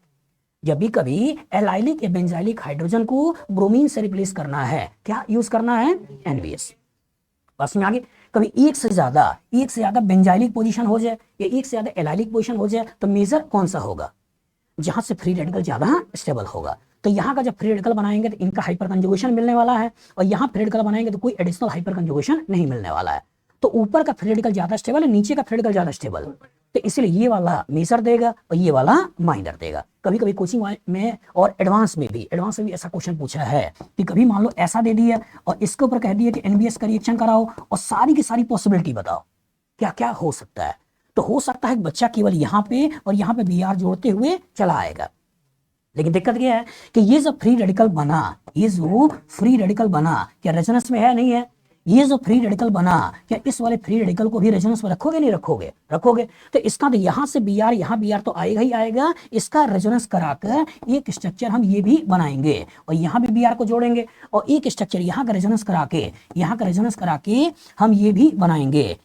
A: जब भी कभी एलाइलिक या बेंजाइलिक हाइड्रोजन को ब्रोमीन से रिप्लेस करना है, क्या यूज करना है, एनबीएस। बस में आगे कभी एक से ज्यादा बेंजाइलिक पोजीशन हो जाए या एक से ज्यादा एलाइलिक पोजीशन हो जाए, तो मेजर कौन सा होगा, जहां से फ्री रेडिकल ज्यादा स्टेबल होगा। तो यहाँ का जब फ्री रेडिकल बनाएंगे तो इनका हाइपर कंजुगेशन मिलने वाला है, और यहाँ फ्री रेडिकल बनाएंगे तो कोई एडिशनल हाइपर कंजुगेशन नहीं मिलने वाला है। तो ऊपर का फ्री रेडिकल ज्यादा स्टेबल है, नीचे का फ्री रेडिकल ज्यादा स्टेबल, तो इसलिए ये वाला मेजर देगा और ये वाला माइनर देगा। कभी कभी कोचिंग में और एडवांस में भी ऐसा क्वेश्चन पूछा है कि कभी मान लो ऐसा दे दिया और इसके ऊपर कह दिया कि एनबीएस का रिएक्शन कराओ और सारी की सारी पॉसिबिलिटी बताओ क्या क्या हो सकता है। तो हो सकता है बच्चा केवल यहाँ पे और यहाँ पे बी आर जोड़ते हुए चला आएगा, लेकिन दिक्कत क्या है कि ये जो फ्री रेडिकल बना, क्या रेजोनेंस में है, नहीं है। ये जो फ्री रेडिकल बना, क्या इस वाले फ्री रेडिकल को भी रेजोनेंस में रखोगे, नहीं रखोगे, रखोगे। तो इसका तो यहां से बी आर, यहाँ बी आर तो आएगा ही आएगा। इसका रेजोनेंस कराकर एक स्ट्रक्चर हम ये भी बनाएंगे और यहाँ भी बी आर को जोड़ेंगे, और एक स्ट्रक्चर यहाँ का रेजोनेंस करा के हम ये भी बनाएंगे,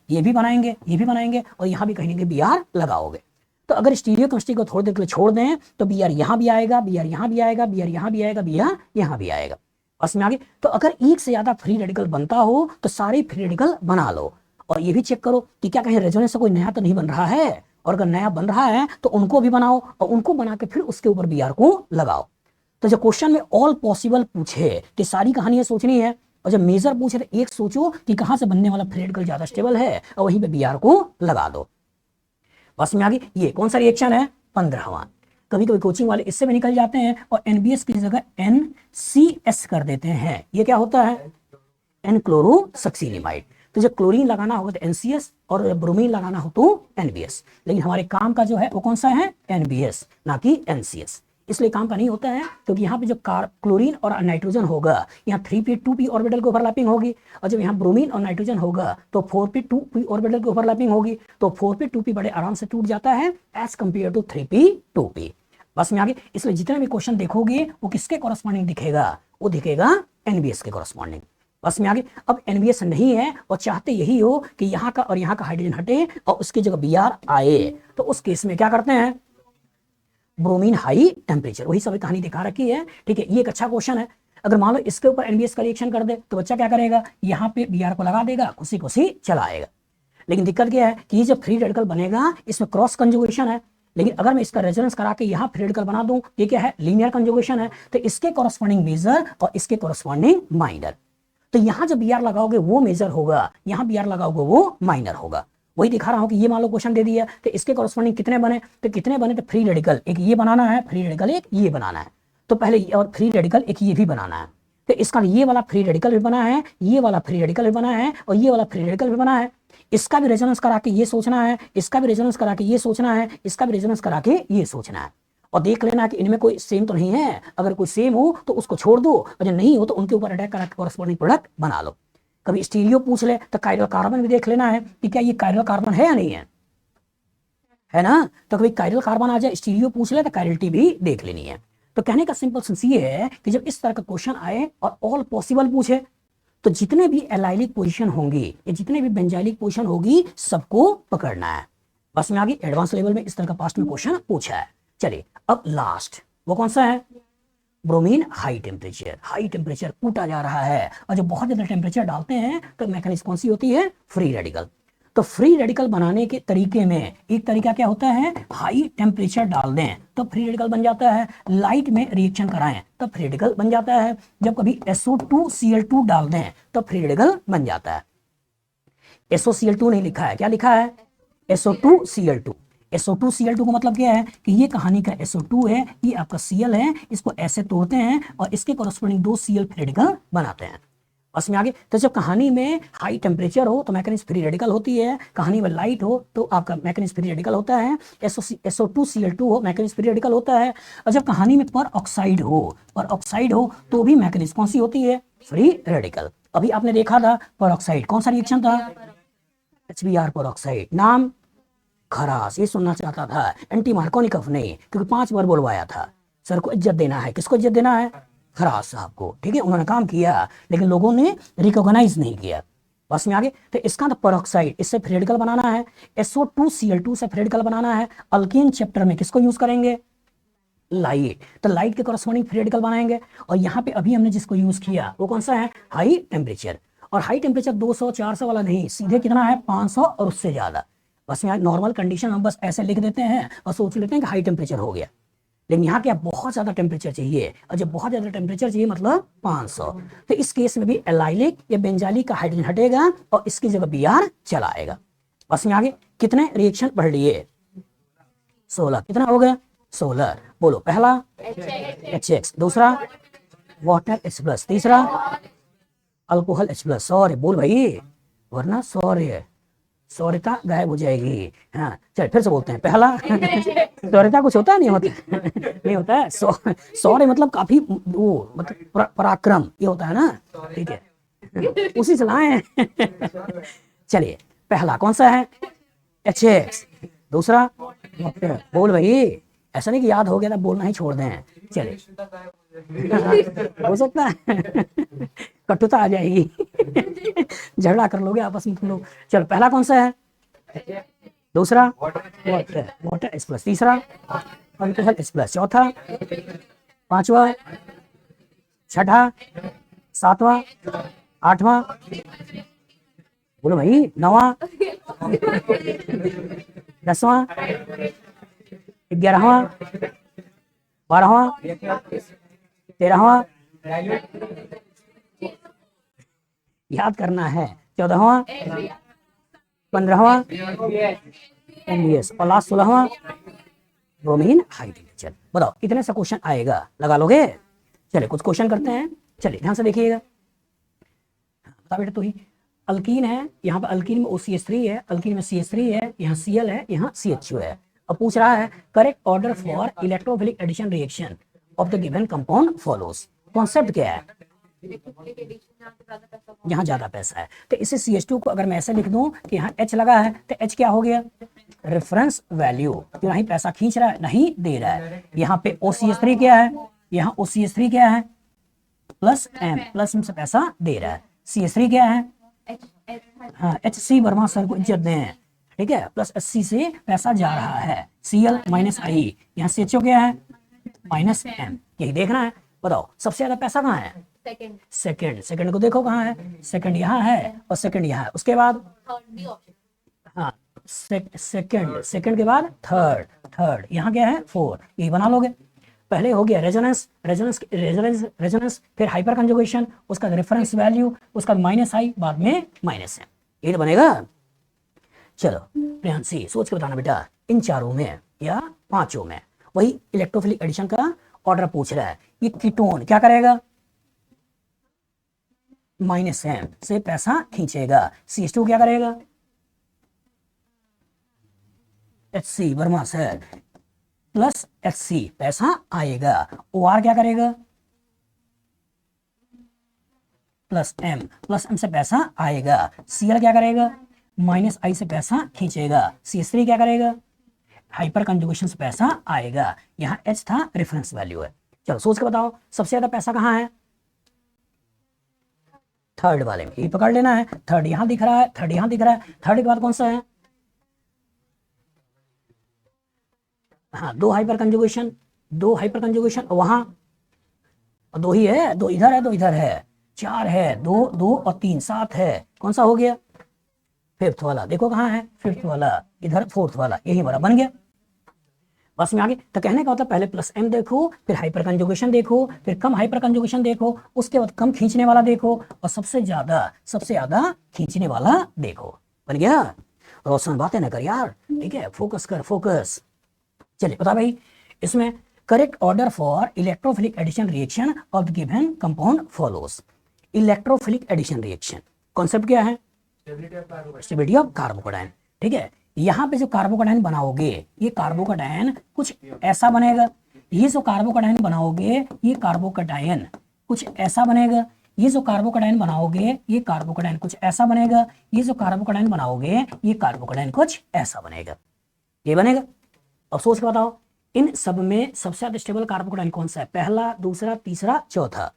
A: और यहाँ भी कहेंगे बी आर लगाओगे। तो अगर स्टीरियो केमिस्ट्री को थोड़ी देर के लिए छोड़ दें तो बी आर यहाँ भी आएगा, बी आर यहाँ भी आएगा, बी आर यहाँ भी आएगा, बी आर यहाँ भी आएगा। बस में आगे। तो अगर एक से ज्यादा फ्री रेडिकल बनता हो तो सारे फ्री रेडिकल बना लो, और ये भी चेक करो कि क्या कहीं रेजोनेंस से कोई नया तो नहीं बन रहा है, और अगर नया बन रहा है तो उनको भी बनाओ और उनको बना के फिर उसके ऊपर बी आर को लगाओ। तो जब क्वेश्चन में ऑल पॉसिबल पूछे कि सारी कहानियां सोचनी है, और जब मेजर पूछे तो एक सोचो कि कहां से बनने वाला फ्री रेडिकल ज्यादा स्टेबल है और वहीं पे बी आर को लगा दो। बस में आगे। ये कौन सा रिएक्शन है, 15वां। कभी कभी कोचिंग वाले इससे भी निकल जाते हैं और एनबीएस की जगह NCS कर देते हैं। ये क्या होता है, एन क्लोरोसक्सिनिमाइड। तो जब क्लोरीन लगाना होगा तो NCS और ब्रोमीन लगाना हो तो NBS, लेकिन हमारे काम का जो है वो कौन सा है, NBS, ना कि NCS। इसलिए काम का नहीं होता है क्योंकि यहाँ पे जो क्लोरीन और नाइट्रोजन होगा, यहाँ 3p 2p ऑर्बिटल की ओवरलैपिंग होगी, और जब यहाँ ब्रोमीन और नाइट्रोजन होगा तो 4p 2p ऑर्बिटल की ओवरलैपिंग होगी। तो 4p 2p बड़े आराम से टूट जाता है as compare to 3p 2p। बस में आगे। इसलिए जितने भी क्वेश्चन देखोगे वो किसके कॉरस्पॉन्डिंग दिखेगा, वो दिखेगा एनबीएस के कॉरस्पॉन्डिंग। बस में आगे। अब एनबीएस नहीं है और चाहते यही हो कि यहाँ का और यहाँ का हाइड्रोजन हटे और उसकी जगह बी आर आए, तो उस केस में क्या करते हैं, ब्रोमीन हाई टेम्परेचर। वही सब कहानी दिखा रखी है, ठीक है। ये एक अच्छा क्वेश्चन है। अगर मान लो इसके ऊपर एनबीएस का रिएक्शन कर दे तो बच्चा क्या करेगा, यहाँ पे बी आर को लगा देगा, खुशी खुशी चला आएगा। लेकिन दिक्कत क्या है कि ये जब फ्री रेडिकल बनेगा इसमें क्रॉस कंजुगेशन है, लेकिन अगर मैं इसका रेजोनेंस करा के यहाँ फ्री रेडिकल बना दूं, ये क्या है, लीनियर कंजुगेशन है। तो इसके कॉरस्पॉन्डिंग मेजर और इसके कॉरस्पॉन्डिंग माइनर। तो यहाँ जब बी आर लगाओगे वो मेजर होगा, यहाँ बी आर लगाओगे वो माइनर होगा। वही दिखा रहा हूं कि ये मान लो क्वेश्चन दे दिया तो इसके कॉरस्पॉन्डिंग कितने बने, तो फ्री रेडिकल एक ये बनाना है, फ्री रेडिकल एक ये बनाना है। तो पहले और फ्री रेडिकल एक ये भी बनाना है। तो इसका ये वाला फ्री रेडिकल भी बना है, ये वाला फ्री रेडिकल भी बना है, और ये वाला फ्री रेडिकल भी बना है। इसका भी रेजोनेंस करा के ये सोचना है, इसका भी रेजोनेंस करा के ये सोचना है, इसका भी रेजोनेंस करा के ये सोचना है, और देख लेना कि इनमें कोई सेम तो नहीं है। अगर कोई सेम हो तो उसको छोड़ दो, और जब नहीं हो तो उनके ऊपर अटैक करा के कॉरस्पॉन्डिंग प्रोडक्ट बना लो। कभी स्टीरियो पूछ ले तो कायरल कार्बन भी देख लेना है कि क्या ये कायरल कार्बन है या नहीं है ना। तो कभी कायरल कार्बन आ जाए, स्टीरियो पूछ ले तो कायरलिटी भी देख लेनी है। तो कहने का सिंपल सेंस ये है कि जब इस तरह का क्वेश्चन आए और ऑल पॉसिबल पूछे तो जितने भी एलाइलिक पोजीशन होंगी या जितने भी बेंजाइलिक पोजीशन होगी सबको पकड़ना है। बस में आगे एडवांस लेवल में इस तरह का पास्ट में क्वेश्चन पूछा है। चलिए अब लास्ट वो कौन सा है, ब्रोमीन हाई टेम्परेचर कूटा जा रहा है, और जब बहुत ज्यादा टेम्परेचर डालते हैं तो मैकेनिज्म कौन सी होती है? Free radical. तो फ्री रेडिकल बनाने के तरीके में एक तरीका क्या होता है? हाई टेम्परेचर डाल दें तो फ्री रेडिकल बन जाता है, लाइट में रिएक्शन कराएं तो फ्री रेडिकल बन जाता है, जब कभी SO2Cl2 डाल दें तो फ्री रेडिकल बन जाता है। SOCl2 नहीं लिखा है, क्या लिखा है? SO2Cl2। SO2Cl2 का मतलब क्या है कि ये कहानी का SO2 है, ये आपका Cl है, इसको ऐसे तोड़ते हैं और इसके कॉरस्पॉन्डिंग 2 Cl फ्री रेडिकल बनाते हैं। बस में आगे, तो जब कहानी में हाई टेम्परेचर हो तो मैकेनिज्म फ्री रेडिकल होती है, कहानी में लाइट हो तो आपका मैकेनिज्म फ्री रेडिकल होता है, SO2Cl2 हो मैकेनिज्म फ्री रेडिकल होता है, और जब कहानी में पर ऑक्साइड हो तो भी मैकेनिज्म कौन सी होती है? Free radical. अभी आपने देखा था पर ऑक्साइड कौन सा रिएक्शन था? HBr पर ऑक्साइड। नाम खरास, ये सुनना चाहता था, एंटी मार्कोनिकफ नहीं, क्योंकि 5 बार बोलवाया था। सर को इज्जत देना है, किसको इज्जत देना है? खरास साहब को, ठीक है, उन्होंने काम किया लेकिन लोगों ने रिकॉग्नाइज नहीं किया। बस में आगे, तो इसका पेरोक्साइड, इससे फ्री रेडिकल बनाना है, SO2Cl2 से फ्री रेडिकल बनाना है। अल्कीन चैप्टर में किसको यूज करेंगे? लाइट। तो लाइट के कॉरस्पॉन्डिंग फ्री रेडिकल बनाएंगे, और यहाँ पे अभी हमने जिसको यूज किया वो कौन सा है? High temperature. और हाई टेम्परेचर 200-400 वाला नहीं, सीधे कितना है? 500 और उससे ज्यादा। बस यहाँ नॉर्मल कंडीशन हम बस ऐसे लिख देते हैं और सोच लेते हैं कि हाई टेम्परेचर हो गया, लेकिन यहाँ क्या बहुत ज्यादा टेम्परेचर चाहिए, और जब बहुत ज्यादा टेम्परेचर चाहिए मतलब 500, तो इस केस में भी एलाइलिक या बेंजालिक का हाइड्रोजन हटेगा और इसकी जगह Br चला आएगा। बस में आगे, कितने रिएक्शन पढ़ लिए? 16। कितना हो गया? 16। बोलो, पहला HX, दूसरा वाटर H+, तीसरा अल्कोहल H+। सॉरी बोल भाई, वरना सौर्यता गायब हो जाएगी। हाँ चल फिर से बोलते हैं, पहला सौर्यता कुछ होता है? नहीं होता नहीं होता है। सौर्य मतलब काफी वो, मतलब पराक्रम, ये होता है ना, ठीक है, उसी से लाए चलिए, पहला कौन सा है? HX, दूसरा वाटर। बोल भाई, ऐसा नहीं कि याद हो गया था बोलना ही छोड़ दें। चलिए हो सकता है कटुता आ जाएगी झगड़ा कर लोगे आपस में तुम लोग। चलो, पहला कौन सा है? दूसरा वाटर H+, तीसरा अल्कोहल H+, चौथा, पांचवा, छठा, सातवां, आठवां, बोलो भाई, नौवां, 10वां, 11वां, 12वां, 13वां, याद करना है, 14वां, 15वां NBS, और लास्ट 16वां ब्रोमीन हाई टेम्परेचर। बताओ कितने सा क्वेश्चन आएगा, लगा लोगे? चलिए कुछ क्वेश्चन करते हैं, चलिए ध्यान से देखिएगा। बता बेटा तू ही, अल्कीन है, यहाँ पे अल्कीन में OCH3 है, अल्कीन में CH3 है, यहाँ Cl है, यहाँ CH2 है। अब पूछ रहा है correct order for electrophilic addition reaction of the given compound follows. Concept क्या है? यहाँ ज्यादा पैसा है, तो इसे CH2 को अगर मैं ऐसे लिख दूं कि यहाँ H लगा है तो H क्या हो गया? रेफरेंस वैल्यू, क्यों नहीं पैसा खींच रहा है, नहीं दे रहा है। यहाँ पे OCH3 क्या है? यहाँ OCH3 क्या है? प्लस M से पैसा दे रहा है। CH3 क्या है? हाँ, HC वर्मा सर को इज्जत दें, ठीक है, प्लस HC से पैसा जा रहा है, Cl - I, यहाँ CHO क्या है? -M, यही देखना है। बताओ सबसे ज्यादा पैसा कहाँ है? सेकंड को देखो कहाँ है? सेकंड यहाँ है और सेकंड यहाँ है, उसके बाद हाँ सेकंड के बाद थर्ड यहाँ क्या है? 4, यही बना लोगे। पहले हो गया रेजोनेंस, फिर हाइपर कंजुगेशन, उसका रेफरेंस वैल्यू, उसका -I, बाद में -M, ये तो बनेगा। चलो प्रियांशी सोच के बताना बेटा, इन चारों में या पांचों में वही इलेक्ट्रोफिलिक एडिशन का ऑर्डर पूछ रहा है। ये कीटोन क्या करेगा? -M से पैसा खींचेगा। CH2 क्या करेगा? HC Verma sir plus HC पैसा आएगा। OR क्या करेगा? प्लस M से पैसा आएगा। Cl क्या करेगा? -I से पैसा खींचेगा। CH3 क्या करेगा? हाइपर कंजुगेशन से पैसा आएगा। यहाँ H था, रेफरेंस वैल्यू है। चलो सोच के बताओ सबसे ज्यादा पैसा कहाँ है? थर्ड वाले में, ये पकड़ लेना है। थर्ड यहाँ दिख रहा है, थर्ड यहाँ दिख रहा है, थर्ड के बाद कौन सा है? हाँ, दो हाइपर कंजुगेशन, वहां और 2 ही है, 2 इधर है, 2 इधर है, 4 है, 2 2 और 3 7 है, कौन सा हो गया? फिफ्थ वाला। देखो कहाँ है फिफ्थ वाला, इधर फोर्थ वाला, यही हमारा बन गया। बस में आगे तो कहने का मतलब पहले प्लस एम देखो, फिर हाइपर कंजुगेशन देखो, फिर कम हाइपर कंजुगेशन देखो, उसके बाद कम खींचने वाला देखो, और सबसे ज्यादा खींचने वाला देखो। बन गया? रोशन बातें ना कर यार, ठीक है, फोकस कर, फोकस। चलिए बता भाई, इसमें correct order for electrophilic addition reaction of the given compound follows. Electrophilic addition reaction concept क्या है? Stability of carbocation. ठीक है, यहाँ पे जो कार्बोकेटायन बनाओगे, ये कार्बोकेटायन कुछ ऐसा बनेगा, ये जो कार्बोकेटायन बनाओगे, ये कार्बोकेटायन कुछ ऐसा बनेगा, ये जो कार्बोकेटायन बनाओगे, ये कार्बोकेटायन कुछ ऐसा बनेगा, ये जो कार्बोकेटायन बनाओगे, ये कार्बोकेटायन कुछ ऐसा बनेगा, ये बनेगा। अब सोच के बताओ, इन सब में सबसे ज्यादा स्टेबल कार्बोकेटायन कौन सा है? पहला, दूसरा, तीसरा, चौथा?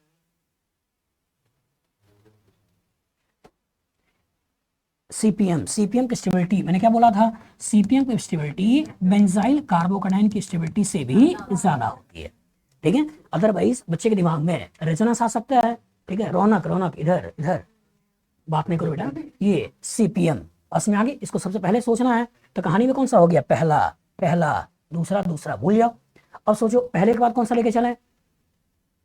A: सीपीएम। सीपीएम की स्टेबिलिटी मैंने क्या बोला था? सीपीएम की स्टेबिलिटी बेंजाइल कार्बोकेटायन की स्टेबिलिटी से भी ज्यादा होती है। ठीक है, अदरवाइज बच्चे के दिमाग में रेजोनेंस आ सकता है। ठीक है, रौनक रौनक इधर इधर बात नहीं करो बेटा। ये सीपीएम असम में आगे, इसको सबसे पहले सोचना है। तो कहानी में कौन सा हो गया? पहला पहला, दूसरा दूसरा, भूल जाओ। अब सोचो पहले के बाद कौन सा लेके चले?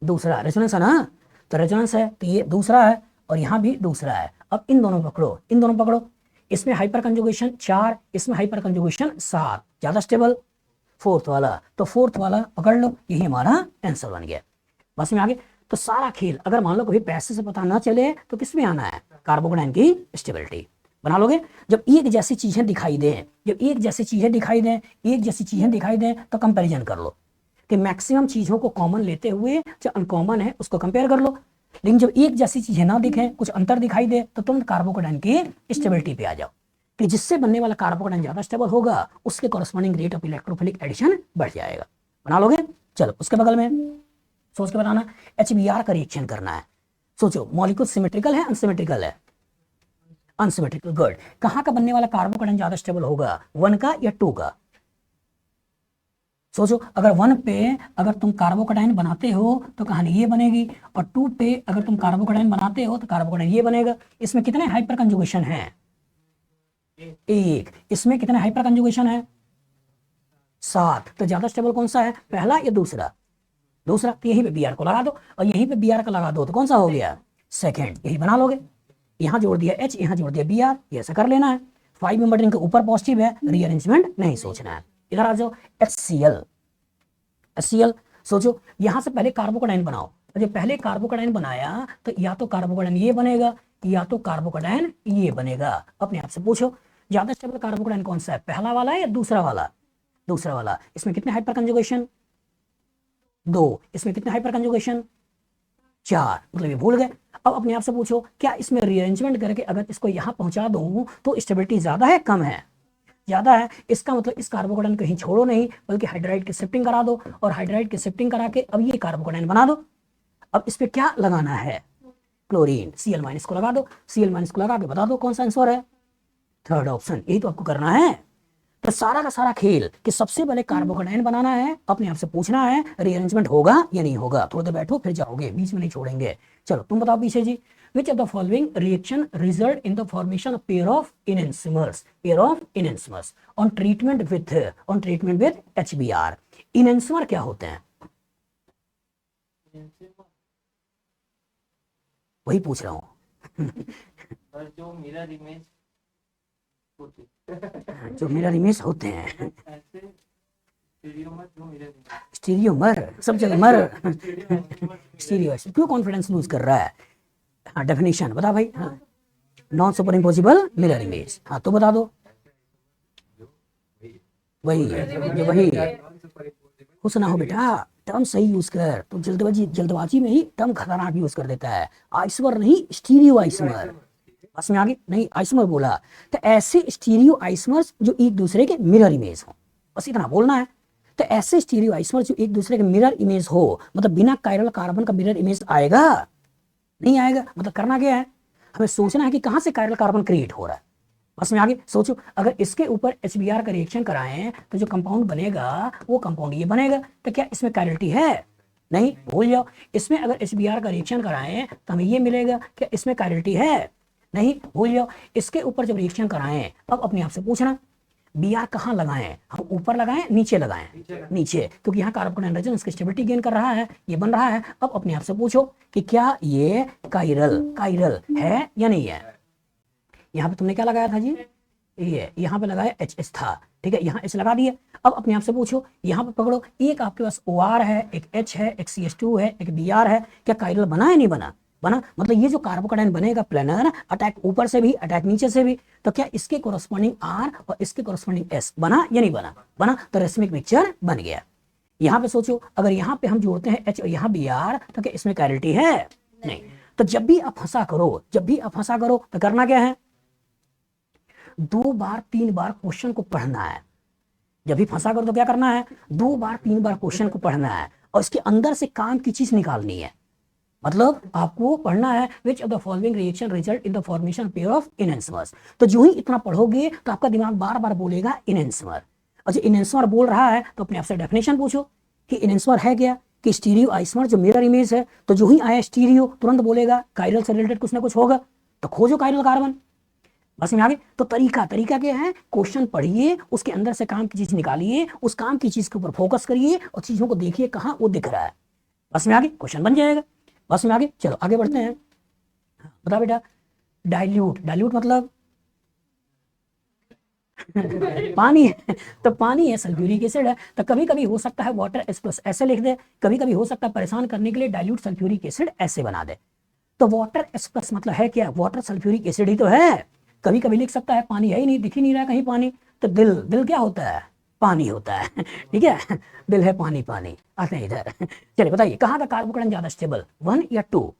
A: दूसरा। रेजोनेंस है ना, तो रेजोनेंस है तो ये दूसरा है, और यहाँ भी दूसरा है। अब इन दोनों पकड़ो, इन दोनों पकड़ो। इसमें हाइपर कंजुगेशन 4, इसमें हाइपर कंजुगेशन 7, ज्यादा स्टेबल फोर्थ वाला, तो फोर्थ वाला पकड़ लो, यही हमारा आंसर बन गया। बस में आगे तो सारा खेल, अगर मान लो कभी पैसे से पता ना चले तो किस में आना है? कार्बोकेटायन की स्टेबिलिटी बना लोगे। जब एक जैसी चीजें दिखाई दें, जब एक जैसी चीजें दिखाई दें, एक जैसी चीजें दिखाई दें, तो कंपैरिजन कर लो कि मैक्सिमम चीजों को कॉमन लेते हुए जो अनकॉमन है उसको कंपेयर कर लो। लेकिन जब एक जैसी चीजें ना दिखे, कुछ अंतर दिखाई दे, तो तुम कार्बोकेटायन की स्टेबिलिटी पे आ जाओ कि जिससे बनने वाला कार्बोकेटायन ज्यादा स्टेबल होगा, उसके corresponding rate of electrophilic addition बढ़ जाएगा। बना लोगे? चलो उसके बगल में सोच के बताना, HBr का रिएक्शन करना है। सोचो मॉलिक्यूल सिमेट्रिकल है, अनसिमेट्रिकल है? अनसिमेट्रिकल। गुड। कहाँ का बनने वाला कार्बोकेटायन ज्यादा स्टेबल होगा? 1 का या 2 का? सोचो, अगर 1 पे अगर तुम कार्बोकेटायन बनाते हो तो कहानी ये बनेगी, और 2 पे अगर तुम कार्बोकेटायन बनाते हो तो कार्बोकेटायन ये बनेगा। इसमें कितने हाइपर कंजुगेशन है? 1। इसमें कितने हाइपर कंजुगेशन है? 7। तो ज्यादा स्टेबल कौन सा है, पहला या दूसरा? दूसरा। तो यहीं पे Br को लगा दो, और यहीं पे Br का लगा दो, तो कौन सा हो गया? सेकेंड। यही बना लोगे, यहाँ जोड़ दिया H, यहाँ जोड़ दिया Br, ये ऐसा कर लेना है। 5 मेंबर रिंग के ऊपर पॉजिटिव है, रीअरेंजमेंट नहीं सोचना है। इधर आ जाओ, HCl। HCl सोचो, यहां से पहले कार्बोकेटायन बनाओ, तो जब पहले कार्बोकेटायन बनाया तो या तो कार्बोकेटायन ये बनेगा, या तो कार्बोकेटायन ये बनेगा। अपने आप से पूछो ज्यादा स्टेबल कार्बोकेटायन कौन सा है, पहला वाला है या दूसरा वाला? दूसरा वाला। इसमें कितने हाइपर कंजुगेशन? 2। इसमें कितने हाइपर कंजुगेशन? 4। मतलब ये भूल गए। अब अपने आप से पूछो, क्या इसमें रीअरेंजमेंट करके अगर इसको यहां पहुंचा दूं तो स्टेबिलिटी ज्यादा है, कम है? ज्यादा है। इसका मतलब इस कार्बोकेटायन कहीं छोड़ो नहीं, बल्कि हाइड्राइड की शिफ्टिंग करा दो, और हाइड्राइड की शिफ्टिंग करा के अब ये कार्बोकेटायन बना दो। अब इस पे क्या लगाना है? क्लोरीन। Cl- को लगा दो, Cl- को लगा के बता दो कौन सा आंसर है? Third option. यही तो आपको करना है। तो सारा का सारा खेल कि सबसे पहले कार्बोकेटायन बनाना है, अपने आप से पूछना है रीअरेंजमेंट होगा या नहीं होगा। थोड़ी देर बैठो फिर जाओगे, बीच में नहीं छोड़ेंगे। चलो तुम बताओ पीछे जी, which of the following reaction result in the formation of pair of enantiomers, pair of enantiomers on treatment with HBr? enantiomer क्या होते हैं? वही पूछ रहा हूँ।
B: जो मिरर इमेज होती
A: जो मिरर इमेज होते हैं,
B: ऐसे स्टीरियोमर, जो मिरर इमेज
A: स्टीरियोमर, सब जगह मर। स्टीरियो। क्यों कॉन्फिडेंस लूज कर रहा है? हाँ, डेफिनेशन बता भाई। हाँ, non super impossible mirror image. हाँ तो बता दो। वही ये वही कुछ ना हो बेटा, टर्म सही यूज कर। तो जल्दबाजी में ही टर्म खतरनाक यूज कर देता है। आइसोमर नहीं, स्टीरियो आइसोमर। बस में आगे नहीं, आइसोमर बोला। तो ऐसे स्टीरियो आइसोमर्स जो एक दूसरे के मिरर इमेज हो, बस इतना बोलना है। तो ऐसे स्टीरियो आइसोमर्स जो एक दूसरे के मिरर इमेज हो, मतलब बिना कायरल कार्बन का मिरर इमेज आएगा नहीं आएगा। मतलब करना क्या है, हमें सोचना है कि कहां से कायरल कार्बन क्रिएट हो रहा है। बस में आगे सोचो, अगर इसके ऊपर HBr का रिएक्शन कराएं तो जो कंपाउंड बनेगा वो कंपाउंड ये बनेगा। तो क्या इसमें कायरलिटी है? नहीं, भूल जाओ। इसमें अगर HBr का रिएक्शन कराएं तो हमें ये मिलेगा कि इसमें कायरलिटी है, नहीं, भूल जाओ। इसके ऊपर जब रिएक्शन कराएं अब अपने आप से पूछना Br कहाँ लगाएं, हम ऊपर लगाएं नीचे लगाएं, नीचे, क्योंकि यहाँ कार्बन हाइड्रोजन इसकी स्टेबिलिटी गेन कर रहा है, ये बन रहा है। अब अपने आप से पूछो कि क्या ये कायरल है या नहीं है। यहाँ पे तुमने क्या लगाया था जी, ये यहाँ पे लगाया HS था, ठीक है, यहाँ H लगा दिए। अब अपने आप से पूछो, यहाँ पे पकड़ो, एक आपके पास OR है, एक H है, एक CH2 है, एक Br है, क्या कायरल बना है नहीं बना, बना। मतलब ये जो कार्बोकेटायन बनेगा प्लेनर, अटैक ऊपर से भी अटैक नीचे से भी, तो क्या इसके कोरस्पॉन्डिंग R और इसके कोरस्पॉन्डिंग S बना या नहीं बना, बना, तो रेसमिक मिक्सचर बन गया। यहाँ पे सोचो, अगर यहाँ पे हम जोड़ते हैं H और यहाँ Br, तो क्या इसमें कायरलिटी है, नहीं। तो जब भी आप फंसा करो तो करना क्या है, 2 बार 3 बार क्वेश्चन को पढ़ना है। जब भी फंसा करो तो क्या करना है, 2 बार 3 बार क्वेश्चन को पढ़ना है और इसके अंदर से काम की चीज निकालनी है। मतलब आपको पढ़ना है which of the following reaction result in the formation pair of enantiomers. तो जो ही इतना पढ़ोगे तो आपका दिमाग बार बार बोलेगा इनहेंसमर। और जो इनहेंसमर बोल रहा है तो अपने आप से डेफिनेशन पूछो कि इनहेंसमर है क्या, कि स्टीरियो आइसमर जो मिरर इमेज है। तो जो ही आया स्टीरियो तुरंत बोलेगा कायरल से रिलेटेड कुछ ना कुछ होगा, तो खोजो कायरल कार्बन। बस में आगे। तो तरीका क्या है, क्वेश्चन पढ़िए, उसके अंदर से काम की चीज निकालिए, उस काम की चीज के ऊपर फोकस करिए और चीजों को देखिए कहाँ वो दिख रहा है। बस में आगे, क्वेश्चन बन जाएगा। बस में आगे, चलो आगे बढ़ते हैं। बता बेटा, डाइल्यूट मतलब पानी है, तो पानी है, सल्फ्यूरिक एसिड है। तो कभी कभी हो सकता है वाटर H+ ऐसे लिख दे, कभी कभी हो सकता है परेशान करने के लिए डाइल्यूट सल्फ्यूरिक एसिड ऐसे बना दे। तो वाटर H+ मतलब है क्या, वाटर सल्फ्यूरिक एसिड ही तो है। कभी कभी लिख सकता है पानी है ही नहीं, दिख ही नहीं रहा कहीं पानी, तो दिल क्या होता है, पानी होता है, ठीक है, दिल है पानी। आते हैं इधर। चलिए बताइए, कहाँ का कार्बोकेटायन ज्यादा स्टेबल, 1 या 2,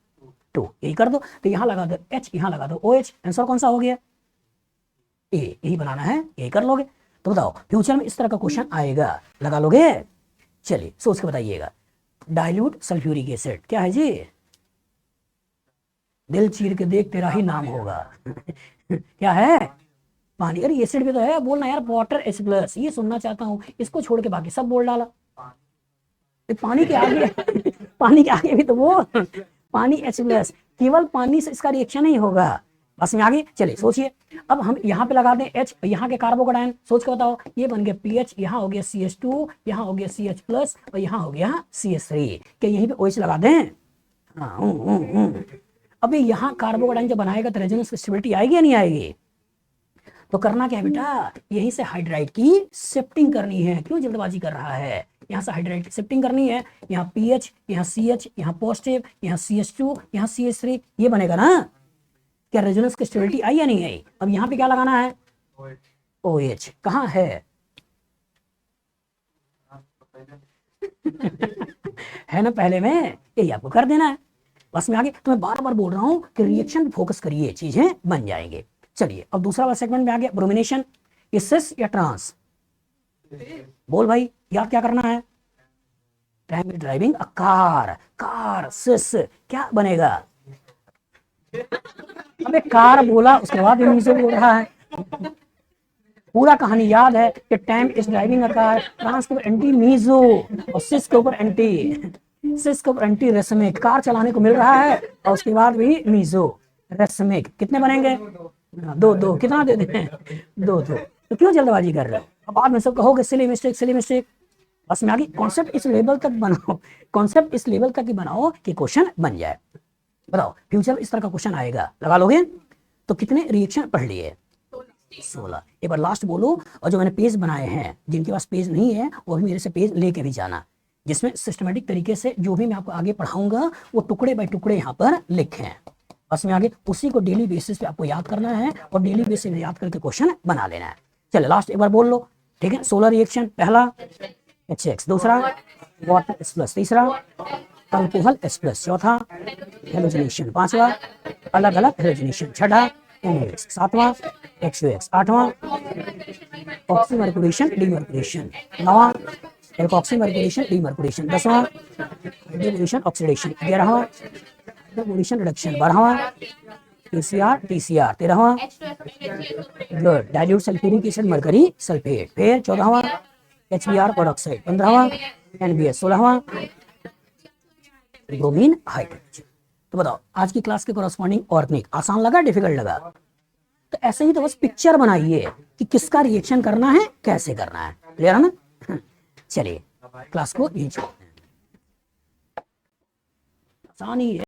A: यही कर दो। तो यहाँ लगा दो H, यहाँ लगा दो OH, आंसर कौन सा हो गया, A, यही बनाना है, यही कर लोगे। तो बताओ फ्यूचर में इस तरह का क्वेश्चन आएगा, लगा लोगे। चलिए सोच के बताइएगा, डाइल्यूट सल्फ्यूरिक एसिड क्या है जी, दिल चीर के देख तेरा ही नाम होगा। क्या है, पानी। अरे एसिड भी तो है, बोलना यार वाटर H+, ये सुनना चाहता हूँ, इसको छोड़ के बाकी सब बोल डाला। पानी के आगे पानी के आगे भी तो वो पानी H+, केवल पानी से इसका रिएक्शन नहीं होगा। बस में आगे। चलिए सोचिए, अब हम यहाँ पे लगा दें H, यहाँ के कार्बोकेटायन, सोच के बताओ, ये बन गया PH, यहाँ हो गया CH2, यहाँ हो गया CH+ और यहाँ हो गया CH3। क्या यहीं पे OH लगा दें, हाँ। अभी यहाँ कार्बोकेटायन जब बनाएगा तो रेजोनेंस स्टेबिलिटी आएगी या नहीं आएगी। तो करना क्या है बेटा, यहीं से हाइड्राइड की शिफ्टिंग करनी है। क्यों जल्दबाजी कर रहा है, यहाँ से हाइड्राइड की शिफ्टिंग करनी है। यहाँ PH, यहाँ CH, यहाँ पॉजिटिव, यहाँ CH2, यहाँ CH3, ये बनेगा ना। क्या रेजोनेंस की स्टेबिलिटी आई या नहीं आई। अब यहाँ पे क्या लगाना है, OH कहाँ है है ना पहले में, यही आपको कर देना है। बस में आगे। तो मैं बार बार बोल रहा हूं कि रिएक्शन पे फोकस करिए, चीजें बन जाएंगे। चलिए अब दूसरा वाला सेगमेंट में आ गया, ब्रोमिनेशन। ये सिस या ट्रांस, बोल भाई, याद क्या करना है, टाइम ड्राइविंग अ कार सिस क्या बनेगा। अबे कार बोला उसके बाद मीजो बोल रहा है, पूरा कहानी याद है कि time is driving a car, trans के ऊपर एंटी मीजो और सिस के ऊपर एंटी रेसमिक, कार चलाने को मिल रहा है और उसके बाद भी मीजो रेसमिक। कितने बनेंगे, दो कितना दे दें, दो। तो क्यों जल्दबाजी कर रहे हो, अब बाद में सब कहोगे सिली मिस्टेक। बस में आगे। कॉन्सेप्ट इस लेवल तक ही बनाओ कि क्वेश्चन बन जाए। बताओ फ्यूचर इस तरह का क्वेश्चन आएगा, लगा लोगे। तो कितने रिएक्शन पढ़ लिए, 16। एक बार लास्ट बोलो। और जो मैंने पेज बनाए हैं, जिनके पास पेज नहीं है वो भी मेरे से पेज लेके भी जाना, जिसमें सिस्टमेटिक तरीके से जो भी मैं आपको आगे पढ़ाऊंगा वो टुकड़े बाय टुकड़े यहाँ पर लिखे हैं। बस में आगे। उसी को डेली बेसिस पे आपको याद करना है और डेली बेसिस पे याद करके क्वेश्चन बना लेना है। चलिए लास्ट एक बार बोल लो, ठीक है। 16 रिएक्शन, पहला HX, दूसरा वाटर H+, तीसरा अल्कोहल H+, चौथा हेलोजिनेशन, पांचवा अलग अलग हेलोजिनेशन, छठा NaOH, सातवां XOX, आठवां ऑक्सीमर्कुरेशन डीमर्कुरेशन, नौवां एल्कोक्सीमर्कुरेशन डीमर्कुरेशन, 10वां हाइड्रोजनेशन ऑक्सीडेशन, 11वां हाइड्रोजनेशन रिडक्शन, 12वां PCR TCR, 13वां good dilute sulphuric acid mercury sulphate, फिर 14वां HBr पेरोक्साइड, 15वां NBS, 16वां ब्रोमीन हाइड्रोजन। तो बताओ आज की क्लास के कॉरस्पॉन्डिंग ऑर्गेनिक आसान लगा डिफिकल्ट लगा? तो ऐसे ही तो बस पिक्चर बनाइए कि किसका रिएक्शन करना है कैसे करना है, क्लियर है ना? चलिए क्लास को यही छोड़ते हैं, आसान ही है।